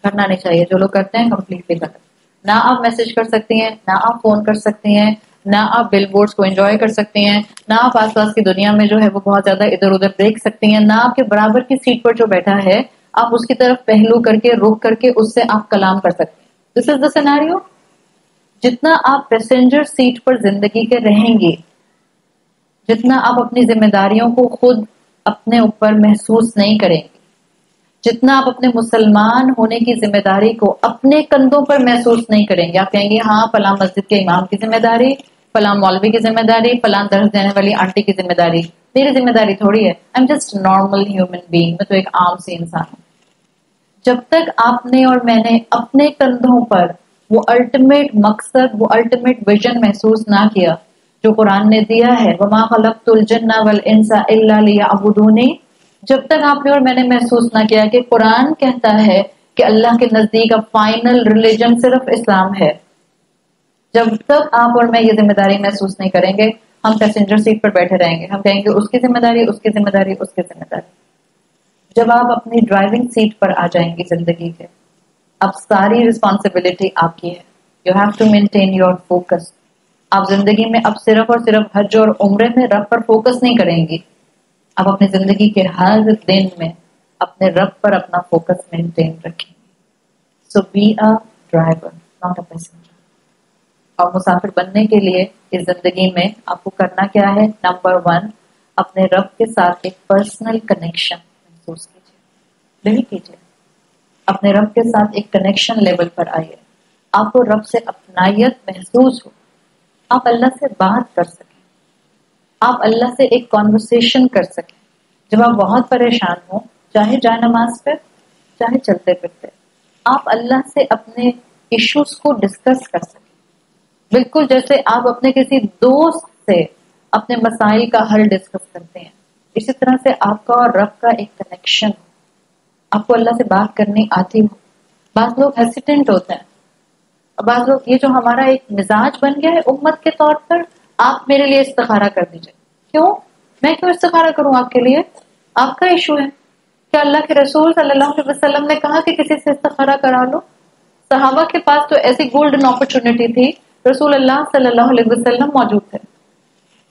کرنا نہیں چاہیے، جو لوگ کرتے ہیں کمپلیٹلی غلط. نہ آپ میسج کر سکتے ہیں، نہ آپ فون کر سکتے ہیں، نہ آپ بل بورڈز کو انجوائے کر سکتے ہیں، نہ آپ آس پاس کی دنیا میں جو ہے وہ بہت زیادہ ادھر ادھر دیکھ سکتے ہیں، نہ آپ کے برابر کی سیٹ پر جو بیٹھا ہے آپ اس کی طرف پہلو کر کے رخ کر کے اس سے آپ کلام کر سکتے ہیں. دس از دا سیناریو. جتنا آپ پیسنجر سیٹ پر زندگی کے رہیں گے، جتنا آپ اپنی ذمہ داریوں کو خود اپنے اوپر محسوس نہیں کریں گے، جتنا آپ اپنے مسلمان ہونے کی ذمہ داری کو اپنے کندھوں پر محسوس نہیں کریں گے، آپ کہیں گے ہاں فلاں مسجد کے امام کی ذمہ داری، فلاں مولوی کی ذمہ داری، فلاں درس دینے والی آنٹی کی ذمہ داری، میری ذمہ داری تھوڑی ہے. I am just normal human being, میں تو ایک عام سی انسان ہوں. جب تک آپ نے اور میں نے اپنے کندھوں پر وہ الٹیمیٹ مقصد، وہ الٹیمیٹ ویژن محسوس نہ کیا جو قرآن نے دیا ہے، وَمَا خَلَقْتُ الْجِنَّ وَالْإِنسَ إِلَّا لِيَعْبُدُونِ، جب تک آپ نے اور میں نے محسوس نہ کیا کہ قرآن کہتا ہے کہ اللہ کے نزدیک اب فائنل ریلیجن صرف اسلام ہے، جب تک آپ اور میں یہ ذمہ داری محسوس نہیں کریں گے، ہم پیسنجر سیٹ پر بیٹھے رہیں گے. ہم کہیں گے اس کی ذمہ داری، اس کی ذمہ داری، اس کی ذمہ داری. جب آپ اپنی ڈرائیونگ سیٹ پر آ جائیں گے زندگی کے، اب ساری رسپانسبلٹی آپ کی ہے. You have to maintain your focus. آپ زندگی میں اب صرف اور صرف حج اور عمرے میں رب پر فوکس نہیں کریں گی، آپ اپنی زندگی کے ہر دن میں اپنے رب پر اپنا فوکس مینٹین رکھیں. So be a driver not a passenger. اور مسافر بننے کے لیے اس زندگی میں آپ کو کرنا کیا ہے؟ نمبر 1، اپنے رب کے ساتھ ایک پرسنل کنیکشن محسوس کیجیے، نہیں کیجیے. اپنے رب کے ساتھ ایک کنیکشن لیول پر آئیے. آپ کو رب سے اپنائیت محسوس ہو، آپ اللہ سے بات کر سکیں، آپ اللہ سے ایک کانورسیشن کر سکیں. جب آپ بہت پریشان ہوں، چاہے جائے نماز پہ، چاہے چلتے پھرتے، آپ اللہ سے اپنے ایشوز کو ڈسکس کر سکیں، بالکل جیسے آپ اپنے کسی دوست سے اپنے مسائل کا حل ڈسکس کرتے ہیں. اسی طرح سے آپ کا اور رب کا ایک کنیکشن ہو، آپ کو اللہ سے بات کرنی آتی ہو. بعض لوگ ہیسیٹنٹ ہوتے ہیں، بعض لوگ، یہ جو ہمارا ایک مزاج بن گیا ہے امت کے طور پر، آپ میرے لیے استخارہ کر دیجئے. کیوں؟ میں کیوں استخارہ کروں آپ کے لیے؟ آپ کا ایشو ہے. کیا اللہ کے رسول صلی اللہ علیہ وسلم نے کہا کہ کسی سے استخارہ کرا لو؟ صحابہ کے پاس تو ایسی گولڈن اپرچونٹی تھی، رسول اللہ صلی اللہ علیہ وسلم موجود تھے،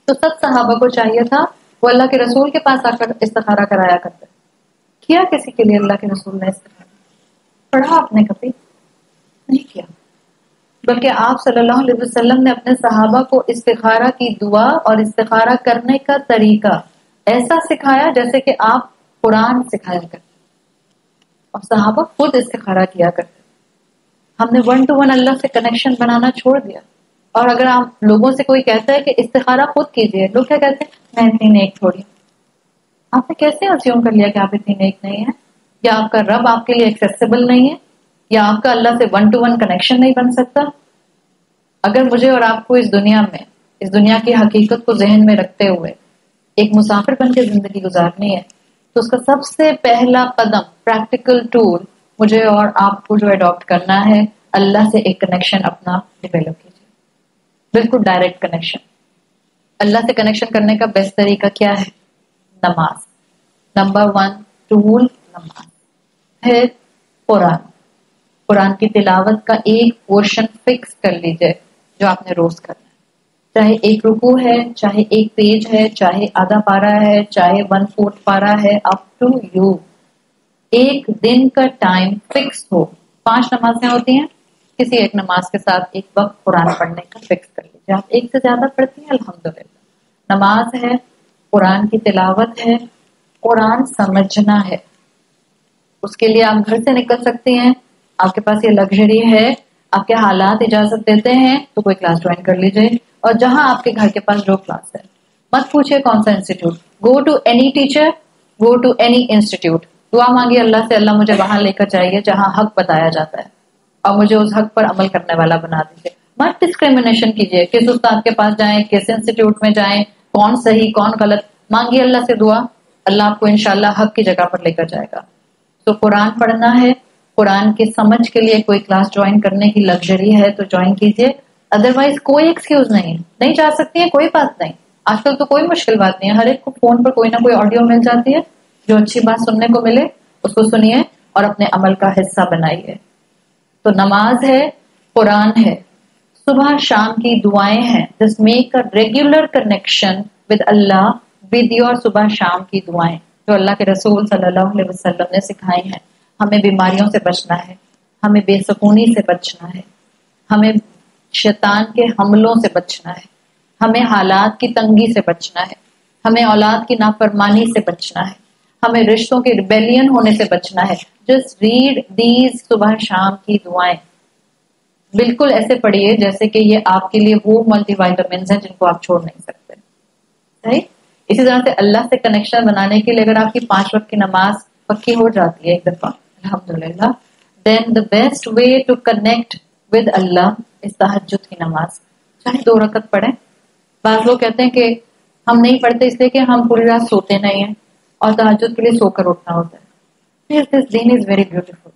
تو سب صحابہ کو چاہیے تھا وہ اللہ کے رسول کے پاس آ کر استخارہ کرایا کرتے. کیا کسی کے لیے اللہ کے رسول نے استخارہ؟ پڑھا آپ نے کبھی؟ نہیں کیا. بلکہ آپ صلی اللہ علیہ وسلم نے اپنے صحابہ کو استخارہ کی دعا اور استخارہ کرنے کا طریقہ ایسا سکھایا جیسے کہ آپ قرآن سکھایا کرتے، اور صحابہ خود استخارہ کیا کرتے. ہم نے 1 to 1 اللہ سے کنیکشن بنانا چھوڑ دیا. اور اگر آپ لوگوں سے کوئی کہتا ہے کہ استخارہ خود کیجئے، لوگ کیا کہتے ہیں؟ میں اتنی نیک تھوڑی. آپ نے کیسے اسیوم کر لیا کہ آپ اتنی نیک نہیں ہیں؟ یا آپ کا رب آپ کے لیے ایکسیسیبل نہیں ہے؟ یا آپ کا اللہ سے 1 to 1 کنیکشن نہیں بن سکتا؟ اگر مجھے اور آپ کو اس دنیا میں، اس دنیا کی حقیقت کو ذہن میں رکھتے ہوئے ایک مسافر بن کے زندگی گزارنی ہے، تو اس کا سب سے پہلا قدم، پریکٹیکل ٹول، مجھے اور آپ کو جو اڈاپٹ کرنا ہے، اللہ سے ایک کنیکشن اپنا ڈیولپ کیجیے. بالکل ڈائریکٹ کنیکشن. اللہ سے کنیکشن کرنے کا بیسٹ طریقہ کیا ہے؟ نماز. نمبر 1 ٹول نماز. پھر قرآن کی تلاوت کا ایک پورشن فکس کر لیجئے جو آپ نے روز کرنا ہے. چاہے ایک رکوع ہے، چاہے ایک پیج ہے، چاہے آدھا پارا ہے، چاہے 1/4 پارا ہے، اپ ٹو یو. ایک دن کا ٹائم فکس ہو. 5 نمازیں ہوتی ہیں، کسی ایک نماز کے ساتھ ایک وقت قرآن پڑھنے کا فکس کر لیجیے. آپ ایک سے زیادہ پڑھتی ہیں الحمدللہ. نماز ہے، قرآن کی تلاوت ہے، قرآن سمجھنا ہے. اس کے لیے آپ گھر سے نکل سکتے ہیں، آپ کے پاس یہ لگژری ہے، آپ کے حالات اجازت دیتے ہیں تو کوئی کلاس جوائن کر لیجئے، اور جہاں آپ کے گھر کے پاس جو کلاس ہے مت پوچھے کون سا institute, go to any teacher, go to any institute, دعا مانگی اللہ سے، اللہ مجھے وہاں لے کر جائیے جہاں حق بتایا جاتا ہے اور مجھے اس حق پر عمل کرنے والا بنا دیجیے۔ مت ڈسکریمنیشن کیجیے، کس استاد کے پاس جائیں، کس انسٹیٹیوٹ میں جائیں، کون صحیح کون غلط، مانگی اللہ سے دعا، اللہ آپ کو انشاءاللہ حق کی جگہ پر لے کر جائے گا۔ تو قرآن پڑھنا ہے، قرآن کی سمجھ کے لیے کوئی کلاس جوائن کرنے کی لگژری ہے تو جوائن کیجیے، ادروائز کوئی ایکسکیوز نہیں جا سکتی ہے کوئی بات نہیں، آج کل تو کوئی مشکل بات نہیں ہے، ہر ایک کو فون پر کوئی نہ کوئی آڈیو مل جاتی ہے، جو اچھی بات سننے کو ملے اس کو سنیے اور اپنے عمل کا حصہ بنائیے۔ تو نماز ہے، قرآن ہے، صبح شام کی دعائیں ہیں، جس make a regular connection with Allah with your صبح شام کی دعائیں جو اللہ کے رسول صلی اللہ علیہ وسلم نے سکھائی ہیں۔ ہمیں بیماریوں سے بچنا ہے، ہمیں بے سکونی سے بچنا ہے، ہمیں شیطان کے حملوں سے بچنا ہے، ہمیں حالات کی تنگی سے بچنا ہے، ہمیں اولاد کی نافرمانی سے بچنا ہے، ہمیں رشتوں کے ریبیلین ہونے سے بچنا ہے۔ جسٹ ریڈ دیز صبح شام کی دعائیں، بالکل ایسے پڑھیے جیسے کہ یہ آپ کے لیے وہ ملٹی وائٹامنز ہیں جن کو آپ چھوڑ نہیں سکتے، صحیح؟ اسی طرح سے اللہ سے کنیکشن بنانے کے لیے اگر آپ کی 5 وقت کی نماز پکی ہو جاتی ہے ایک دفعہ الحمدللہ، then the best way to connect with Allah is تہجد کی نماز، چاہے 2 رکعت پڑھیں۔ بعض لوگ کہتے ہیں کہ ہم نہیں پڑھتے اس لیے کہ ہم پوری رات سوتے نہیں ہیں اور تہجد کے لیے سو کر اٹھنا ہوتا ہے۔ This deen is very beautiful.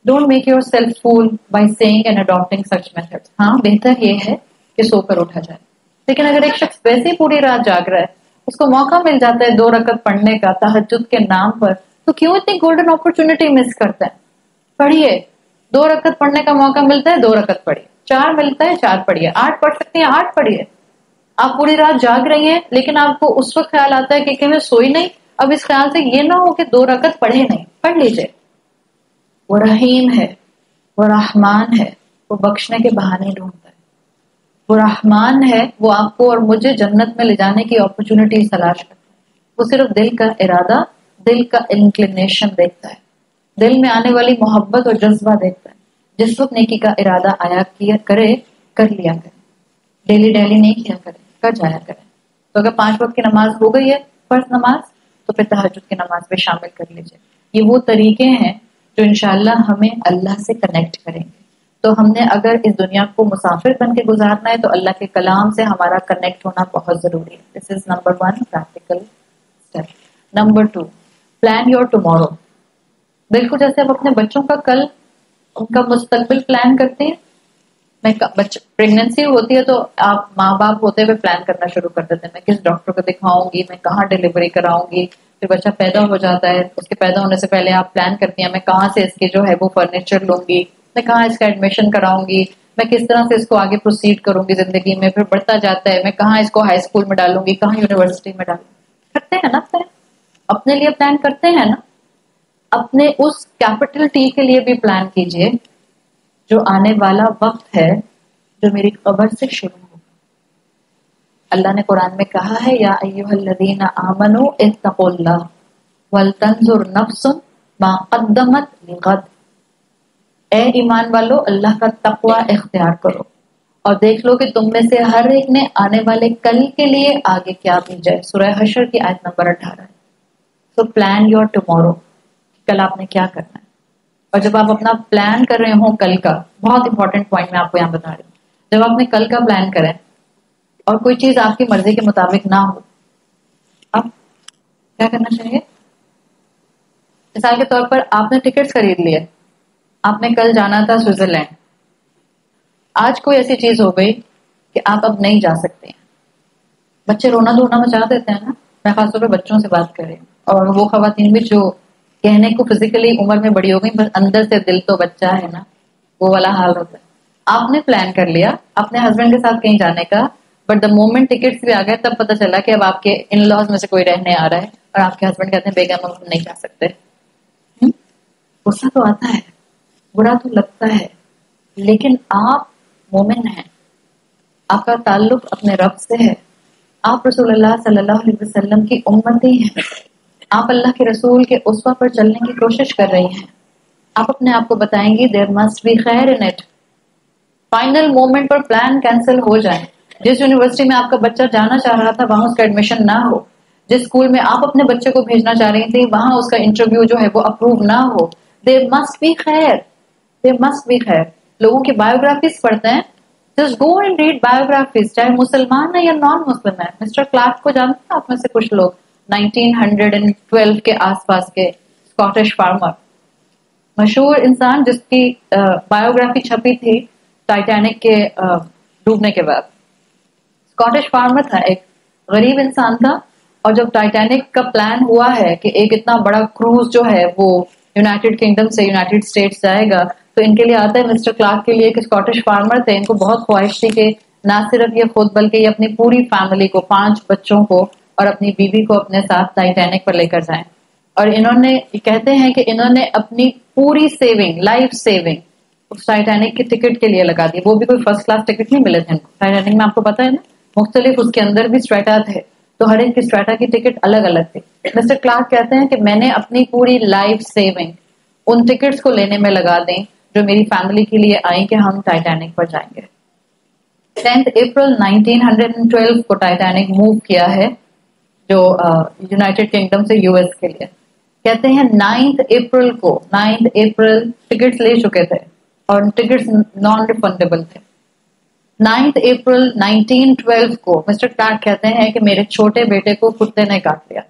Don't make yourself fool by saying and adopting such methods. ہاں بہتر یہ ہے کہ سو کر اٹھا جائے، لیکن اگر ایک شخص ویسے ہی پوری رات جاگ رہا ہے، اس کو موقع مل جاتا ہے 2 رکعت پڑھنے کا تہجد کے نام پر، تو کیوں اتنی گولڈن اپرچونٹی مس کرتا ہے؟ پڑھیے، 2 رکعت پڑھنے کا موقع ملتا ہے 2 رکعت پڑھیے، 4 ملتا ہے 4 پڑھیے، 8 پڑھ سکتے ہیں 8 پڑھیے۔ آپ پوری رات جاگ رہی ہیں لیکن آپ کو اس وقت خیال آتا ہے کہ میں سوئی نہیں، اب اس خیال سے یہ نہ ہو کہ 2 رکعت پڑھے نہیں، پڑھ لیجئے۔ وہ رحیم ہے، وہ رحمان ہے، وہ بخشنے کے بہانے ڈھونڈتا ہے، وہ رحمان ہے، وہ آپ کو اور مجھے جنت میں لے جانے کی اپرچونٹی تلاش کرتا ہے۔ وہ صرف دل کا ارادہ، دل کا انکلینیشن دیکھتا ہے، دل میں آنے والی محبت اور جذبہ دیکھتا ہے۔ جس وقت نیکی کا ارادہ آیا کیا کرے، کر لیا کرے، ڈیلی نہیں کیا کرے، کر جایا کرے۔ تو اگر 5 وقت کی نماز ہو گئی ہے فرض نماز، تو پھر تہجد کی نماز پہ شامل کر لیجئے۔ یہ وہ طریقے ہیں جو انشاءاللہ ہمیں اللہ سے کنیکٹ کریں گے۔ تو ہم نے اگر اس دنیا کو مسافر بن کے گزارنا ہے تو اللہ کے کلام سے ہمارا کنیکٹ ہونا بہت ضروری ہے۔ This is number 1 practical step. Number 2 plan your tomorrow. بالکل جیسے آپ اپنے بچوں کا کل ان کا مستقبل پلان کرتے ہیں، پریگنینسی ہوتی ہے تو آپ ماں باپ ہوتے ہوئے پلان کرنا شروع کر دیتے ہیں، میں کس ڈاکٹر کو دکھاؤں گی، میں کہاں ڈیلیوری کراؤں گی۔ پھر بچہ پیدا ہو جاتا ہے، اس کے پیدا ہونے سے پہلے آپ پلان کرتی ہیں میں کہاں سے اس کے جو ہے وہ فرنیچر لوں گی، میں کہاں اس کا ایڈمیشن کراؤں گی، میں کس طرح سے اس کو آگے پروسیڈ کروں گی زندگی میں۔ پھر بڑھتا جاتا ہے، میں کہاں اس کو ہائی اسکول میں ڈالوں گی، کہاں یونیورسٹی میں ڈالوں گی۔ کرتے ہیں نا پلان، اپنے لیے پلان کرتے ہیں نا، اپنے اس کیپٹل ٹی کے لیے بھی پلان کیجئے جو آنے والا وقت ہے جو میری قبر سے شروع ہوگا۔ اللہ نے قرآن میں کہا ہے یا ایھا الذین آمنوا اتقوا اللہ ولتنظر نفس ما قدمت لغد۔ اے ایمان والو، اللہ کا تقوی اختیار کرو اور دیکھ لو کہ تم میں سے ہر ایک نے آنے والے کل کے لیے آگے کیا بھیجا ہے۔ سورہ حشر کی آیت نمبر 18 ہے۔ سو پلان یور ٹمورو، کل آپ نے کیا کرنا ہے۔ اور جب آپ اپنا پلان کر رہے ہوں کل کا، بہت امپورٹنٹ پوائنٹ میں آپ کو یہاں بتا رہی ہوں، جب آپ نے کل کا پلان کریں اور کوئی چیز آپ کی مرضی کے مطابق نہ ہو، اب کیا کرنا چاہیے؟ مثال کے طور پر آپ نے ٹکٹس خرید لیے، آپ نے کل جانا تھا سوئٹزرلینڈ، آج کوئی ایسی چیز ہو گئی کہ آپ اب نہیں جا سکتے ہیں۔ بچے رونا دھونا مچا دیتے ہیں نا، میں خاص طور پہ بچوں سے بات کر رہی ہوں، اور وہ خواتین بھی جو کہنے کو فزیکلی عمر میں بڑی ہو گئی بس اندر سے دل تو بچہ ہے نا، وہ والا حال ہوتا ہے۔ آپ نے پلان کر لیا اپنے ہسبینڈ کے ساتھ کہیں جانے کا، بٹ دا مومنٹ ٹکٹس بھی آ گئے تب پتہ چلا کہ اب آپ کے ان لاز میں سے کوئی رہنے آ رہا ہے اور آپ کے ہسبینڈ کہتے ہیں بیگم ہم نہیں جا سکتے۔ غصہ تو آتا ہے، برا تو لگتا ہے، لیکن آپ مومن ہیں، آپ کا تعلق اپنے رب سے ہے، آپ رسول اللہ صلی اللہ علیہ وسلم کی امتی ہیں، آپ اللہ کے رسول کے اسوہ پر چلنے کی کوشش کر رہی ہیں. آپ اپنے آپ کو بتائیں گی there must be خیر in it. فائنل مومنٹ پر پلان کینسل ہو جائے. جس یونیورسٹی میں آپ کا بچہ جانا چاہ رہا تھا وہاں اس کا ایڈمیشن نہ ہو. جس اسکول میں آپ اپنے بچے کو بھیجنا چاہ رہی تھی وہاں اس کا انٹرویو جو ہے وہ اپروو نہ ہو. there must be خیر. there must be خیر. لوگوں کی بایوگرافیز پڑھتے ہیں. just go and read biographies, چاہے مسلمان ہے یا نان مسلم ہے. مسٹر کلارک کو جانتے ہیں آپ میں سے کچھ لوگ؟ 1912 کے آس پاس کے اسکاٹش فارمر, مشہور انسان جس کی بایوگرافی چھپی تھی ٹائٹینک کے ڈوبنے کے بعد. اسکاٹش فارمر تھا, ایک غریب انسان تھا, اور جب ٹائٹینک کا پلان ہوا ہے کہ ایک اتنا بڑا کروز جو ہے وہ یونائٹڈ کنگڈم سے یونائٹڈ اسٹیٹس جائے گا, تو ان کے لیے آتا ہے مسٹر کلارک کے لیے ایک اسکاٹش فارمر تھے. ان کو بہت خواہش تھی کہ نہ صرف یہ خود بلکہ یہ اپنی پوری فیملی کو, 5 بچوں کو اور اپنی بیوی کو اپنے ساتھ ٹائٹینک پر لے کر جائیں. اور انہوں نے کہتے ہیں کہ انہوں نے اپنی پوری سیونگ, لائف سیونگ اس ٹائٹینک کی ٹکٹ کے لیے لگا دی. وہ بھی کوئی فرسٹ کلاس ٹکٹ نہیں ملے تھے ان کو. ٹائٹینک میں آپ کو پتا ہے نا مختلف اس کے اندر بھی اسٹریٹا تھے, تو ہر ایک کی اسٹریٹا کی ٹکٹ الگ الگ تھی. مسٹر کلارک کہتے ہیں کہ میں نے اپنی پوری لائف سیونگ ان ٹکٹس کو لینے میں لگا دیں جو میری فیملی کے لیے آئیں کہ ہم ٹائٹینک پر جائیں گے. 10 اپریل 1912 کو ٹائٹینک موو کیا ہے جو یونائٹڈ کنگڈم سے یو ایس کے لیے. کہتے ہیں 9 اپریل ٹکٹس لے چکے تھے اور ٹکٹس نان ریفنڈیبل تھے. 9 اپریل 1912 کو مسٹر کلارک کہتے ہیں کہ میرے چھوٹے بیٹے کو کتے نے کاٹ لیا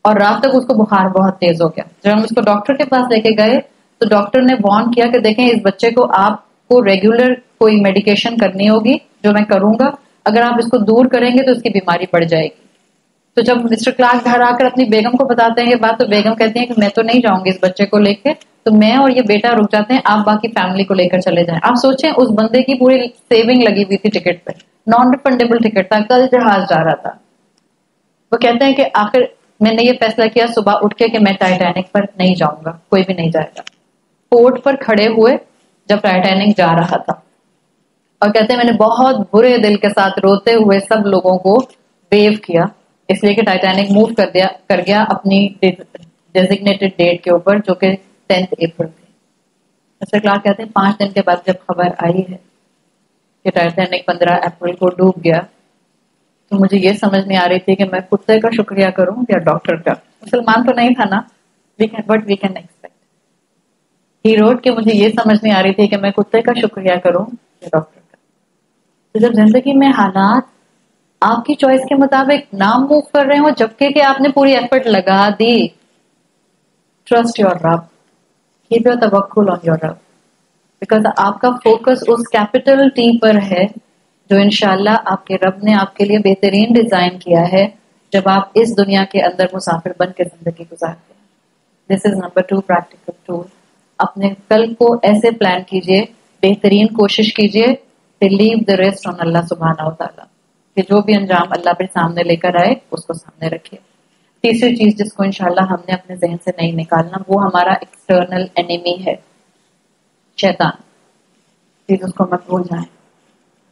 اور رات تک اس کو بخار بہت تیز ہو گیا. جب ہم اس کو ڈاکٹر کے پاس لے کے گئے تو ڈاکٹر نے وارن کیا کہ دیکھیں اس بچے کو آپ کو ریگولر کوئی میڈیکیشن کرنی ہوگی جو میں کروں گا, اگر آپ اس کو دور کریں گے تو اس کی بیماری بڑھ جائے گی. تو جب مسٹر کلارک گھر آ کر اپنی بیگم کو بتاتے ہیں یہ بات, تو بیگم کہتی ہیں کہ میں تو نہیں جاؤں گی اس بچے کو لے کے, تو میں اور یہ بیٹا رک جاتے ہیں, آپ باقی فیملی کو لے کر چلے جائیں. آپ سوچیں اس بندے کی پوری سیونگ لگی ہوئی تھی ٹکٹ پہ, نان ریفنڈیبل ٹکٹ تھا, کل جہاز جا رہا تھا. وہ کہتے ہیں کہ آخر میں نے یہ فیصلہ کیا صبح اٹھ کے کہ میں ٹائٹینک پر نہیں جاؤں گا, کوئی بھی نہیں جائے گا. پورٹ پر کھڑے ہوئے جب ٹائٹینک جا رہا تھا, اور کہتے ہیں میں نے بہت برے دل کے ساتھ روتے ہوئے سب لوگوں کو ویو کیا, اس لیے کہ ٹائٹینک موو کر گیا اپنی ڈیزگنیٹڈ ڈیٹ کے اوپر جو کہ 10 اپریل تھی. مسٹر کلارک کہتے ہیں 5 دن کے بعد جب خبر آئی ہے کہ ٹائٹینک 15 اپریل کو ڈوب گیا تو مجھے یہ سمجھ نہیں آ رہی تھی کہ میں کتے کا شکریہ کروں یا ڈاکٹر کا. مسلمان تو نہیں تھا نا, but we can expect. He wrote کہ مجھے یہ سمجھ نہیں آ رہی تھی کہ میں کتے کا شکریہ کروں یا ڈاکٹر کا. تو جب زندگی میں حالات آپ کی چوائس کے مطابق نہ موو کر رہے ہوں جبکہ کہ آپ نے پوری ایفرٹ لگا دی, ٹرسٹ یور رب, کیپ یور توکل آن یور رب, بیکاز آپ کا فوکس اس کیپٹل ٹی پر ہے جو انشاءاللہ آپ کے رب نے آپ کے لیے بہترین ڈیزائن کیا ہے جب آپ اس دنیا کے اندر مسافر بن کے زندگی گزارتے ہیں. دس از نمبر 2 پریکٹیکل ٹول. اپنے کل کو ایسے پلان کیجئے, بہترین کوشش کیجئے, لیو the rest on اللہ سبحانہ و تعالیٰ, کہ جو بھی انجام اللہ پہ سامنے لے کر آئے اس کو سامنے رکھے. تیسری چیز جس کو انشاءاللہ ہم نے اپنے ذہن سے نہیں نکالنا, وہ ہمارا ایکسٹرنل انیمی ہے, شیطان. پلیز اس کو مت بھول جائیں.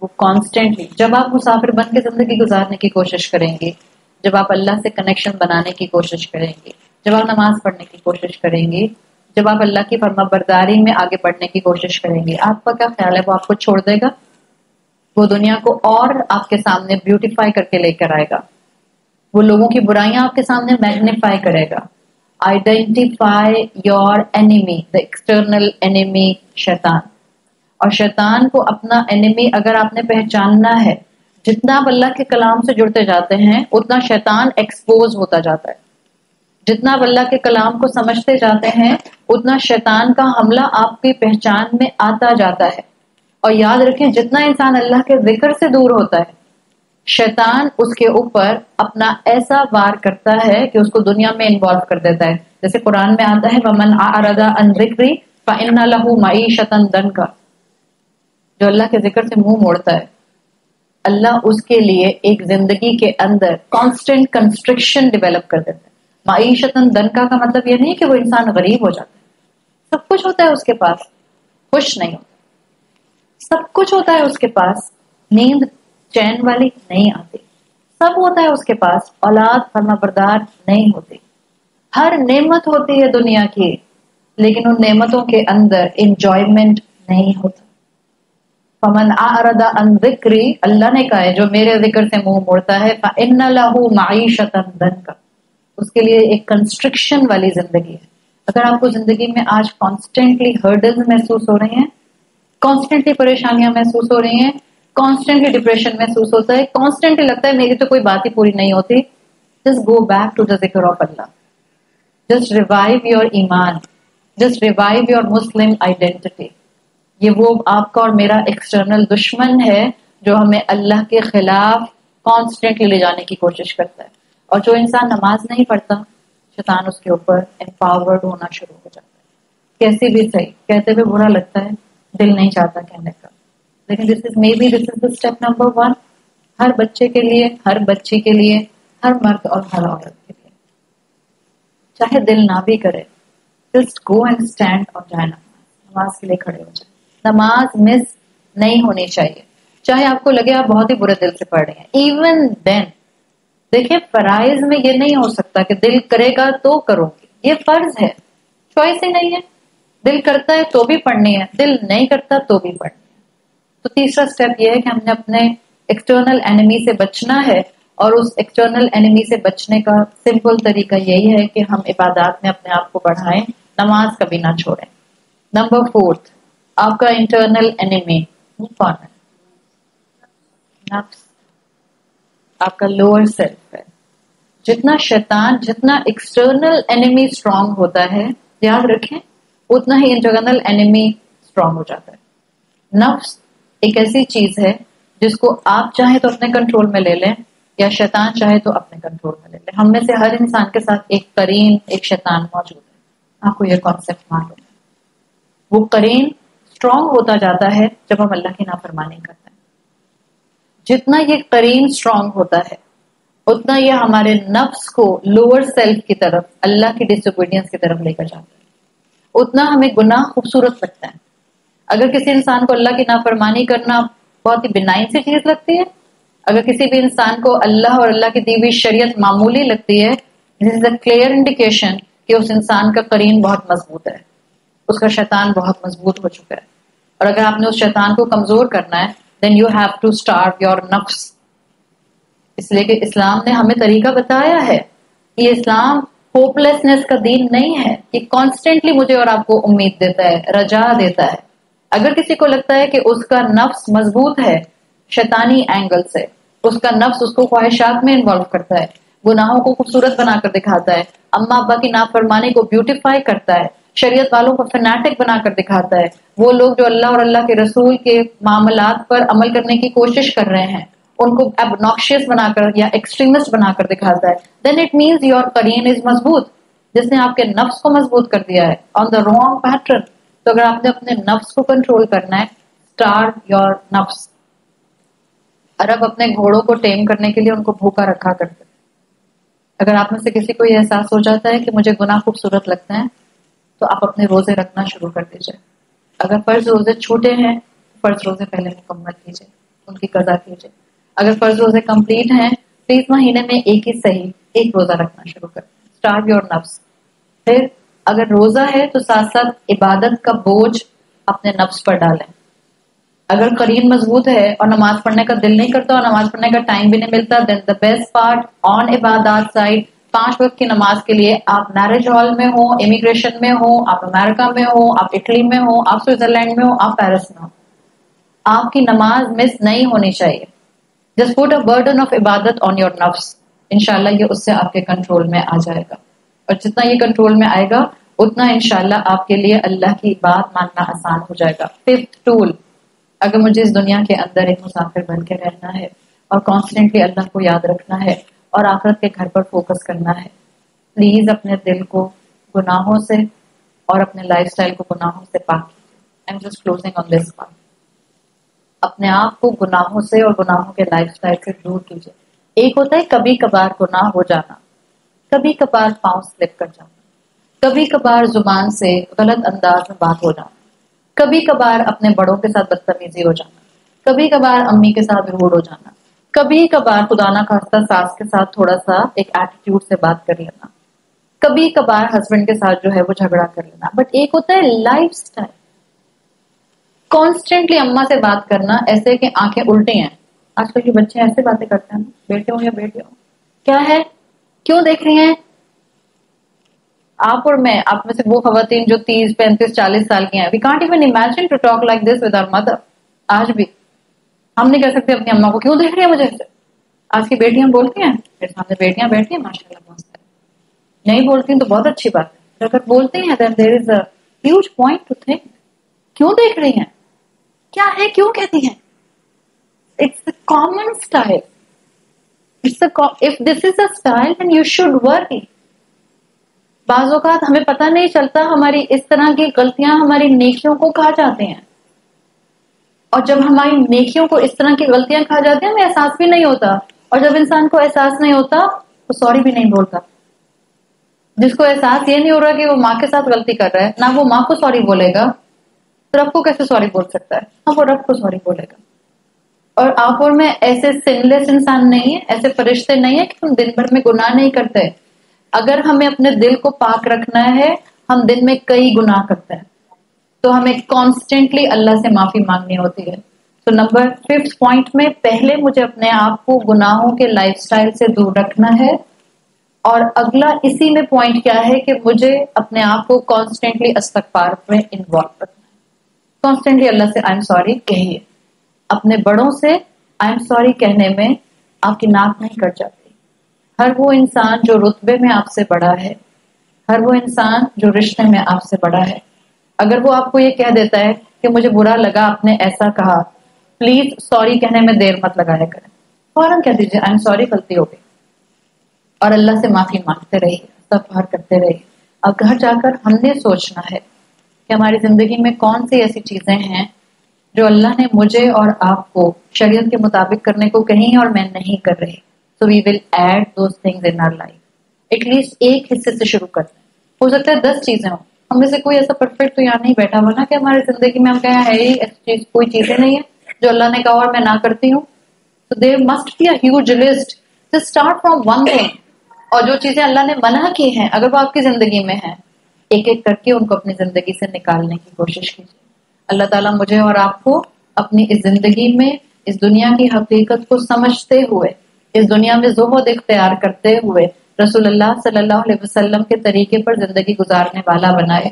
وہ کانسٹینٹلی جب آپ مسافر بن کے زندگی گزارنے کی کوشش کریں گے, جب آپ اللہ سے کنیکشن بنانے کی کوشش کریں گے, جب آپ نماز پڑھنے کی کوشش کریں گے, جب آپ اللہ کی فرما برداری میں آگے بڑھنے کی کوشش کریں گے, آپ کا کیا خیال ہے وہ آپ کو چھوڑ دے گا؟ وہ دنیا کو اور آپ کے سامنے بیوٹیفائی کر کے لے کر آئے گا. وہ لوگوں کی برائیاں آپ کے سامنے میگنیفائی کرے گا. آئیڈینٹیفائی یور انیمی, دا ایکسٹرنل انیمی شیطان. اور شیطان کو اپنا انیمی اگر آپ نے پہچاننا ہے, جتنا آپ اللہ کے کلام سے جڑتے جاتے ہیں اتنا شیطان ایکسپوز ہوتا جاتا ہے. جتنا آپ اللہ کے کلام کو سمجھتے جاتے ہیں اتنا شیطان کا حملہ آپ کی پہچان میں آتا جاتا ہے. اور یاد رکھیں جتنا انسان اللہ کے ذکر سے دور ہوتا ہے شیطان اس کے اوپر اپنا ایسا وار کرتا ہے کہ اس کو دنیا میں انوالو کر دیتا ہے. جیسے قرآن میں آتا ہے وَمَنْ أَعْرَضَ عَنْ ذِكْرِي فَإِنَّ لَهُ مَعِيشَةً ضَنْكَ. جو اللہ کے ذکر سے منہ موڑتا ہے اللہ اس کے لیے ایک زندگی کے اندر کانسٹنٹ کنسٹرکشن ڈیولپ کر دیتا ہے. معیشتاً ضنکا کا مطلب یہ نہیں کہ وہ انسان غریب ہو جاتا ہے, سب کچھ ہوتا ہے اس کے پاس, خوش نہیں ہوتا. سب کچھ ہوتا ہے اس کے پاس, نیند چین والی نہیں آتی. سب ہوتا ہے اس کے پاس, اولاد فرما بردار نہیں ہوتی. ہر نعمت ہوتی ہے دنیا کی، لیکن ان نعمتوں کے اندر انجوائمنٹ نہیں ہوتا. فمن اعرض عن ذکری، اللہ نے کہا ہے جو میرے ذکر سے منہ موڑتا ہے فإن له معیشۃ ضنکا، اس کے لیے ایک کنسٹرکشن والی زندگی ہے. اگر آپ کو زندگی میں آج کانسٹینٹلی ہرڈلز محسوس ہو رہے ہیں، کانسٹینٹلی پریشانیاں محسوس ہو رہی ہیں، کانسٹینٹلی ڈپریشن محسوس ہوتا ہے، کانسٹینٹلی لگتا ہے میری تو کوئی بات ہی پوری نہیں ہوتی، just go back to the ذکر آف اللہ. جسٹ ریوائو یور ایمان، just revive your Muslim identity. یہ وہ آپ کا اور میرا ایکسٹرنل دشمن ہے جو ہمیں اللہ کے خلاف کانسٹینٹلی لے جانے کی کوشش کرتا ہے. اور جو انسان نماز نہیں پڑھتا، شیطان اس کے اوپر امپاورڈ ہونا شروع ہو جاتا ہے. کیسی بھی صحیح کہتے ہوئے برا لگتا ہے، دل نہیں چاہتا کہنے کا، لیکن دس از دا اسٹیپ نمبر 1 ہر بچے کے لیے، ہر بچی کے لیے، ہر مرد اور ہر عورت کے لیے. چاہے دل نہ بھی کرے، جسٹ گو اینڈ اسٹینڈ اور جائے نماز کے لیے کھڑے ہو جائے. نماز مس نہیں ہونی چاہیے، چاہے آپ کو لگے آپ بہت ہی برے دل سے پڑھ رہے ہیں. ایون دین دیکھیں، فرائض میں یہ نہیں ہو سکتا کہ دل کرے گا تو کرو گے، یہ فرض ہے، چوائس ہی نہیں ہے. دل کرتا ہے تو بھی پڑھنی ہے، دل نہیں کرتا تو بھی پڑھنی ہے. تو تیسرا سٹیپ یہ ہے کہ ہم نے اپنے ایکسٹرنل اینیمی سے بچنا ہے، اور اس ایکسٹرنل اینیمی سے بچنے کا سمپل طریقہ یہی ہے کہ ہم عبادات میں اپنے آپ کو بڑھائیں، نماز کبھی نہ چھوڑیں. نمبر 4 آپ کا انٹرنل اینیمی کون ہے؟ نفس، آپ کا لوور سیلف ہے. جتنا شیطان، جتنا ایکسٹرنل اینیمی اسٹرانگ ہوتا ہے، یاد رکھیں اتنا ہی انٹرنل اینیمی اسٹرانگ ہو جاتا ہے. نفس ایک ایسی چیز ہے جس کو آپ چاہیں تو اپنے کنٹرول میں لے لیں، یا شیطان چاہے تو اپنے کنٹرول میں لے لیں. ہم میں سے ہر انسان کے ساتھ ایک قرین، ایک شیطان موجود ہے. آپ کو یہ کانسیپٹ معلوم ہے. وہ قرین اسٹرانگ ہوتا جاتا ہے جب ہم اللہ کی نافرمانی کرتے ہیں. جتنا یہ قرین اسٹرانگ ہوتا ہے اتنا یہ ہمارے نفس کو لوور سیلف کی طرف، اللہ کی ڈس اوبیڈینس کی طرف لے کر جاتا ہے. اتنا ہمیں گناہ خوبصورت لگتا ہے. اگر کسی انسان کو اللہ کی نافرمانی کرنا بہت ہی بنائن سی چیز لگتی ہے، اگر کسی بھی انسان کو اللہ اور اللہ کی دی ہوئی شریعت معمولی لگتی ہے، this is a clear indication کہ اس انسان کا قرین بہت مضبوط ہے، اس کا شیطان بہت مضبوط ہو چکا ہے. اور اگر آپ نے اس شیطان کو کمزور کرنا ہے then you have to starve your nafs. اس لیے کہ اسلام نے ہمیں طریقہ بتایا ہے. یہ اسلام ہوپ لیسنس کا دین نہیں ہے کہ کانسٹینٹلی مجھے اور آپ کو امید دیتا ہے، رجا دیتا ہے. اگر کسی کو لگتا ہے کہ اس کا نفس مضبوط ہے شیطانی اینگل سے، اس کا نفس اس کو خواہشات میں انوالو کرتا ہے، گناہوں کو خوبصورت بنا کر دکھاتا ہے، اماں ابا کی نافرمانی کو بیوٹیفائی کرتا ہے، شریعت والوں کو فنیٹک بنا کر دکھاتا ہے، وہ لوگ جو اللہ اور اللہ کے رسول کے معاملات پر عمل کرنے کی کوشش کر رہے ہیں ان کو ابنوکشیس بنا کر یا ایکسٹریمسٹ بنا کر دکھاتا ہے، then it means your Qareen از مضبوط، جس نے آپ کے نفس کو مضبوط کر دیا ہے آن دا رانگ پیٹرن. تو اگر آپ نے اپنے نفس کو کنٹرول کرنا ہے، اسٹارو یور نفس. عرب اپنے گھوڑوں کو ٹیم کرنے کے لیے ان کو بھوکا رکھا کرتے. اگر آپ میں سے کسی کو یہ احساس ہو جاتا ہے کہ مجھے گناہ خوبصورت لگتے ہیں تو آپ اپنے روزے رکھنا شروع کر دیجئے. اگر فرض روزے چھوٹے ہیں، فرض روزے پہلے مکمل کیجئے، ان کی قضا کیجئے. اگر فرض روزے کمپلیٹ ہیں، پلیز مہینے میں ایک ہی صحیح ایک روزہ رکھنا شروع کریں. اسٹارٹ یور نفس. پھر اگر روزہ ہے تو ساتھ ساتھ عبادت کا بوجھ اپنے نفس پر ڈالیں. اگر قرین مضبوط ہے اور نماز پڑھنے کا دل نہیں کرتا اور نماز پڑھنے کا ٹائم بھی نہیں ملتا، دین دا بیسٹ پارٹ آن عبادات سائڈ 5 وقت کی نماز کے لیے آپ میرج ہال میں ہو، امیگریشن میں ہو، آپ امریکہ میں ہو، آپ اٹلی میں ہو، آپ سوئٹزرلینڈ میں ہو، آپ پیرس میں ہو، آپ کی نماز مس نہیں ہونی چاہیے. Just put a burden of عبادت آن یور نفس. انشاءاللہ یہ اس سے آپ کے کنٹرول میں آ جائے گا، اور جتنا یہ کنٹرول میں آئے گا اتنا انشاءاللہ آپ کے لیے اللہ کی بات ماننا آسان ہو جائے گا. 5th ٹول، اگر مجھے اس دنیا کے اندر ایک مسافر بن کے رہنا ہے اور کانسٹینٹلی اللہ کو یاد رکھنا ہے اور آخرت کے گھر پر فوکس کرنا ہے، پلیز اپنے دل کو گناہوں سے اور اپنے لائف سٹائل کو گناہوں سے پاک کیجیے. I'm just closing on this one. اپنے آپ کو گناہوں سے اور گناہوں کے لائف سٹائل سے دور کیجیے. ایک ہوتا ہے کبھی کبھار گناہ ہو جانا، کبھی کبھار پاؤں سلپ کر جانا، کبھی کبھار زبان سے غلط انداز میں بات ہو جانا، کبھی کبھار اپنے بڑوں کے ساتھ بدتمیزی ہو جانا، کبھی کبھار امی کے ساتھ روڈ ہو جانا، کبھی کبھار خدا نہ خواستہ ساس کے ساتھ تھوڑا سا ایک ایٹیٹیوڈ سے بات کر لینا. کبھی کبھار ہسبینڈ کے ساتھ جو ہے وہ جھگڑا کر لینا، بٹ ایک ہوتا ہے لائف سٹائل. کانسٹینٹلی اماں سے بات کرنا ایسے کہ آنکھیں الٹی ہیں. آج کل کے بچے ایسے باتیں کرتے ہیں، بیٹے ہوں یا بیٹے ہوں، کیا ہے، کیوں دیکھ رہی ہیں آپ اور میں، آپ میں سے وہ خواتین جو 30 35 40 سال کی ہیں. We can't even imagine to talk like this with our mother. آج بھی ہم نہیں کہہ سکتے اپنی اماں کو کیوں دیکھ رہی ہے مجھے. آج کی بیٹیاں بولتی ہیں، میرے سامنے بیٹیاں بیٹھی ہیں ماشاء اللہ بہت ساری، نہیں بولتی تو بہت اچھی بات ہے، اگر بولتی ہیں then there is a huge point to think. کیوں دیکھ رہی ہیں، کیا ہے، کیوں کہتی ہیں. It's a common style. If this is a style then you should worry. بعض اوقات ہمیں پتہ نہیں چلتا ہماری اس طرح کی غلطیاں ہماری نیکیوں کو کھا جاتے ہیں، اور جب ہماری نیکیوں کو اس طرح کی غلطیاں کھا جاتی ہیں ہمیں احساس بھی نہیں ہوتا، اور جب انسان کو احساس نہیں ہوتا تو سوری بھی نہیں بولتا. جس کو احساس یہ نہیں ہو رہا کہ وہ ماں کے ساتھ غلطی کر رہا ہے، نہ وہ ماں کو سوری بولے گا، تو رب کو کیسے سوری بول سکتا ہے؟ ہاں وہ رب کو سوری بولے گا. اور آپ اور میں ایسے سن لیس انسان نہیں ہیں، ایسے فرشتے نہیں ہیں کہ ہم دن بھر میں گناہ نہیں کرتے. اگر ہمیں اپنے دل کو پاک رکھنا ہے، ہم دن میں کئی گناہ کرتے ہیں، تو ہمیں کانسٹینٹلی اللہ سے معافی مانگنی ہوتی ہے. تو نمبر 5 پوائنٹ میں پہلے مجھے اپنے آپ کو گناہوں کے لائف سٹائل سے دور رکھنا ہے، اور اگلا اسی میں پوائنٹ کیا ہے کہ مجھے اپنے آپ کو کانسٹینٹلی استغفار میں انوالو رکھنا ہے. کانسٹینٹلی اللہ سے آئی ایم سوری کہیے. اپنے بڑوں سے آئی ایم سوری کہنے میں آپ کی ناک نہیں کٹ جاتی. ہر وہ انسان جو رتبے میں آپ سے بڑا ہے، ہر وہ انسان جو رشتے میں آپ سے بڑا ہے، اگر وہ آپ کو یہ کہہ دیتا ہے کہ مجھے برا لگا آپ نے ایسا کہا، پلیز سوری کہنے میں دیر مت لگایا کریں، فوراً کہہ دیجیے آئی ایم سوری غلطی ہو گئی، اور اللہ سے معافی مانگتے رہیے، استغفار کرتے رہیے. اب گھر جا کر ہم نے سوچنا ہے کہ ہماری زندگی میں کون سی ایسی چیزیں ہیں جو اللہ نے مجھے اور آپ کو شریعت کے مطابق کرنے کو کہیں اور میں نہیں کر رہی. So we will add those things in our life. At least ایک حصے سے شروع کرتے ہیں. ہو سکتا ہے 10 چیزیں ہوں، ہم میں سے کوئی ایسا پرفیکٹ تو یہاں نہیں بیٹھا ہوا نا کہ ہماری زندگی میں ہم کہیں ہے ہی ایسی چیز کوئی چیزیں نہیں ہے جو اللہ نے کہا اور میں نہ کرتی ہوں. So there must be a huge list. Just start from one thing. اور جو چیزیں اللہ نے منع کی ہیں اگر وہ آپ کی زندگی میں ہیں، ایک ایک کر کے ان کو اپنی زندگی سے نکالنے کی کوشش کیجیے. اللہ تعالیٰ مجھے اور آپ کو اپنی اس زندگی میں اس دنیا کی حقیقت کو سمجھتے ہوئے، اس دنیا میں زہد اختیار کرتے ہوئے رسول اللہ صلی اللہ علیہ وسلم کے طریقے پر زندگی گزارنے والا بنائے.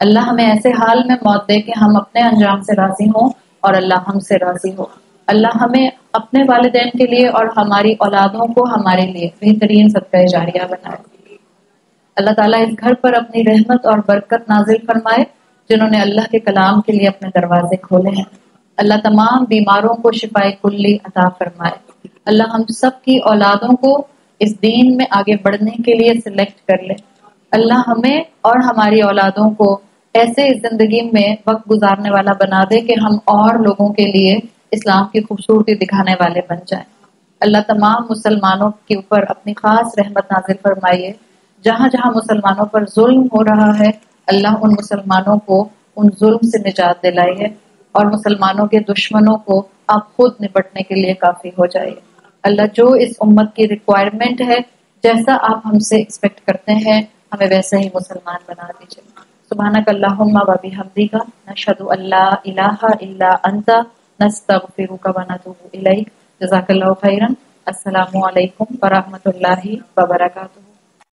اللہ ہمیں ایسے حال میں موت دے کہ ہم اپنے انجام سے راضی ہوں اور اللہ ہم سے راضی ہو. اللہ ہمیں اپنے والدین کے لیے اور ہماری اولادوں کو ہمارے لیے بہترین صدقہ جاریہ بنائے. اللہ تعالیٰ اس گھر پر اپنی رحمت اور برکت نازل فرمائے جنہوں نے اللہ کے کلام کے لیے اپنے دروازے کھولے ہیں. اللہ تمام بیماروں کو شفائے کلی عطا فرمائے. اللہ ہم سب کی اولادوں کو اس دین میں آگے بڑھنے کے لیے سلیکٹ کر لے. اللہ ہمیں اور ہماری اولادوں کو ایسے اس زندگی میں وقت گزارنے والا بنا دے کہ ہم اور لوگوں کے لیے اسلام کی خوبصورتی دکھانے والے بن جائیں. اللہ تمام مسلمانوں کے اوپر اپنی خاص رحمت نازل فرمائیے. جہاں جہاں مسلمانوں پر ظلم ہو رہا ہے اللہ ان مسلمانوں کو ان ظلم سے نجات دلائیے، اور مسلمانوں کے دشمنوں کو آپ خود نپٹنے کے لیے کافی ہو جائے. اللہ جو اس امت کی ریکوائرمنٹ ہے، جیسا آپ ہم سے ایکسپیکٹ کرتے ہیں، ہمیں ویسا ہی مسلمان بنا دیجیے. سبحانک اللہم و بحمدک، نشہد ان لا الہ الا انت، نستغفرک و نتوب الیک. جزاک اللہ خیرا. السلام علیکم ورحمۃ اللہ وبرکاتہ.